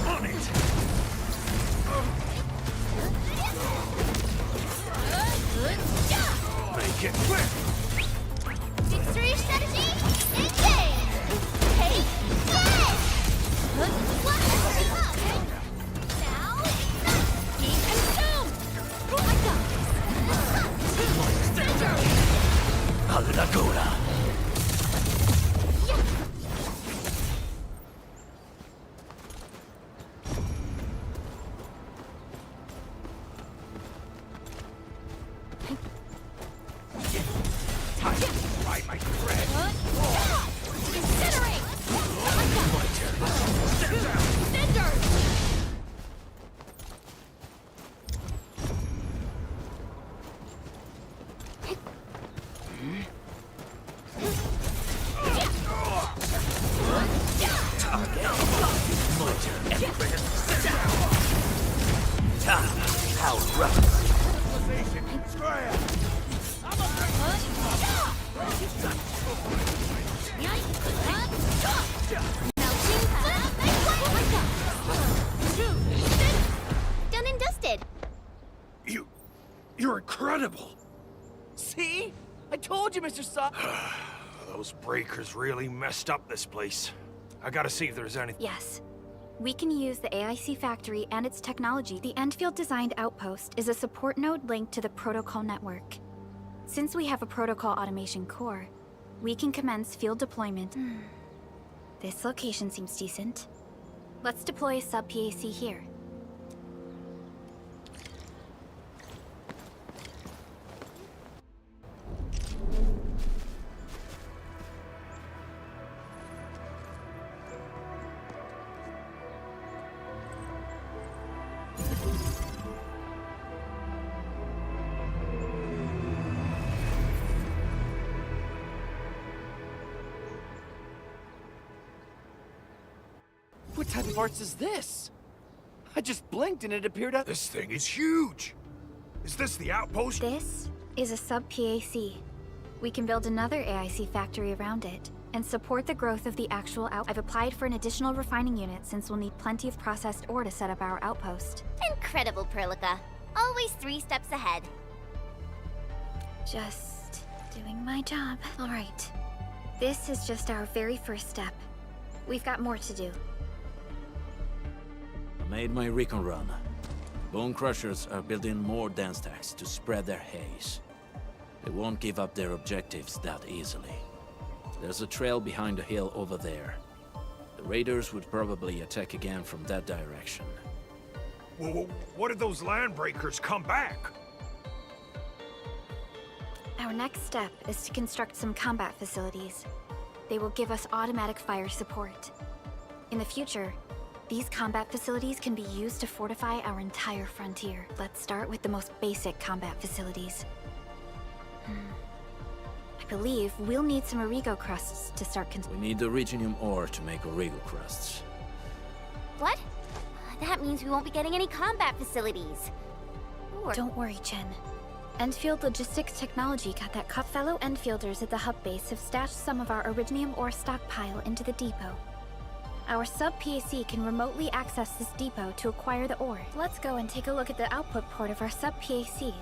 on it! Make it quick! Victory strategy, engage! Take flight! Now, be consumed! Alla gola! By my thread! Considering! My turn! Step down! Scissors! How rough! Done and dusted. You're incredible! See? I told you, Mr. Sa- Those breakers really messed up this place. I gotta see if there's anything. Yes. We can use the AIC factory and its technology. The Endfield designed outpost is a support node linked to the protocol network. Since we have a protocol automation core, we can commence field deployment. This location seems decent. Let's deploy a sub-PAC here. What type of arts is this? I just blinked and it appeared out- This thing is huge! Is this the outpost? This is a sub-PAC. We can build another AIC factory around it, and support the growth of the actual I've applied for an additional refining unit since we'll need plenty of processed ore to set up our outpost. Incredible, Perlica. Always 3 steps ahead. Just doing my job. All right. This is just our very first step. We've got more to do. I made my recon run. Bone Crushers are building more dance stacks to spread their haze. They won't give up their objectives that easily. There's a trail behind the hill over there. The raiders would probably attack again from that direction. Well, what if those landbreakers come back? Our next step is to construct some combat facilities. They will give us automatic fire support. In the future, these combat facilities can be used to fortify our entire frontier. Let's start with the most basic combat facilities. I believe we'll need some Origo crusts to start We need the Originium ore to make Origo crusts. What? That means we won't be getting any combat facilities. Don't worry, Chen. Endfield Logistics Technology got that cut. Fellow Enfielders at the hub base have stashed some of our Originium ore stockpile into the depot. Our sub-PAC can remotely access this depot to acquire the ore. Let's go and take a look at the output port of our sub-PAC.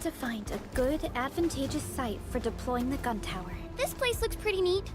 to find a good, advantageous site for deploying the gun tower. This place looks pretty neat.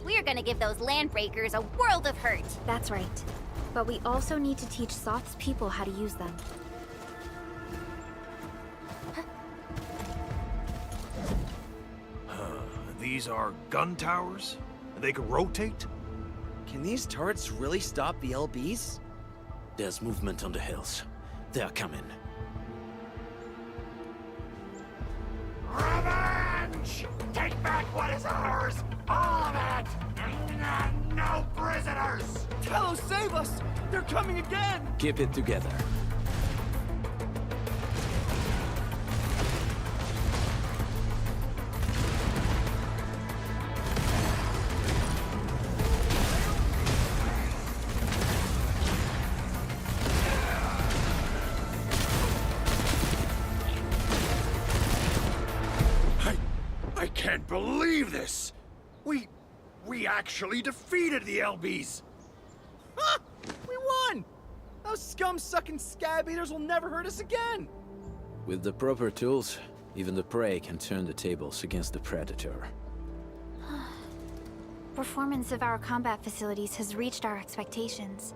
We're gonna give those landbreakers a world of hurt. That's right. But we also need to teach Soth's people how to use them. These are gun towers? They can rotate? Can these turrets really stop the LBs? There's movement on the hills. They are coming. Revenge! Take back what is ours! All of it! And no prisoners! Talos, save us! They're coming again! Keep it together. I can't believe this! We actually defeated the LBs! Ha! We won! Those scum-sucking scab eaters will never hurt us again! With the proper tools, even the prey can turn the tables against the predator. Performance of our combat facilities has reached our expectations.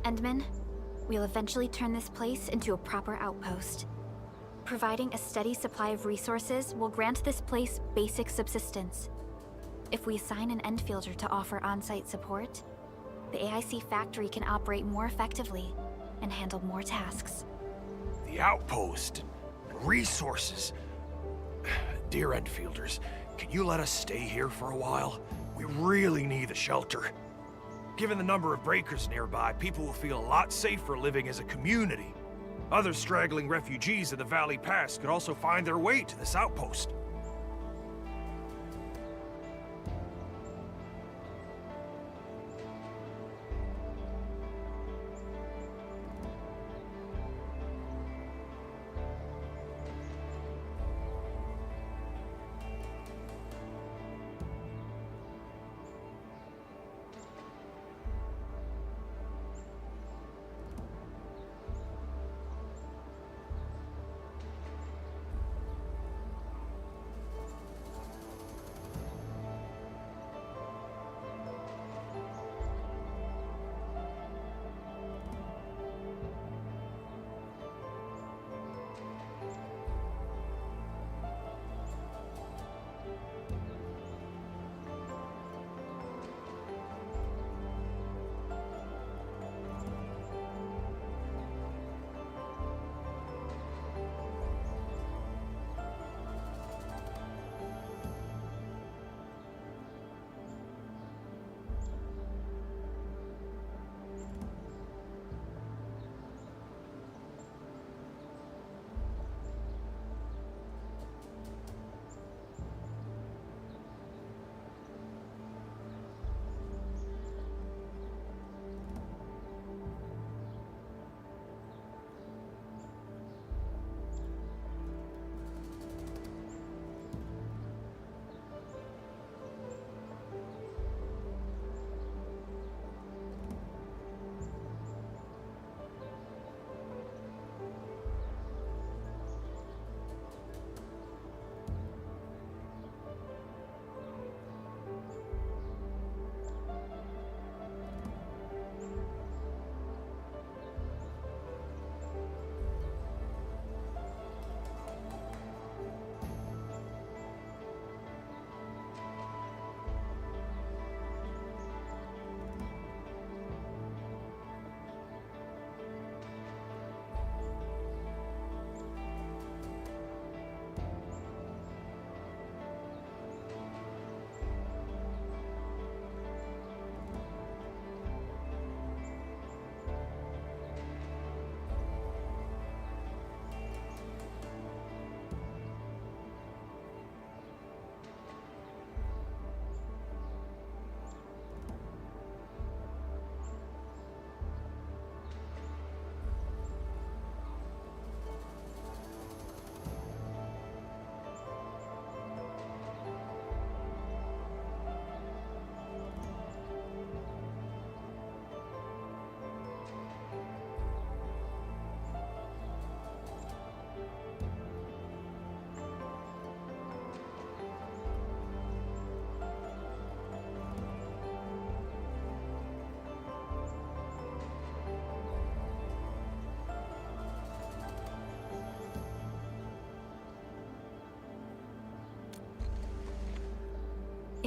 Endman, we'll eventually turn this place into a proper outpost. Providing a steady supply of resources will grant this place basic subsistence. If we assign an Endfielder to offer on-site support, the AIC factory can operate more effectively. and handle more tasks. The outpost, and resources. Dear Endfielders, can you let us stay here for a while? We really need the shelter. Given the number of breakers nearby, people will feel a lot safer living as a community. Other straggling refugees of the Valley Pass could also find their way to this outpost.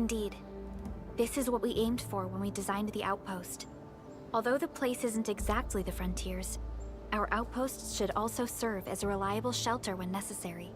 Indeed. This is what we aimed for when we designed the outpost. Although the place isn't exactly the frontiers, our outposts should also serve as a reliable shelter when necessary.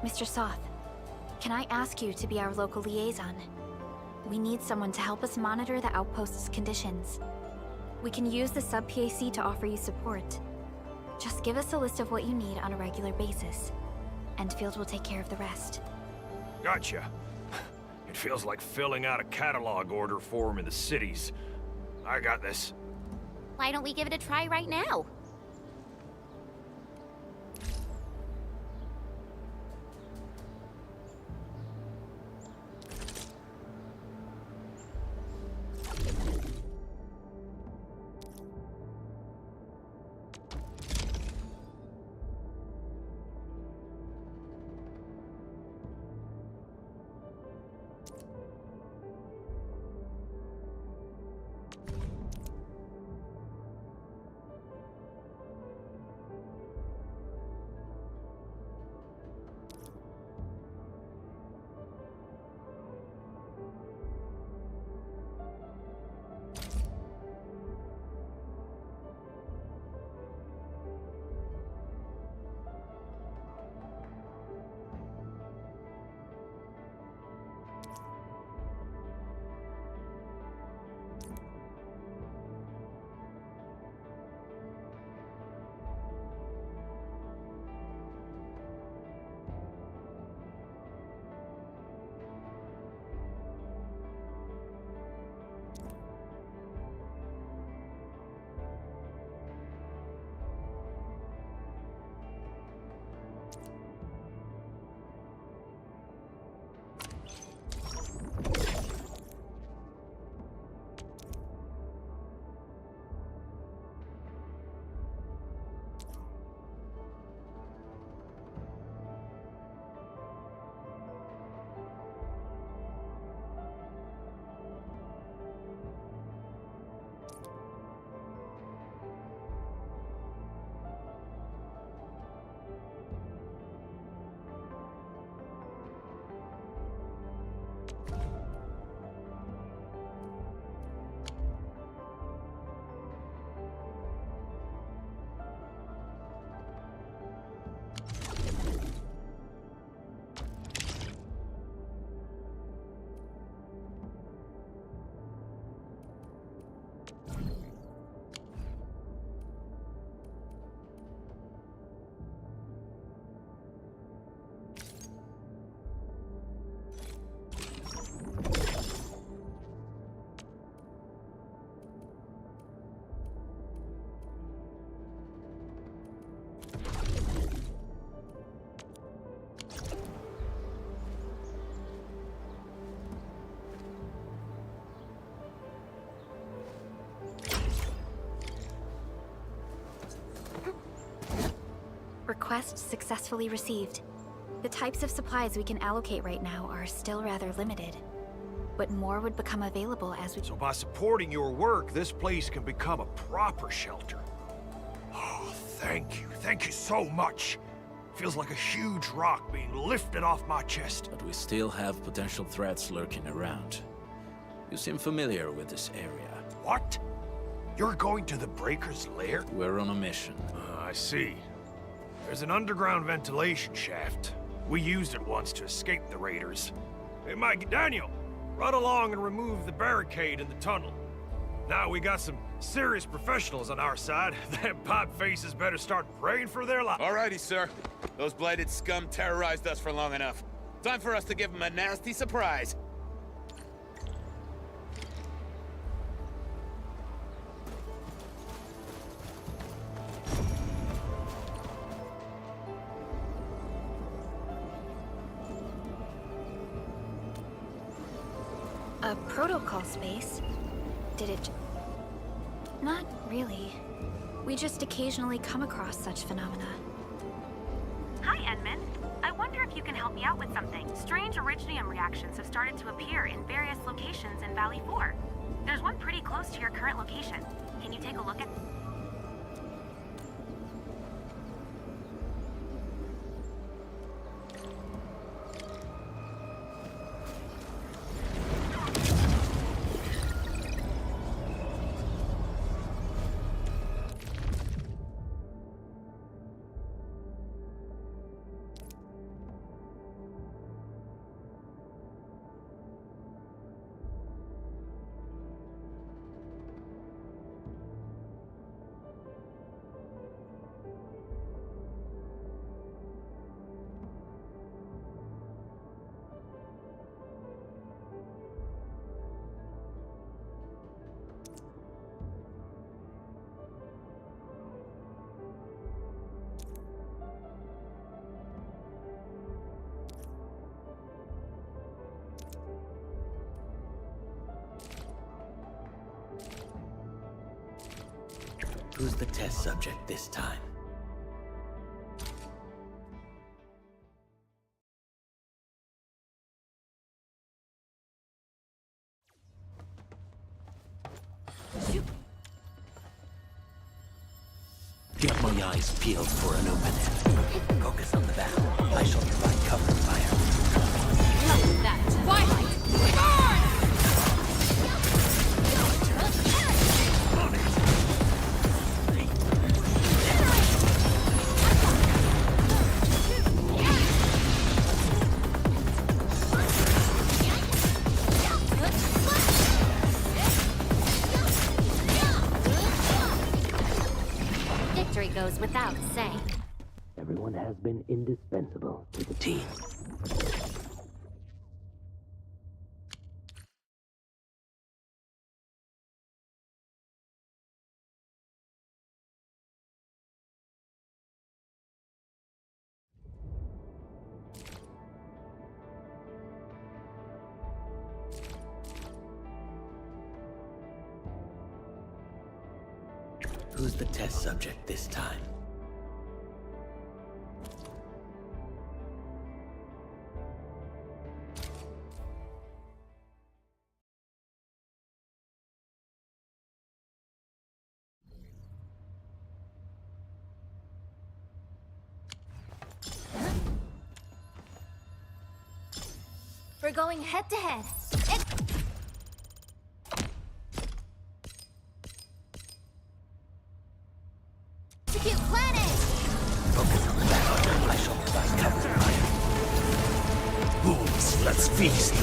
Mr. Soth, can I ask you to be our local liaison? We need someone to help us monitor the outpost's conditions. We can use the sub-PAC to offer you support. Just give us a list of what you need on a regular basis. Endfield will take care of the rest. Gotcha. It feels like filling out a catalog order form in the cities. I got this. Why don't we give it a try right now? Request successfully received. The types of supplies we can allocate right now are still rather limited, but more would become available as we... So by supporting your work, this place can become a proper shelter. Oh, thank you. Thank you so much. Feels like a huge rock being lifted off my chest. But we still have potential threats lurking around. You seem familiar with this area. What? You're going to the Breaker's lair? We're on a mission. I see. There's an underground ventilation shaft. We used it once to escape the raiders. Hey, Mike, Daniel, run along and remove the barricade in the tunnel. Now we got some serious professionals on our side. Them pipe faces better start praying for their life. Alrighty, sir. Those blighted scum terrorized us for long enough. Time for us to give them a nasty surprise. A protocol space? Did it... Not really. We just occasionally come across such phenomena. Hi, Edmund. I wonder if you can help me out with something. Strange originium reactions have started to appear in various locations in Valley 4. There's one pretty close to your current location. Can you take a look at... Who's the test subject this time? Got my eyes peeled for an opening. Focus on the battle. I shall provide cover and fire. Love that. Twilight! Burn! Victory goes without saying. Everyone has been indispensable to the team. Who's the test subject this time? We're going head to head. Execute plan A! Focus on the battle. I shall provide cover and fire. Wolves, let's feast.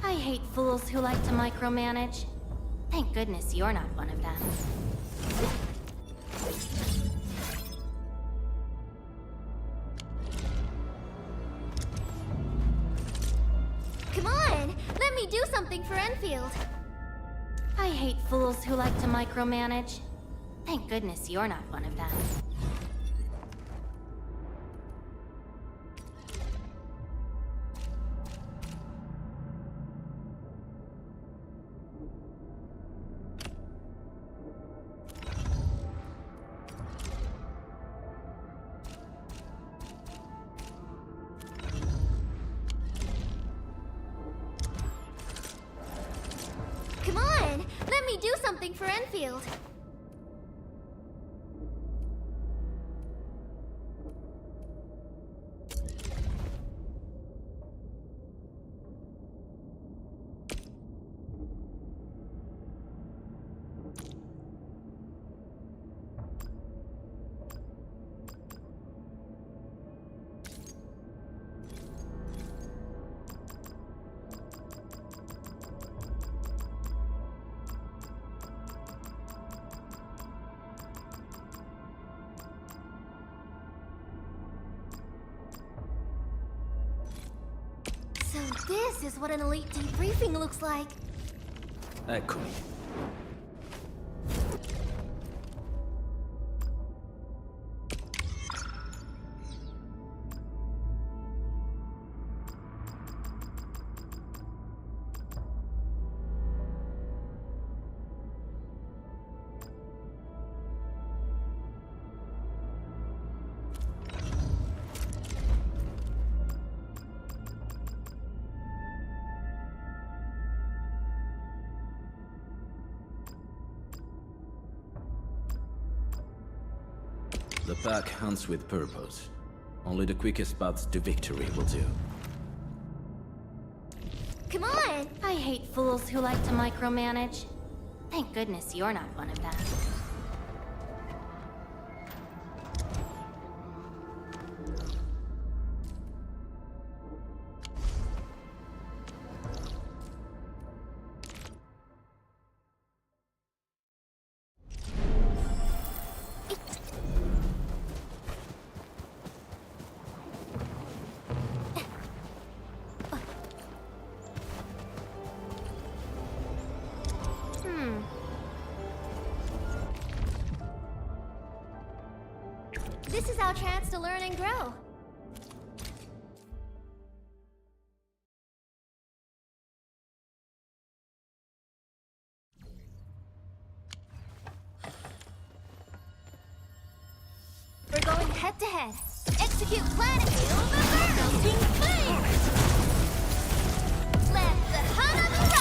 I hate fools who like to micromanage. Thank goodness you're not one of them. Come on! Let me do something for Endfield! I hate fools who like to micromanage. Thank goodness you're not one of them. Come on! Let me do something for Endfield! So this is what an elite debriefing looks like. Eccomi. The pack hunts with purpose. Only the quickest paths to victory will do. Come on! I hate fools who like to micromanage. Thank goodness you're not one of them. This is our chance to learn and grow. We're going head to head. Execute plan and feel the burn! Melting flames! Let the Hana ride!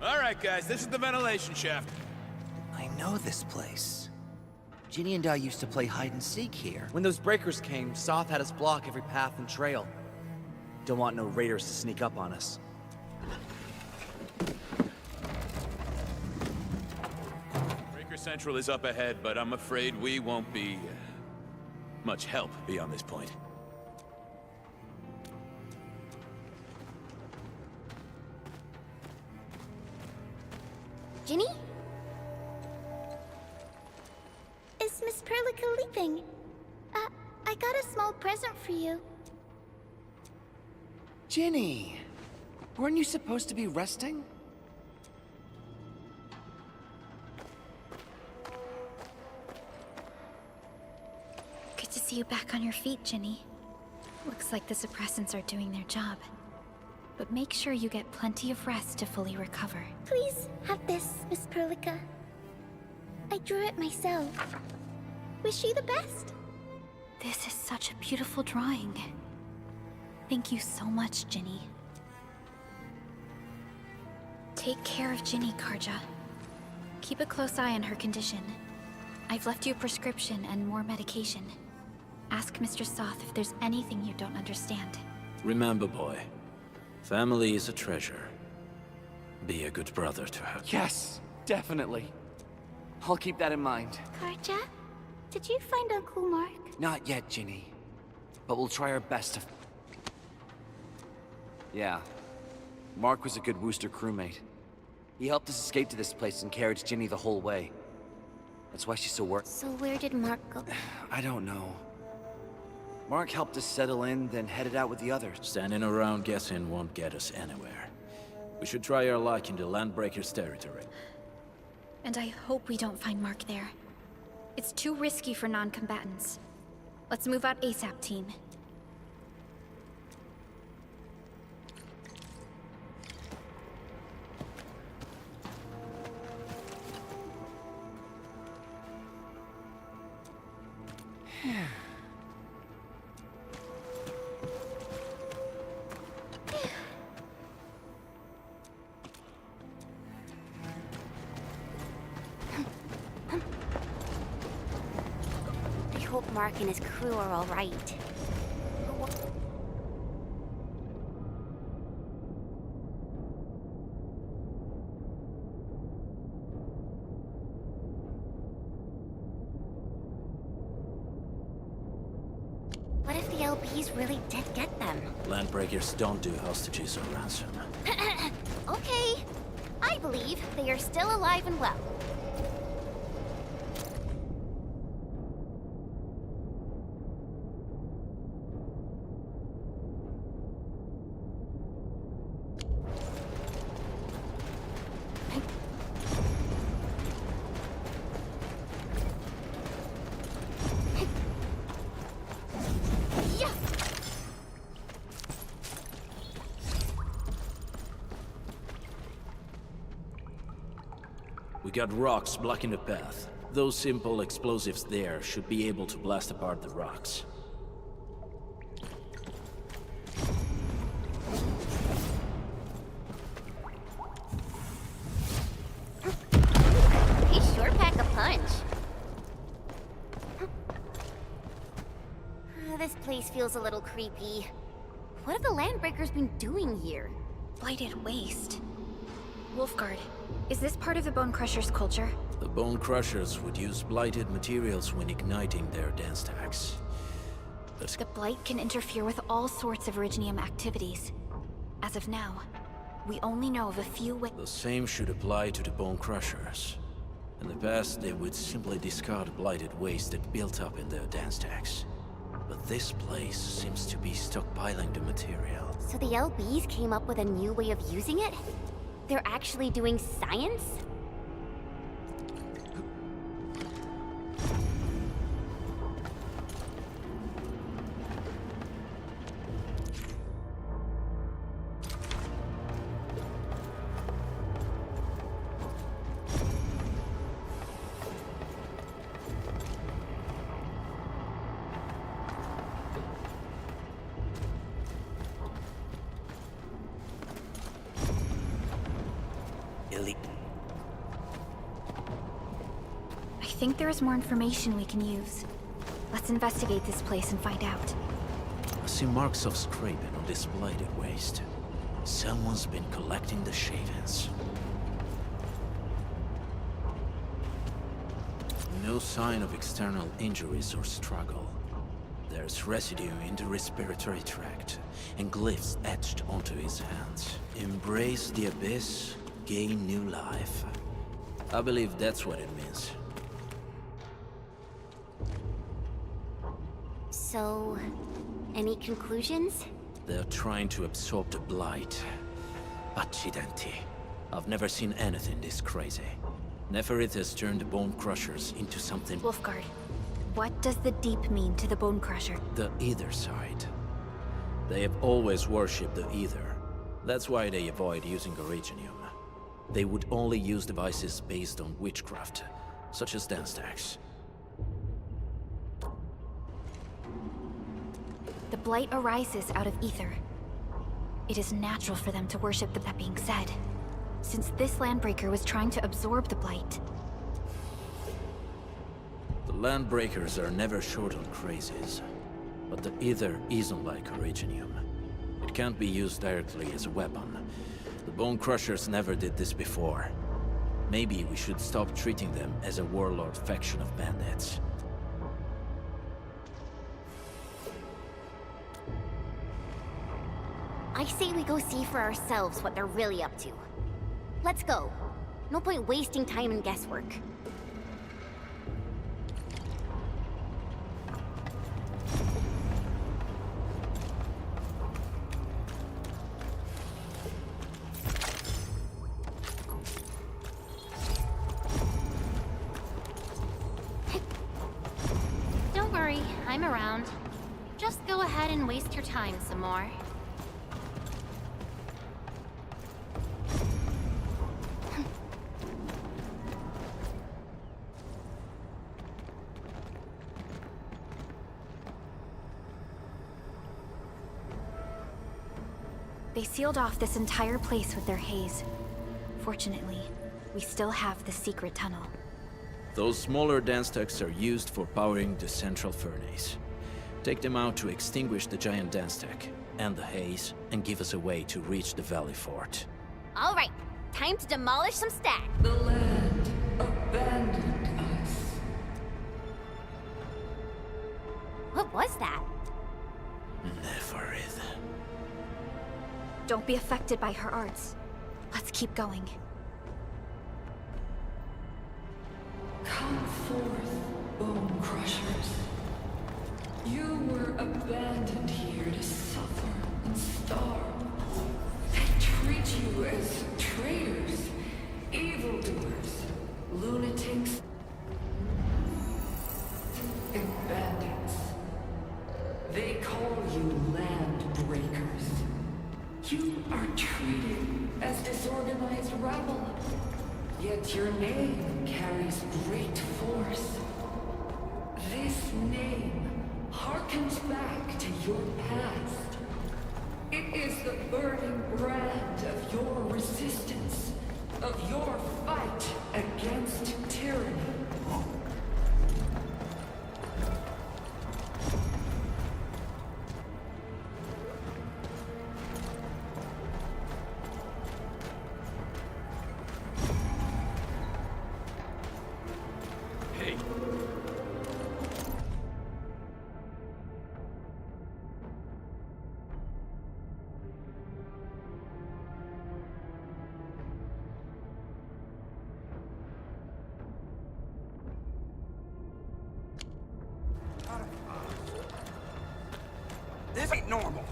Alright guys, this is the ventilation shaft. I know this place. Ginny and I used to play hide and seek here. When those breakers came, Soth had us block every path and trail. Don't want no raiders to sneak up on us. Breaker Central is up ahead, but I'm afraid we won't be much help beyond this point. Ginny? Is Miss Perlica leaving? I got a small present for you. Ginny! Weren't you supposed to be resting? see you back on your feet, Ginny. Looks like the suppressants are doing their job. But make sure you get plenty of rest to fully recover. Please have this, Miss Perlica. I drew it myself. Wish you the best. This is such a beautiful drawing. Thank you so much, Ginny. Take care of Ginny, Karja. Keep a close eye on her condition. I've left you a prescription and more medication. Ask Mr. Soth if there's anything you don't understand. Remember, boy, family is a treasure. Be a good brother to her. Yes, definitely. I'll keep that in mind. Karja, did you find Uncle Mark? Not yet, Ginny. But we'll try our best to... Yeah. Mark was a good Wooster crewmate. He helped us escape to this place and carried Ginny the whole way. That's why she's so worried. So where did Mark go? I don't know. Mark helped us settle in, then headed out with the others. Standing around guessing won't get us anywhere. We should try our luck in the Landbreakers' territory. And I hope we don't find Mark there. It's too risky for non-combatants. Let's move out ASAP, team. I hope Mark and his crew are all right. What if the LBs really did get them? Landbreakers don't do hostages or ransom. Okay. I believe they are still alive and well. We got rocks blocking the path. Those simple explosives there should be able to blast apart the rocks. He sure pack a punch. This place feels a little creepy. What have the Landbreakers been doing here? Blighted waste. Wolfguard, is this part of the Bone Crusher's culture? The Bone Crushers would use blighted materials when igniting their dance stacks. But The Blight can interfere with all sorts of Originium activities. As of now, we only know of a few ways. the same should apply to the Bone Crushers. In the past, they would simply discard blighted waste that built up in their dance stacks. But this place seems to be stockpiling the material. So the LBs came up with a new way of using it? They're actually doing science? I think there is more information we can use. Let's investigate this place and find out. I see marks of scraping on this blighted waste. Someone's been collecting the shavings. No sign of external injuries or struggle. There's residue in the respiratory tract, and glyphs etched onto his hands. Embrace the abyss, gain new life. I believe that's what it means. So, any conclusions? They're trying to absorb the blight. Accidenti. I've never seen anything this crazy. Neferith has turned the Bone Crushers into something... Wolfguard, What does the Deep mean to the Bone Crusher? The Ether side. They have always worshipped the Ether. That's why they avoid using Originium. They would only use devices based on witchcraft, such as dance stacks. The Blight arises out of Ether. It is natural for them to worship the... That being said, since this Landbreaker was trying to absorb the Blight... The Landbreakers are never short on crazes, but the Ether isn't like Originium. It can't be used directly as a weapon. The Bone Crushers never did this before. Maybe we should stop treating them as a warlord faction of bandits. I say we go see for ourselves what they're really up to. Let's go. No point wasting time in guesswork. Don't worry, I'm around. Just go ahead and waste your time some more. They sealed off this entire place with their haze. Fortunately, we still have the secret tunnel. Those smaller dance stacks are used for powering the central furnace. Take them out to extinguish the giant dance stack and the haze, and give us a way to reach the Valley Fort. All right, time to demolish some stacks. The land abandoned us. What was that? Neferith. Don't be affected by her arts. Let's keep going. Come forth, Bone Crushers. You were abandoned here to suffer and starve. They treat you as traitors, evildoers, lunatics, and bandits. They call you land breakers. You are treated as disorganized rabble. Yet your name carries great force. This name harkens back to your past. It is the burning brand of your resistance, of your fight against tyranny. This ain't normal.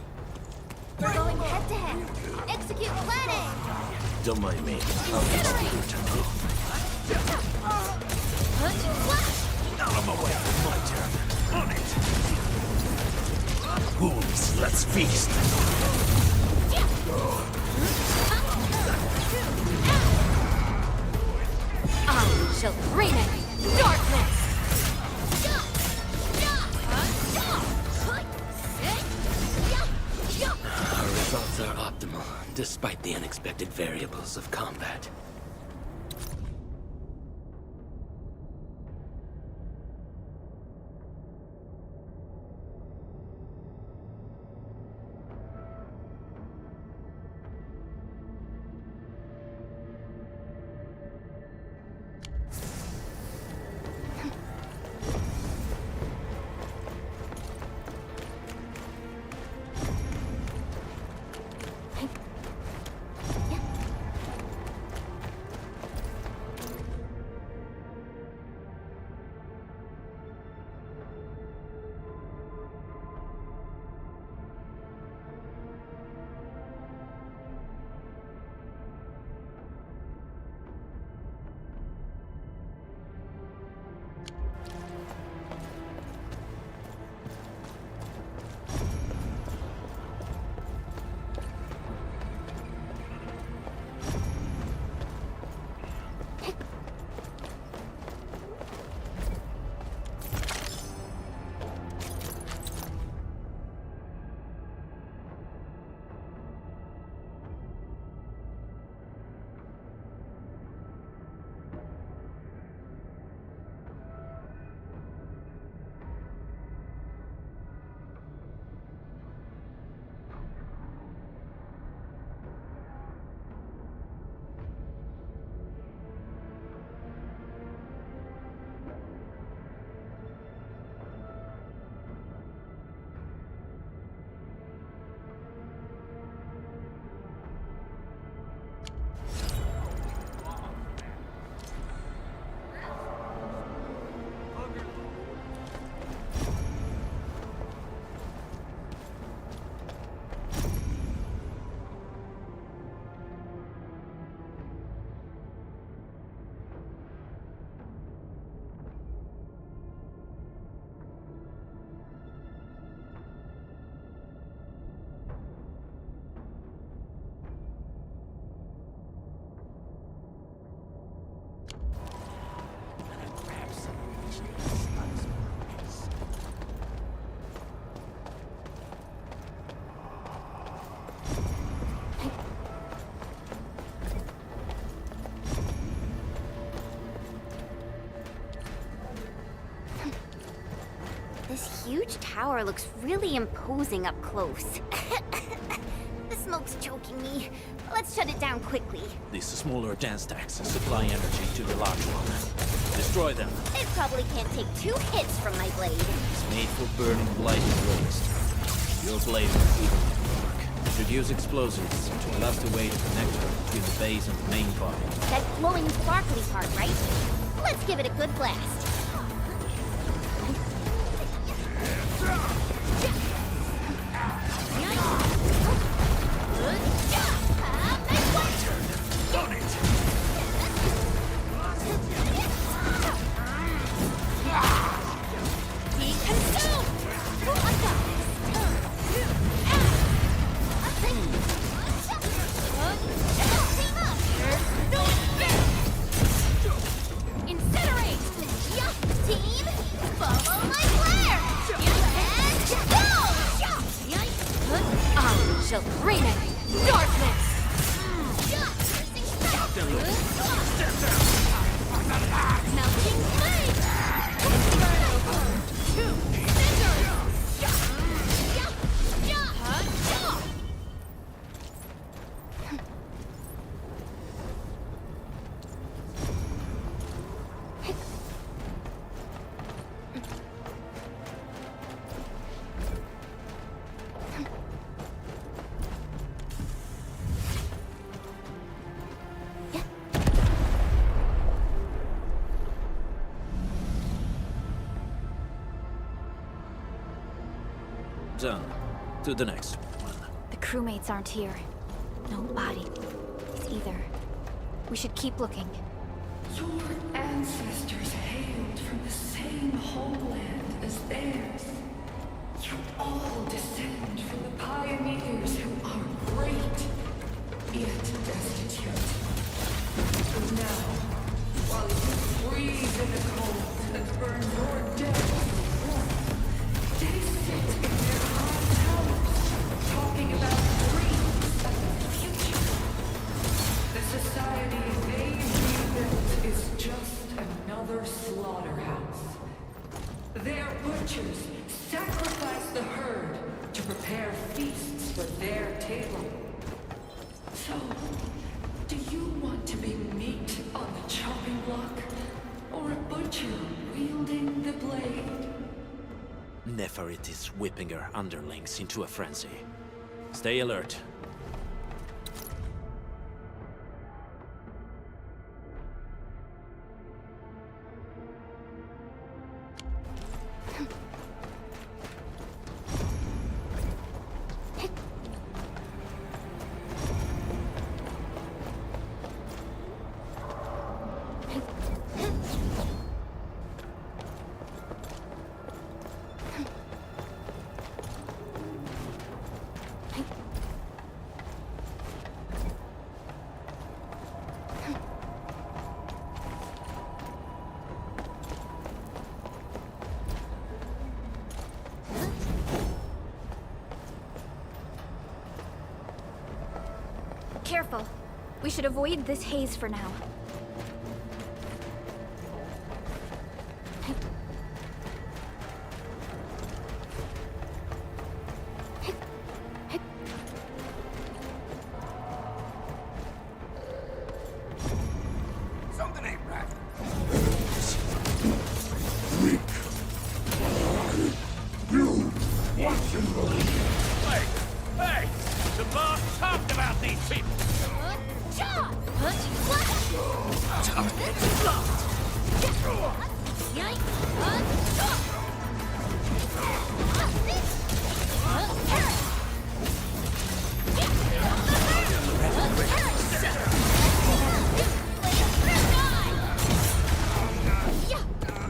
We're going head to head. Execute plan A. Don't mind me. I'll get to your tunnel. Out of my way. My turn. On it. Wolves, let's feast. I shall bring it darkness! Our results are optimal, despite the unexpected variables of combat. huge tower looks really imposing up close. The smoke's choking me. Let's shut it down quickly. These smaller dance stacks supply energy to the large one. Destroy them. It probably can't take 2 hits from my blade. It's made for burning blighted waste. Your blade will even work. Should use explosives to blast away the connector between the base and the main body. That glowing sparkly part, right? Let's give it a good blast. Shall bring it! Darkness! Melting flame! Two Done. To the next one. The crewmates aren't here. No body. Either. We should keep looking. Your ancestors hailed from the same homeland as theirs. You all descend from the pioneers who are great, yet destitute. And now, while you freeze in the cold and burn your dead in the warmth, they sit in their high towers, talking about dreams of the future. The society they rebuilt is just another slaughterhouse. Their butchers sacrifice the herd to prepare feasts for their table. So, do you want to be meat on the chopping block, or a butcher wielding the blade? Neferit is whipping her underlings into a frenzy. Stay alert. Careful. We should avoid this haze for now. Something ain't right. Hey! The boss talked about these people!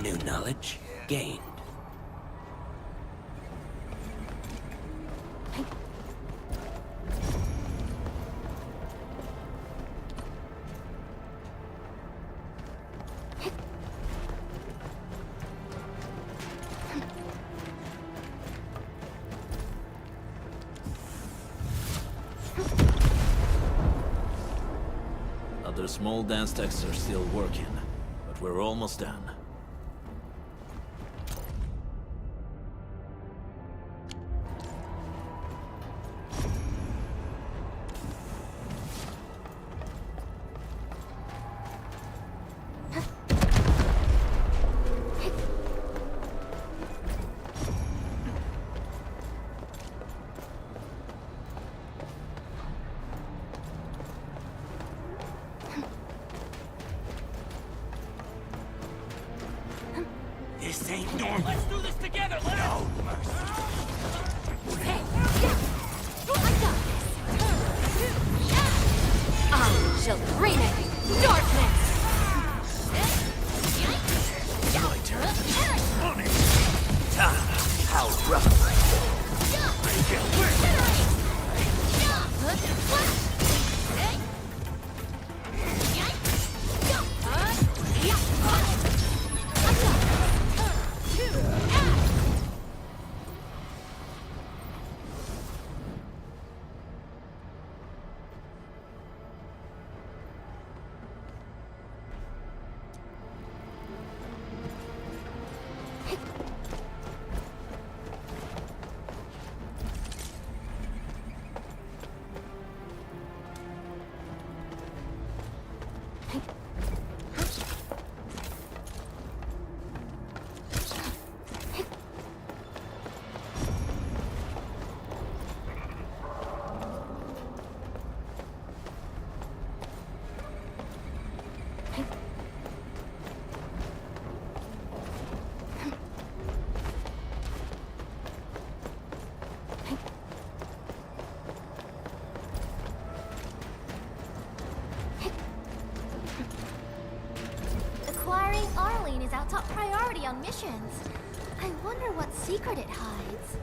New knowledge gained. Other small dance stacks are still working, but we're almost done. on missions. I wonder what secret it hides.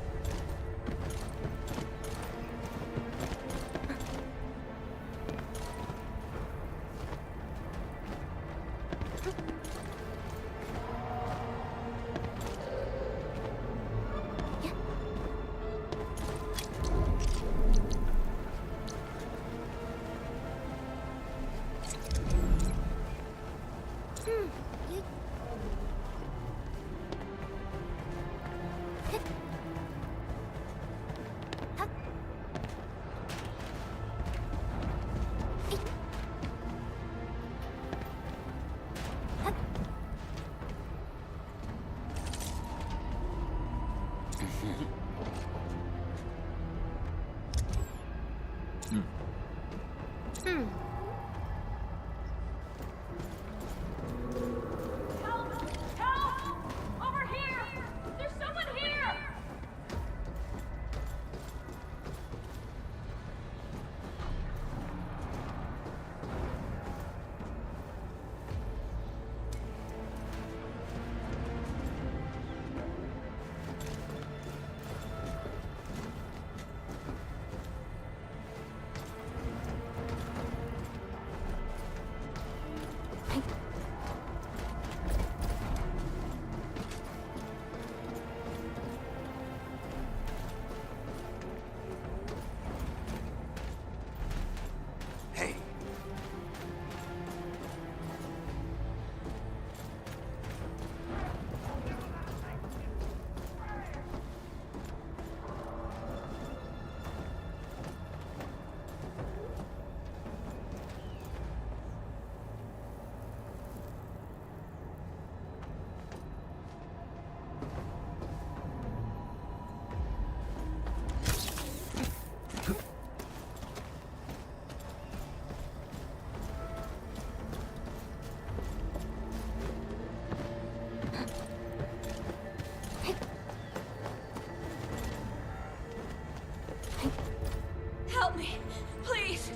Help me, please.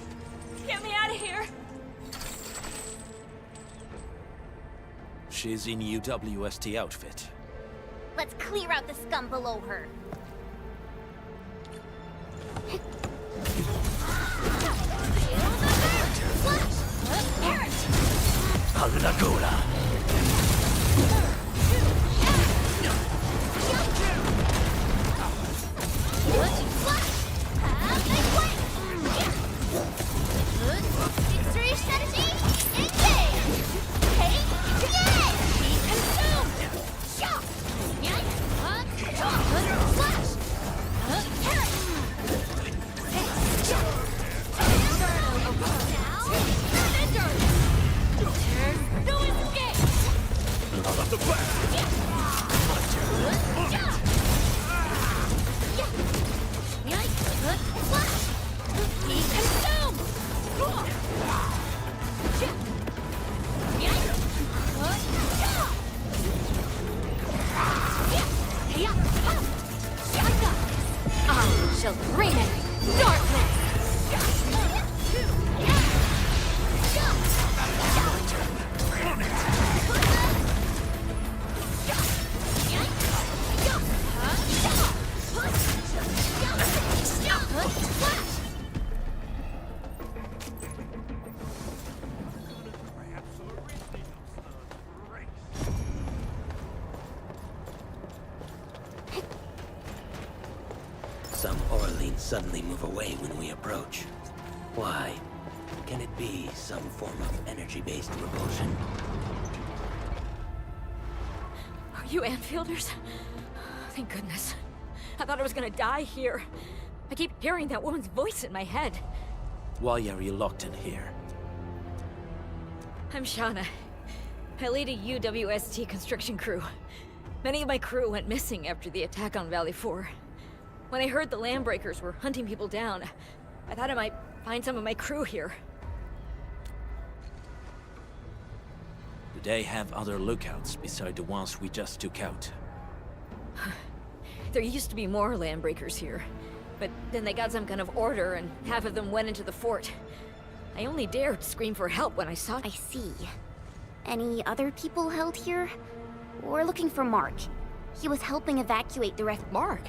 Get me out of here. She's in UWST outfit. Let's clear out the scum below her. Shall bring it darkness. Some Orleans suddenly move away when we approach. Why? Can it be some form of energy-based repulsion? Are you Enfielders? Thank goodness. I thought I was gonna die here. I keep hearing that woman's voice in my head. Why are you locked in here? I'm Shauna. I lead a UWST construction crew. Many of my crew went missing after the attack on Valley 4. When I heard the Landbreakers were hunting people down, I thought I might find some of my crew here. Do they have other lookouts beside the ones we just took out? There used to be more Landbreakers here, but then they got some kind of order and half of them went into the fort. I only dared scream for help when I saw— I see. Any other people held here? We're looking for Mark. He was helping evacuate the Mark?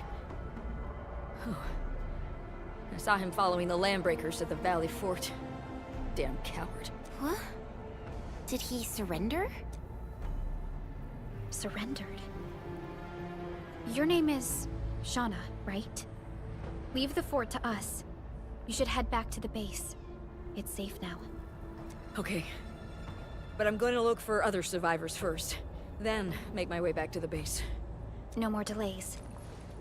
I saw him following the Landbreakers to the Valley Fort. Damn coward. What? Did he surrender? Surrendered? Your name is Shauna, right? Leave the fort to us. You should head back to the base. It's safe now. Okay. But I'm going to look for other survivors first. Then make my way back to the base. No more delays.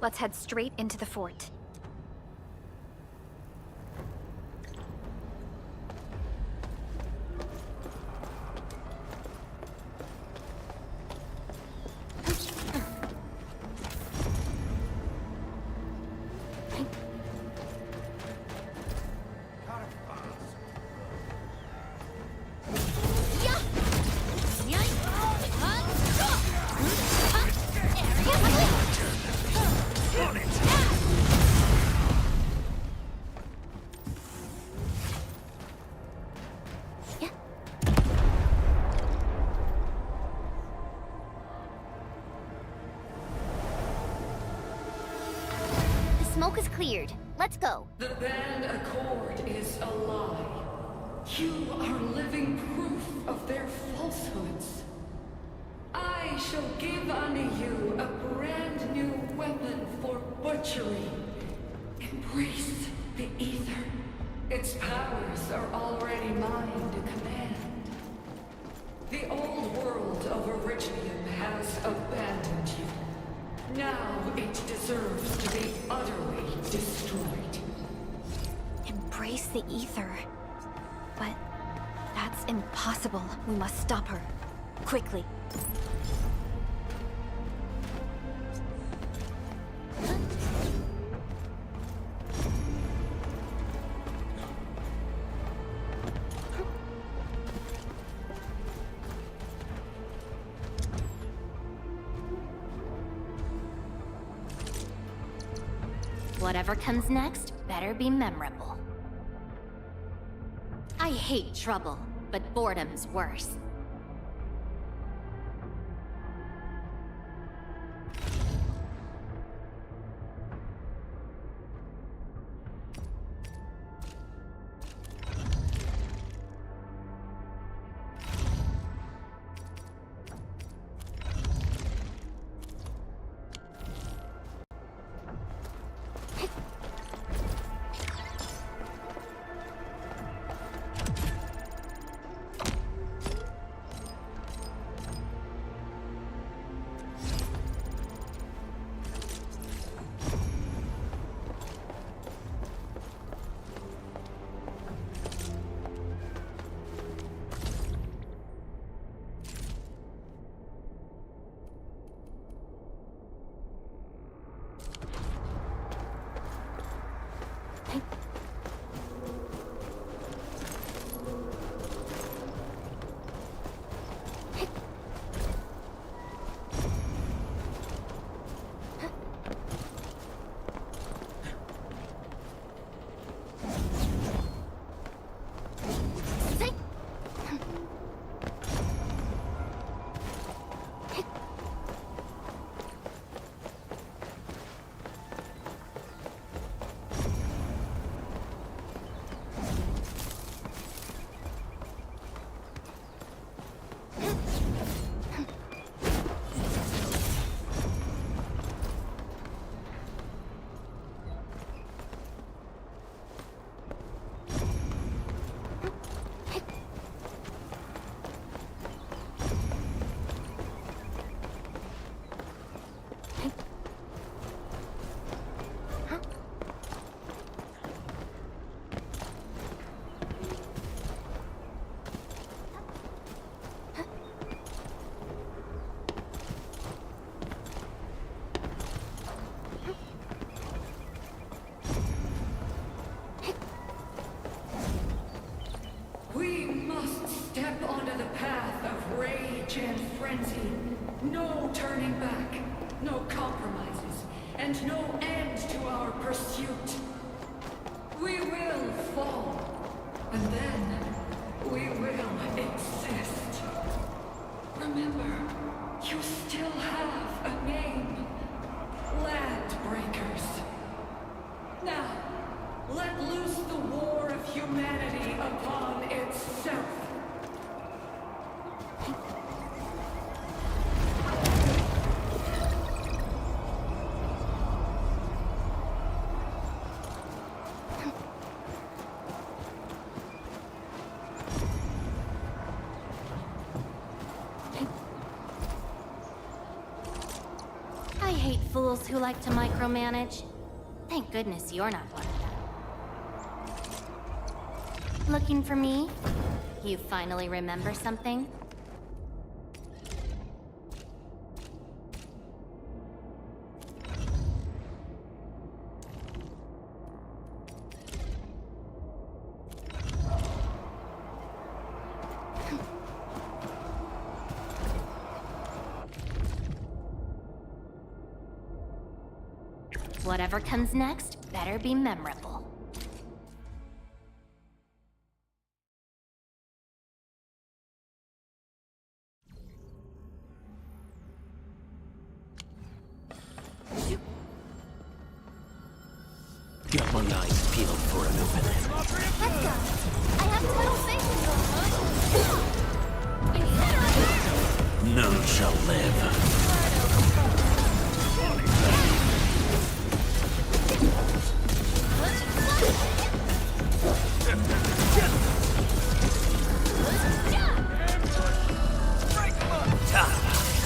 Let's head straight into the fort. Smoke is cleared. Let's go. The band accord is a lie. You are living proof of their falsehoods. I shall give unto you a brand new weapon for butchery. Embrace the ether. Its powers are already mine to command. The old world of Originium has abandoned you. Now it deserves to be utterly destroyed. Embrace the ether. But that's impossible. We must stop her. Quickly. Whatever comes next better be memorable. I hate trouble, but boredom's worse. Let loose the war of humanity upon itself. I hate fools who like to micromanage. Thank goodness you're not one of them. Looking for me? You finally remember something? Whatever comes next better be memorable. Got my eyes peeled for an opening. Let's go. I have total faith in you. None shall live.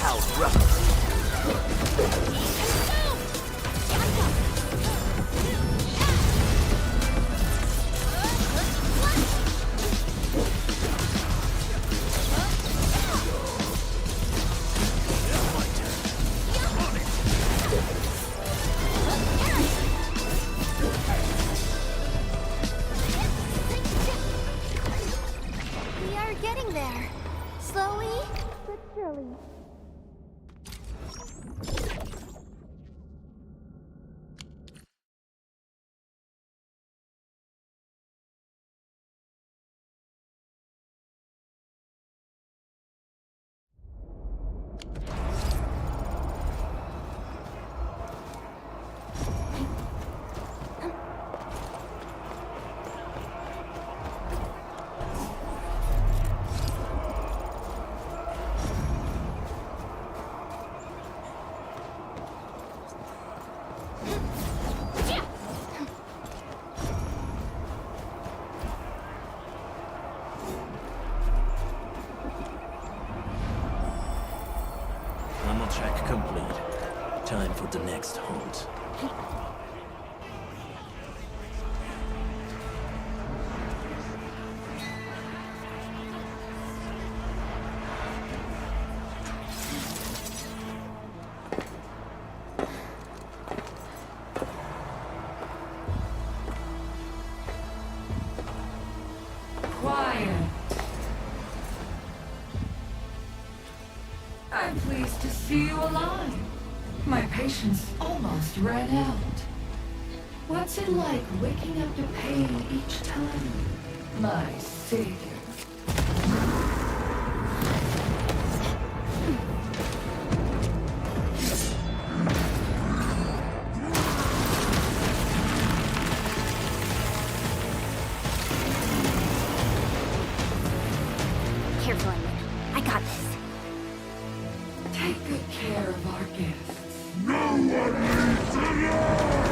How rough. We are getting there. Slowly, but surely. Ammo check complete. Time for the next hunt. Quiet. I'm pleased to see you alive. My patience almost ran out. What's it like waking up to pain each time, my savior? Careful, Onion. I got this. Take good care of our guests. No one needs to know!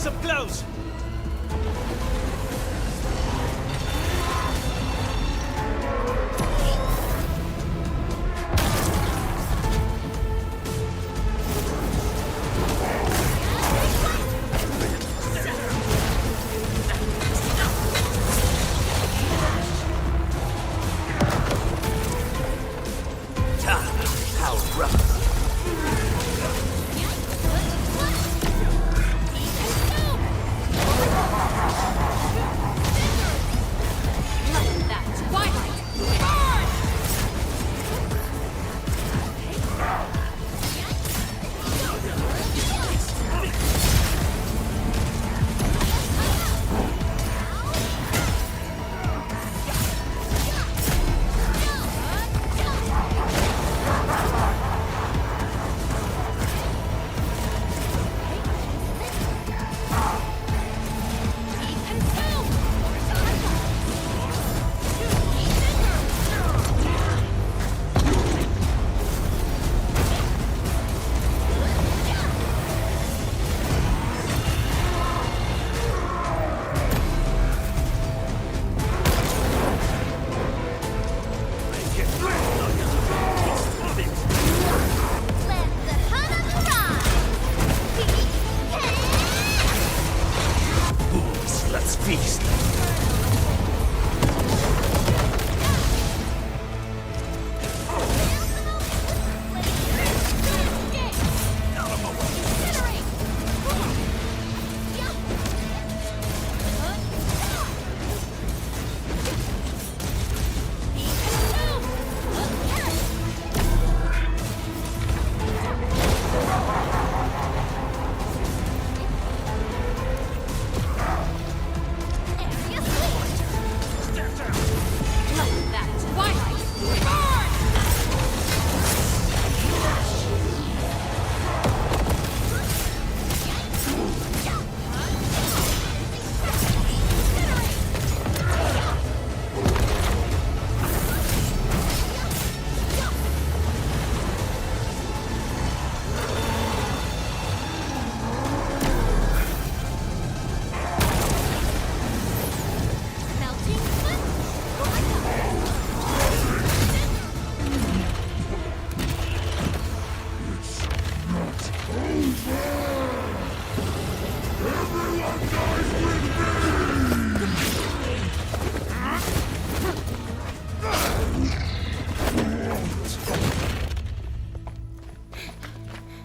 Enemies up close!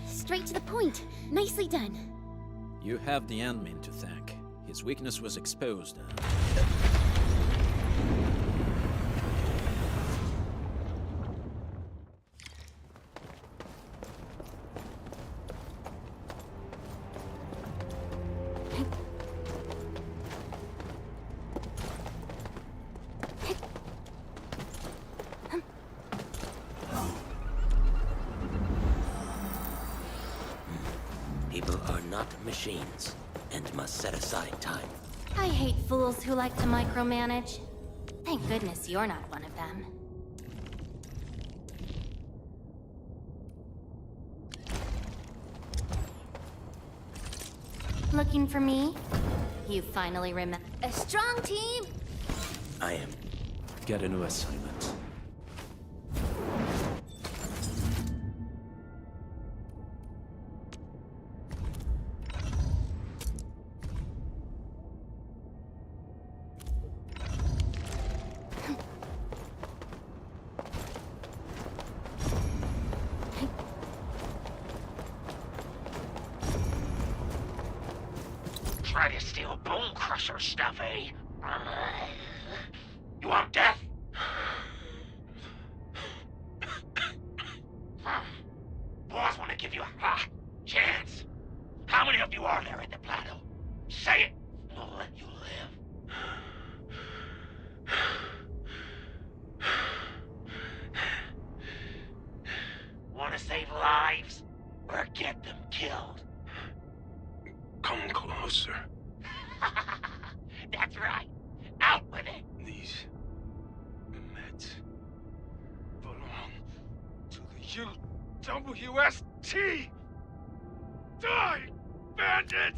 Straight to the point. Nicely done. You have the admin to thank. His weakness was exposed. People are not machines, and must set aside time. I hate fools who like to micromanage. Thank goodness you're not one of them. Looking for me? You finally remember. A strong team! I am. Get a new assignment. Try to steal Bone Crusher stuff, eh? You want death? Boss want to give you a chance. How many of you are there at the plateau? Say it, and I'll let you live. Want to save lives? Or get them killed? Come closer. That's right. Out with it. These meds belong to the UWST. Die, bandit!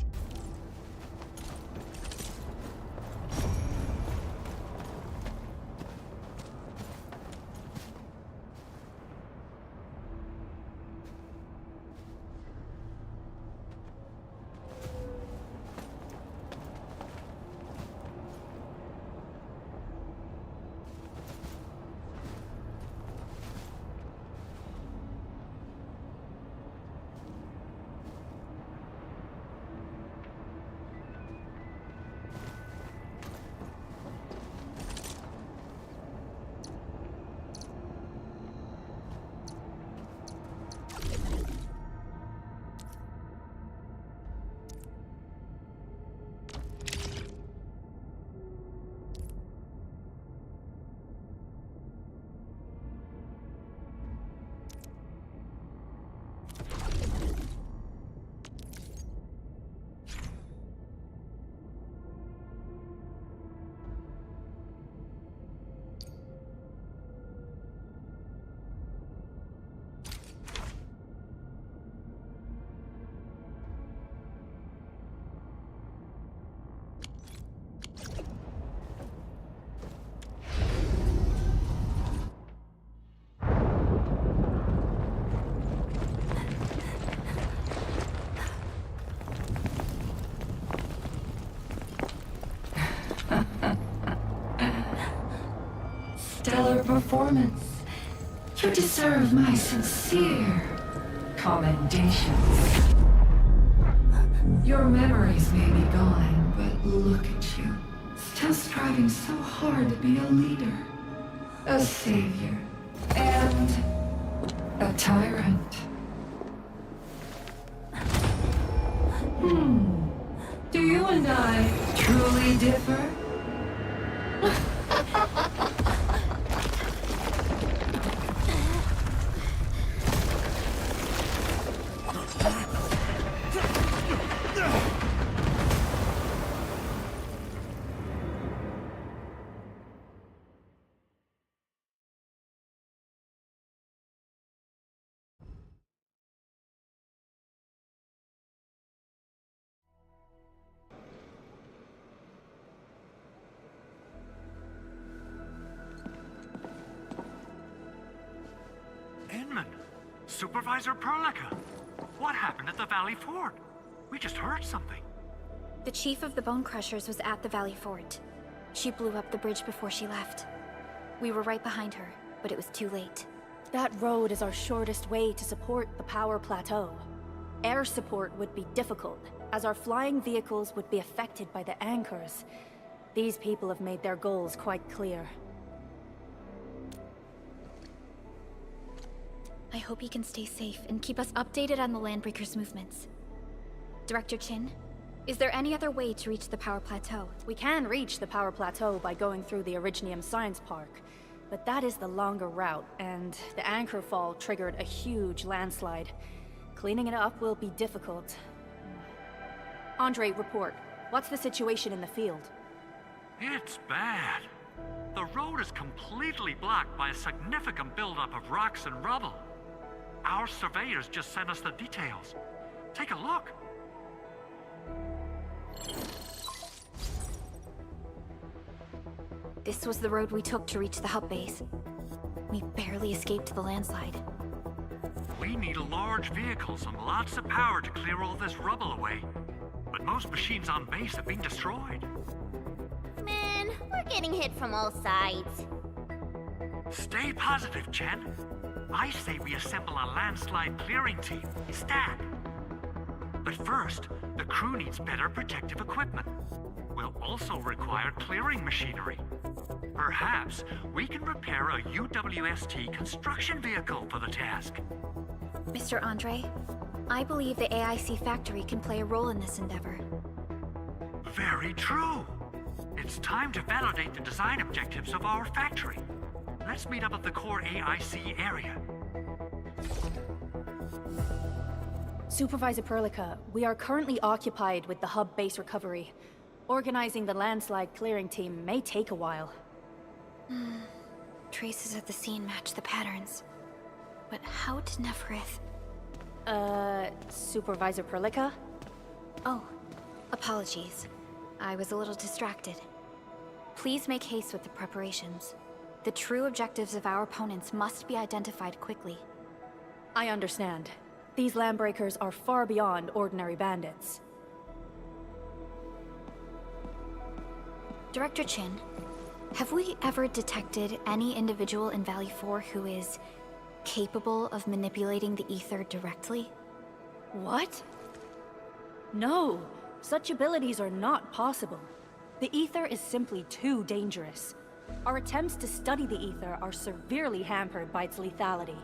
performance. You deserve my sincere commendations. Your memories may be gone, but look at you. Still striving so hard to be a leader, a savior, and a tyrant. Do you and I truly differ? Supervisor Perlica, what happened at the Valley Fort? We just heard something. The chief of the Bone Crushers was at the Valley Fort. She blew up the bridge before she left. We were right behind her, but it was too late. That road is our shortest way to support the power plateau. Air support would be difficult, as our flying vehicles would be affected by the anchors. These people have made their goals quite clear. I hope he can stay safe and keep us updated on the Landbreakers' movements. Director Chin, is there any other way to reach the power plateau? We can reach the power plateau by going through the Originium Science Park, but that is the longer route, and the anchor fall triggered a huge landslide. Cleaning it up will be difficult. Andre, report. What's the situation in the field? It's bad. The road is completely blocked by a significant buildup of rocks and rubble. Our surveyors just sent us the details. Take a look. This was the road we took to reach the hub base. We barely escaped the landslide. We need large vehicles and lots of power to clear all this rubble away. But most machines on base have been destroyed. Man, we're getting hit from all sides. Stay positive, Chen. I say we assemble a landslide clearing team, stat. But first, the crew needs better protective equipment. We'll also require clearing machinery. Perhaps we can repair a UWST construction vehicle for the task. Mr. Andre, I believe the AIC factory can play a role in this endeavor. Very true. It's time to validate the design objectives of our factory. Let's meet up at the core AIC area. Supervisor Perlica, we are currently occupied with the hub base recovery. Organizing the landslide clearing team may take a while. Traces at the scene match the patterns. But how did Neferith... Supervisor Perlica? Oh, apologies. I was a little distracted. Please make haste with the preparations. The true objectives of our opponents must be identified quickly. I understand. These Landbreakers are far beyond ordinary bandits. Director Chin, have we ever detected any individual in Valley 4 who is capable of manipulating the ether directly? What? No, such abilities are not possible. The ether is simply too dangerous. Our attempts to study the ether are severely hampered by its lethality.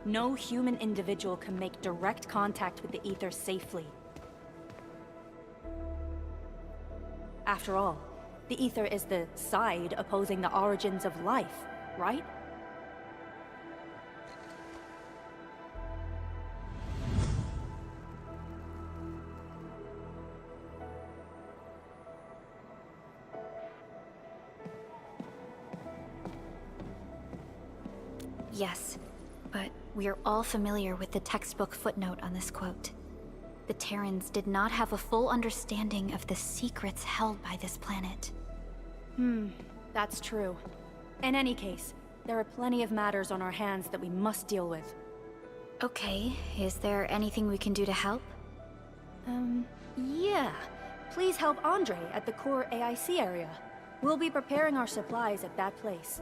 No human individual can make direct contact with the ether safely. After all, the ether is the side opposing the origins of life, right? Yes, but we are all familiar with the textbook footnote on this quote. The Terrans did not have a full understanding of the secrets held by this planet. That's true. In any case, there are plenty of matters on our hands that we must deal with. Okay, is there anything we can do to help? Yeah. Please help Andre at the core AIC area. We'll be preparing our supplies at that place.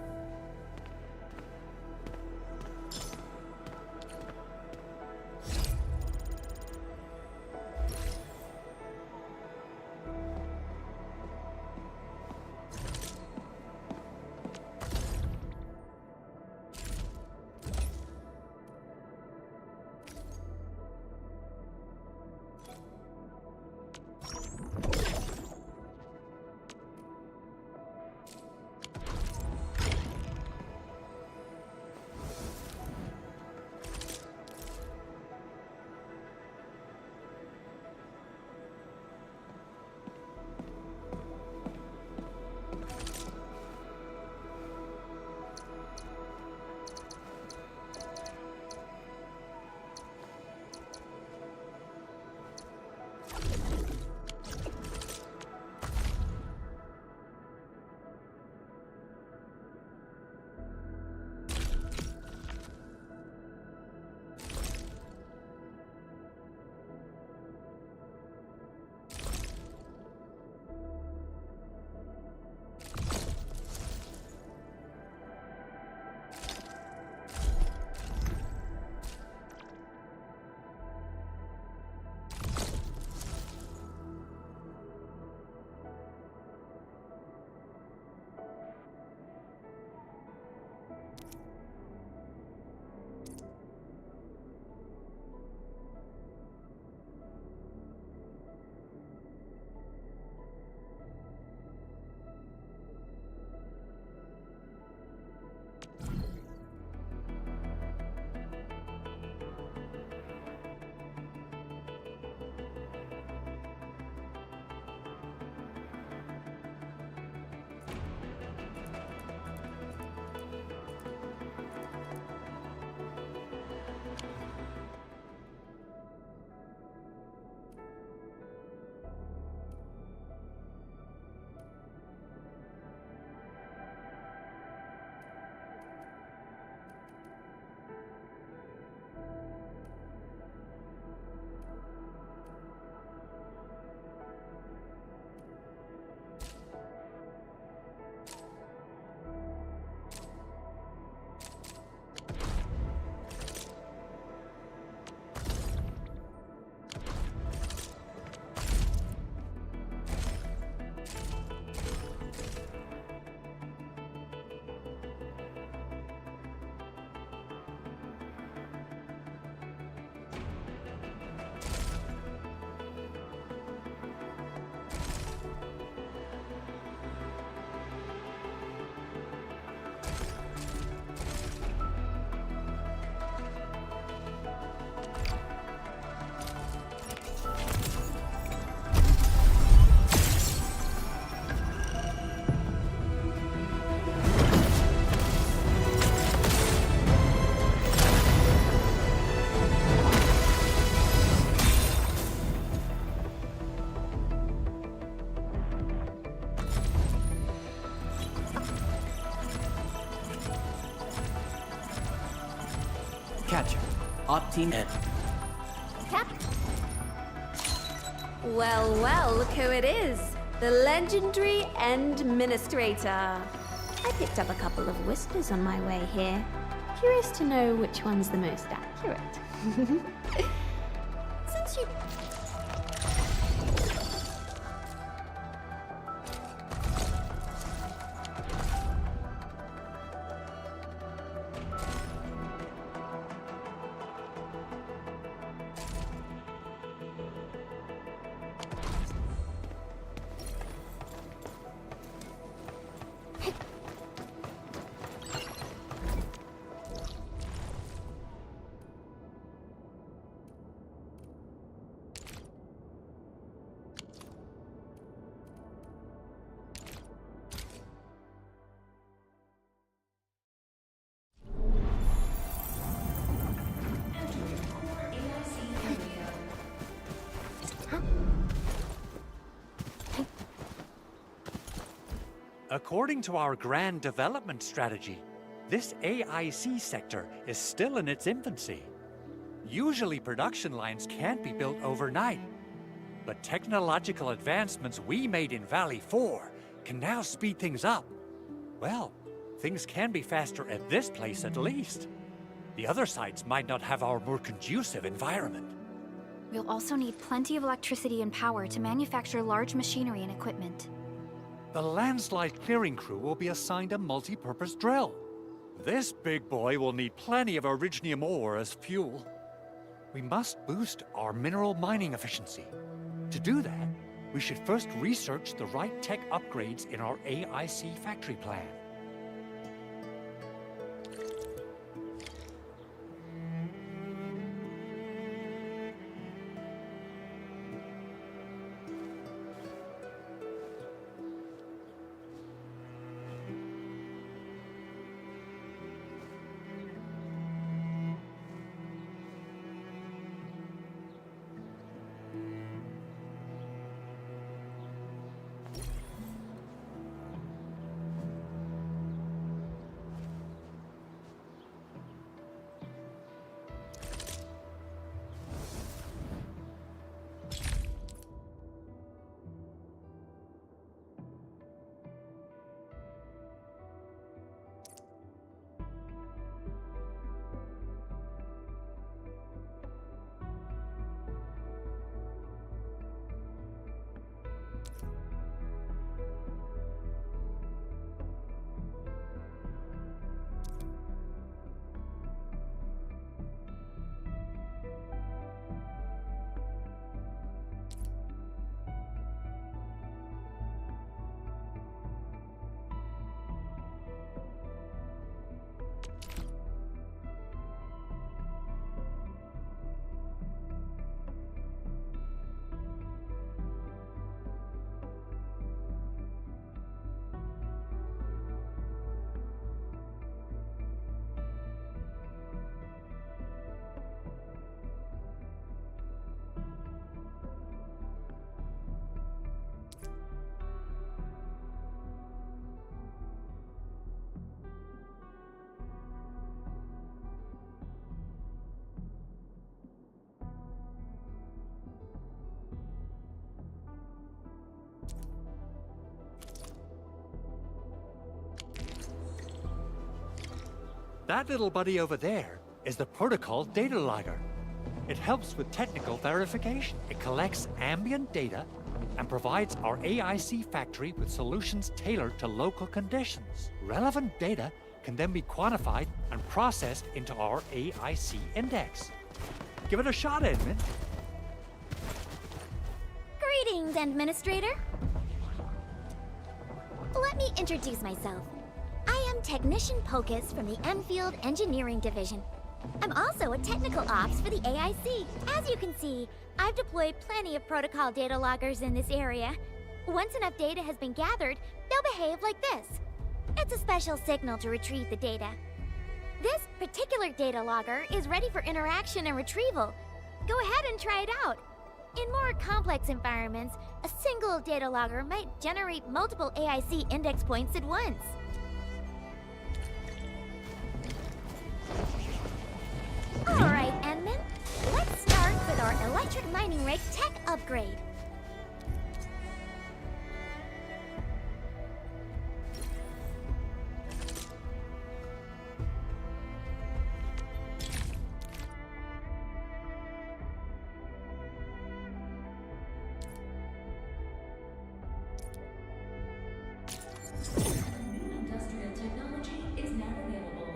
Catch. Op team and Cap. Well, well, look who it is. The legendary Endministrator. I picked up a couple of whispers on my way here. Curious to know which one's the most accurate. Since you... According to our grand development strategy, this AIC sector is still in its infancy. Usually production lines can't be built overnight, but technological advancements we made in Valley 4 can now speed things up. Well, things can be faster at this place at least. The other sites might not have our more conducive environment. We'll also need plenty of electricity and power to manufacture large machinery and equipment. The landslide clearing crew will be assigned a multi-purpose drill. This big boy will need plenty of Originium ore as fuel. We must boost our mineral mining efficiency. To do that, we should first research the right tech upgrades in our AIC factory plan. That little buddy over there is the protocol data logger. It helps with technical verification. It collects ambient data and provides our AIC factory with solutions tailored to local conditions. Relevant data can then be quantified and processed into our AIC index. Give it a shot, Edmund. Greetings, Administrator. Let me introduce myself. I am Technician Pocus from the Endfield Engineering Division. I'm also a technical ops for the AIC. As you can see, I've deployed plenty of protocol data loggers in this area. Once enough data has been gathered, they'll behave like this. It's a special signal to retrieve the data. This particular data logger is ready for interaction and retrieval. Go ahead and try it out. In more complex environments, a single data logger might generate multiple AIC index points at once. Alright, Enman. Let's start with our electric mining rig tech upgrade. Industrial technology is now available.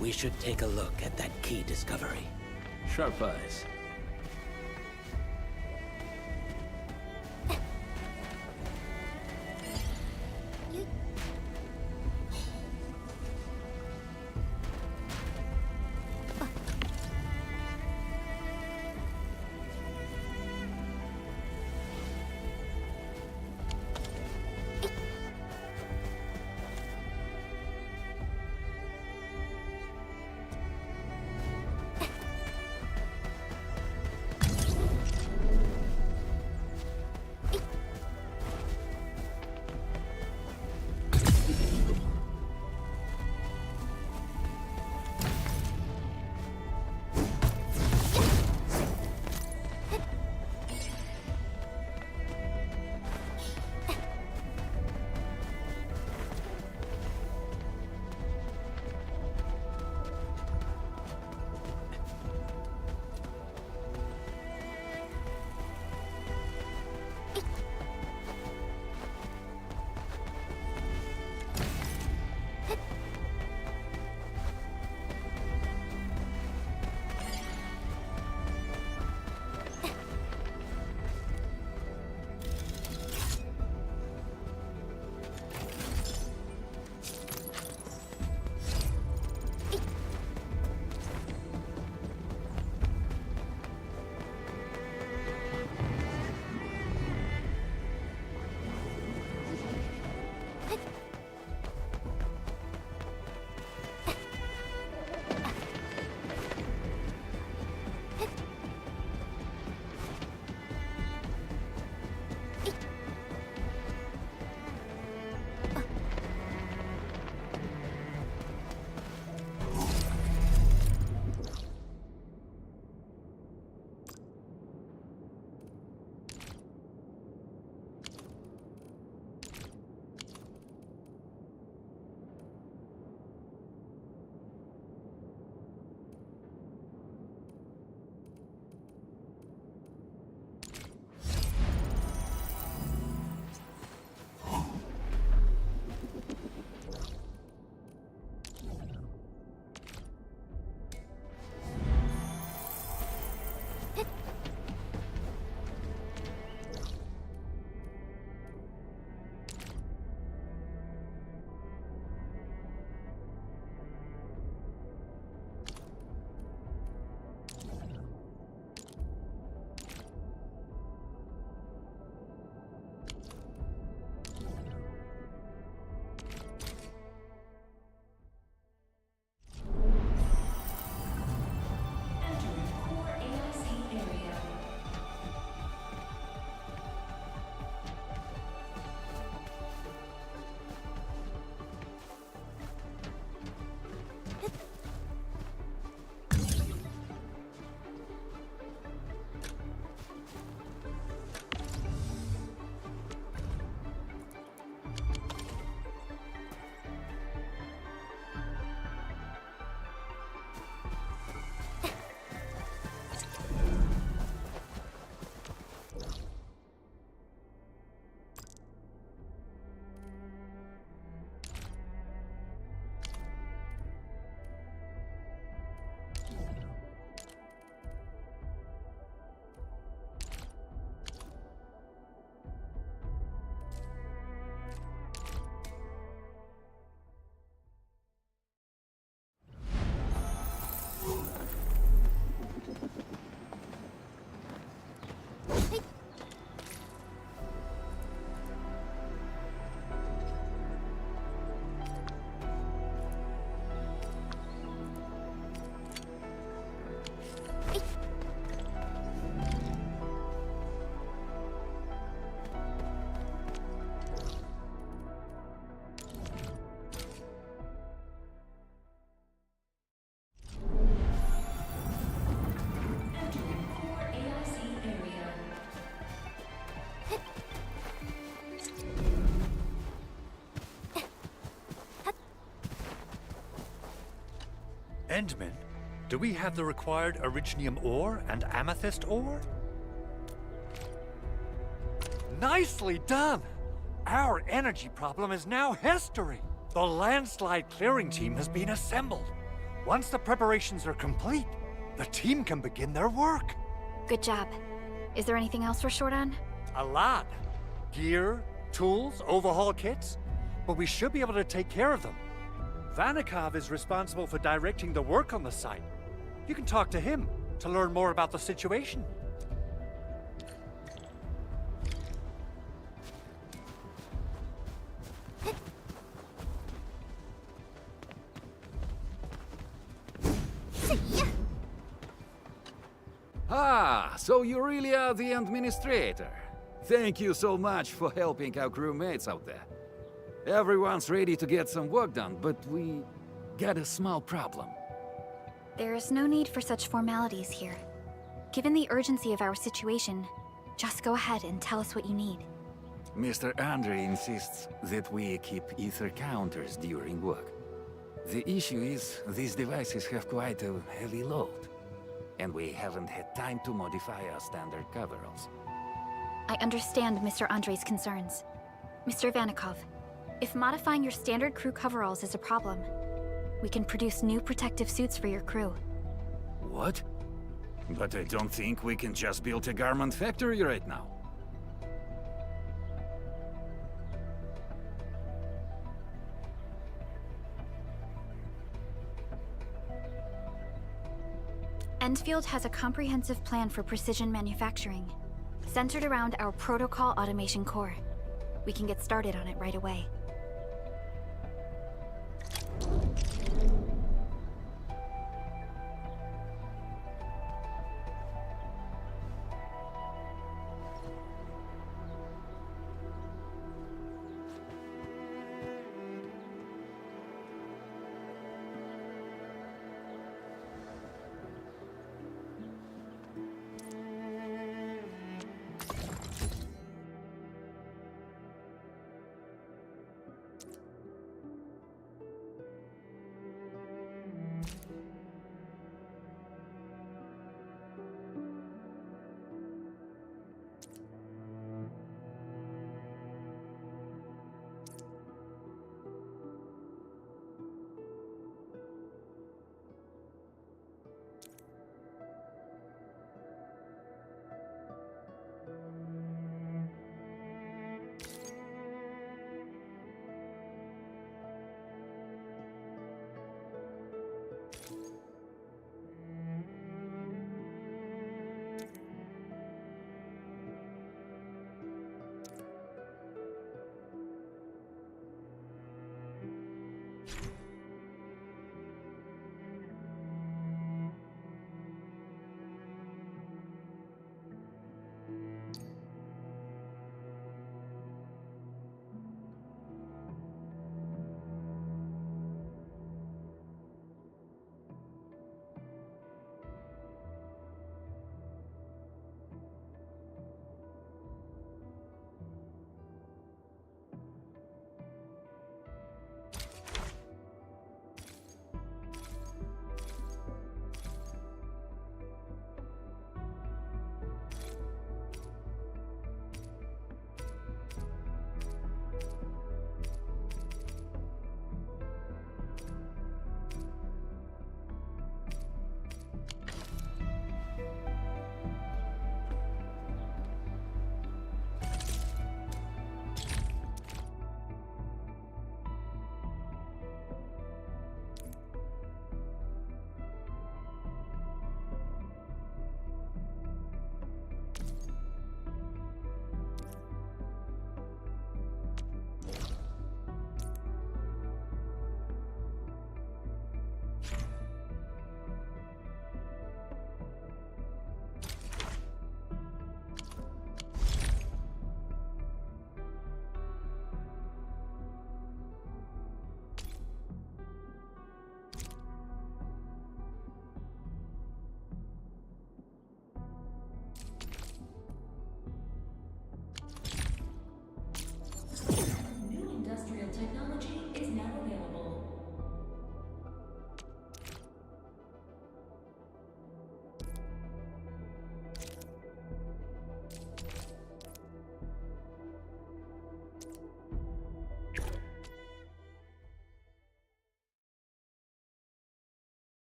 We should take a look at that key discovery. Sharp eyes. Endman, do we have the required Originium ore and Amethyst ore? Nicely done! Our energy problem is now history. The landslide clearing team has been assembled. Once the preparations are complete, the team can begin their work. Good job. Is there anything else we're short on? A lot. Gear, tools, overhaul kits. But we should be able to take care of them. Vanikov is responsible for directing the work on the site. You can talk to him to learn more about the situation. Ah, so you really are the administrator. Thank you so much for helping our crewmates out there. Everyone's ready to get some work done, but we got a small problem. There is no need for such formalities here. Given the urgency of our situation, just go ahead and tell us what you need. Mr. Andre insists that we keep ether counters during work. The issue is, these devices have quite a heavy load, and we haven't had time to modify our standard coveralls. I understand Mr. Andre's concerns. Mr. Vanikov, if modifying your standard crew coveralls is a problem, we can produce new protective suits for your crew. What? But I don't think we can just build a garment factory right now. Endfield has a comprehensive plan for precision manufacturing, centered around our protocol automation core. We can get started on it right away.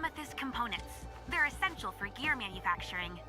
amethyst components. They're essential for gear manufacturing.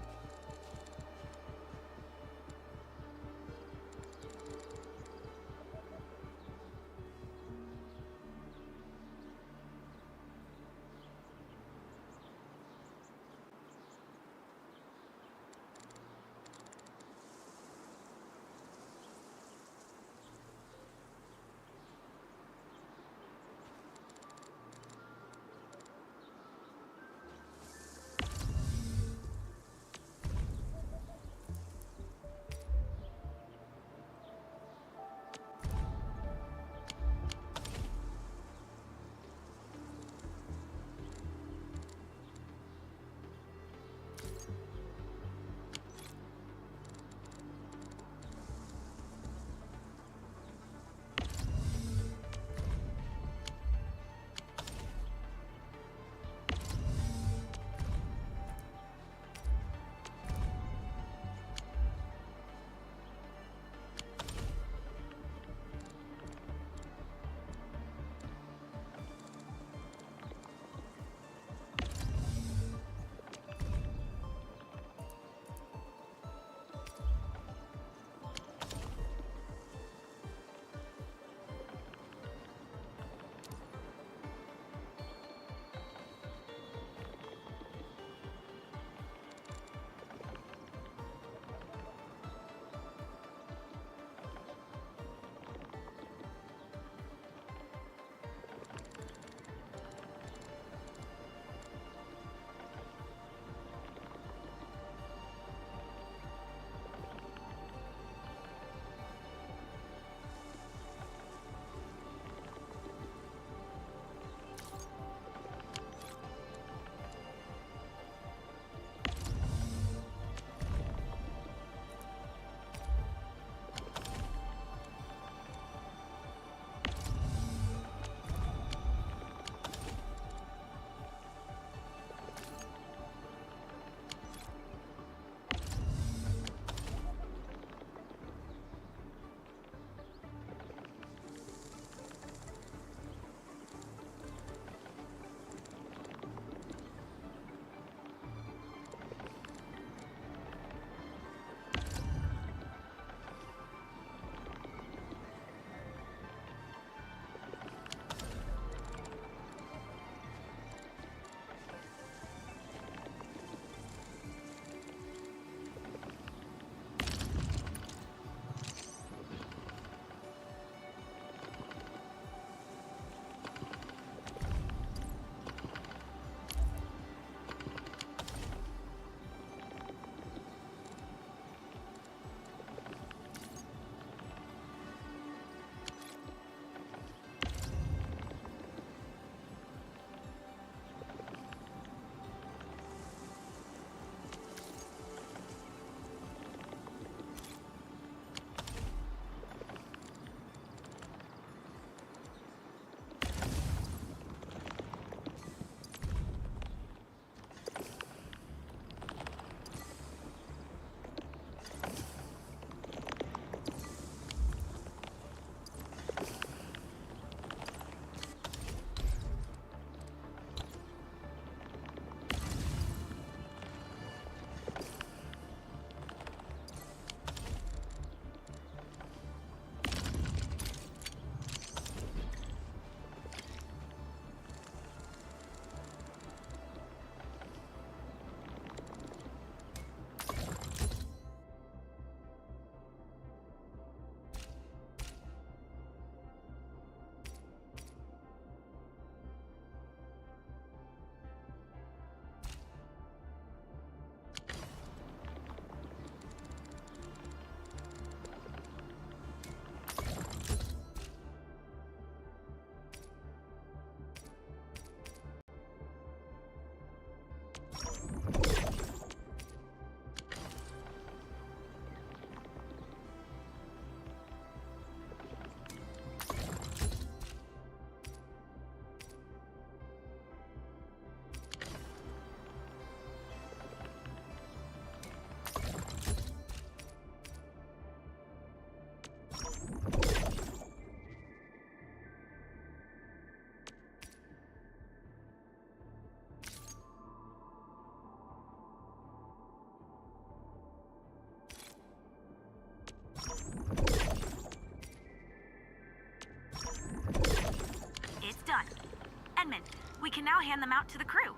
can now hand them out to the crew.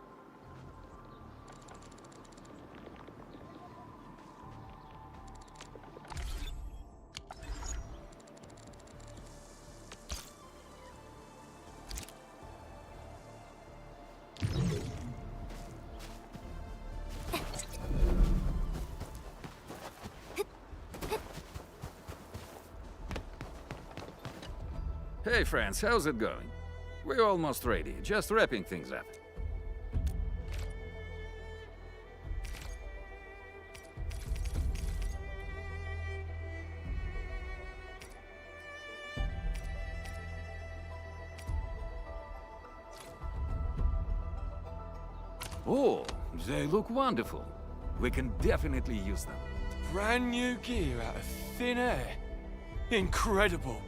Hey friends, how's it going? We're almost ready, just wrapping things up. Oh, they look wonderful. We can definitely use them. Brand new gear out of thin air. Incredible.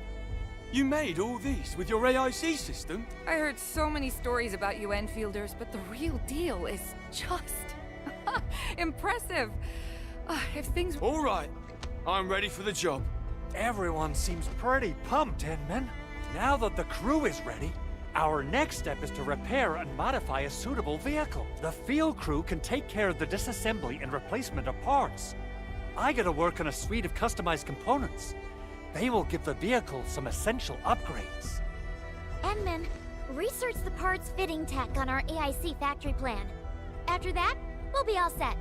You made all these with your AIC system? I heard so many stories about you Enfielders, but the real deal is just impressive. If things... All right, I'm ready for the job. Everyone seems pretty pumped, Inman. Now that the crew is ready, our next step is to repair and modify a suitable vehicle. The field crew can take care of the disassembly and replacement of parts. I gotta work on a suite of customized components. They will give the vehicle some essential upgrades. Edmund, research the parts fitting tech on our AIC factory plan. After that, we'll be all set.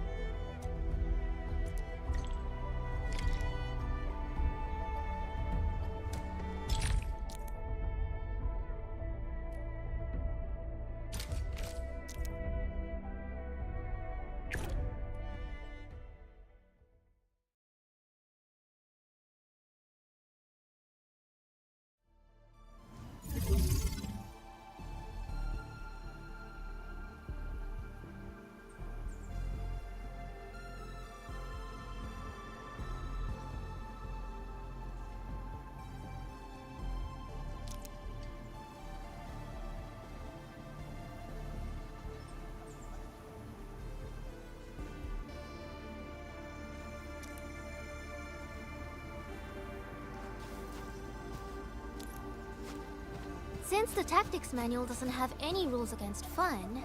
Since the tactics manual doesn't have any rules against fun,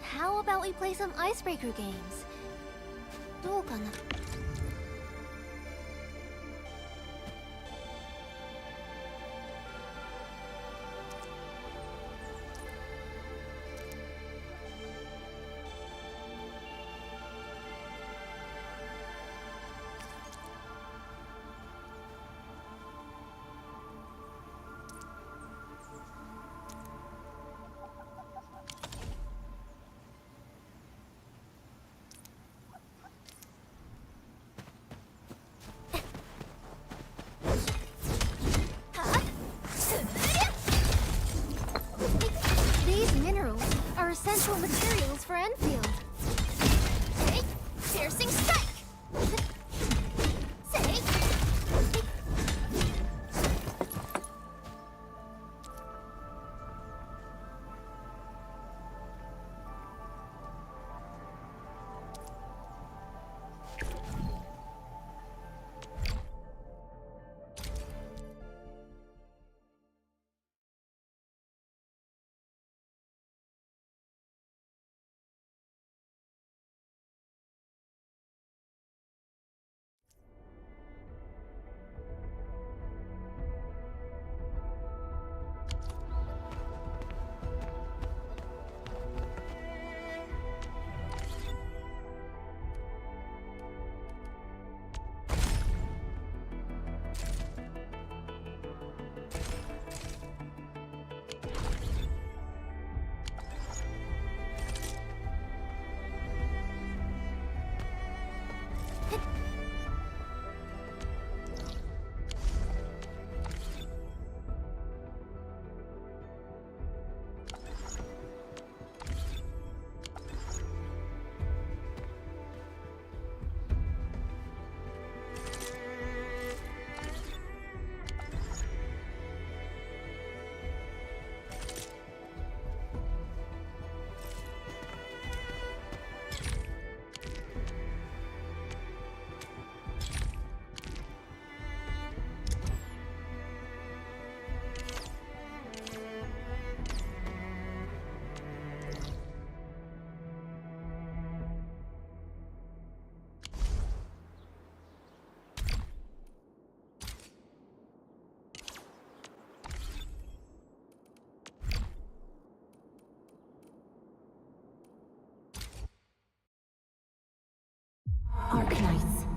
how about we play some icebreaker games? どうかな? These minerals are essential materials for Enfield. Take piercing strike! Arknights.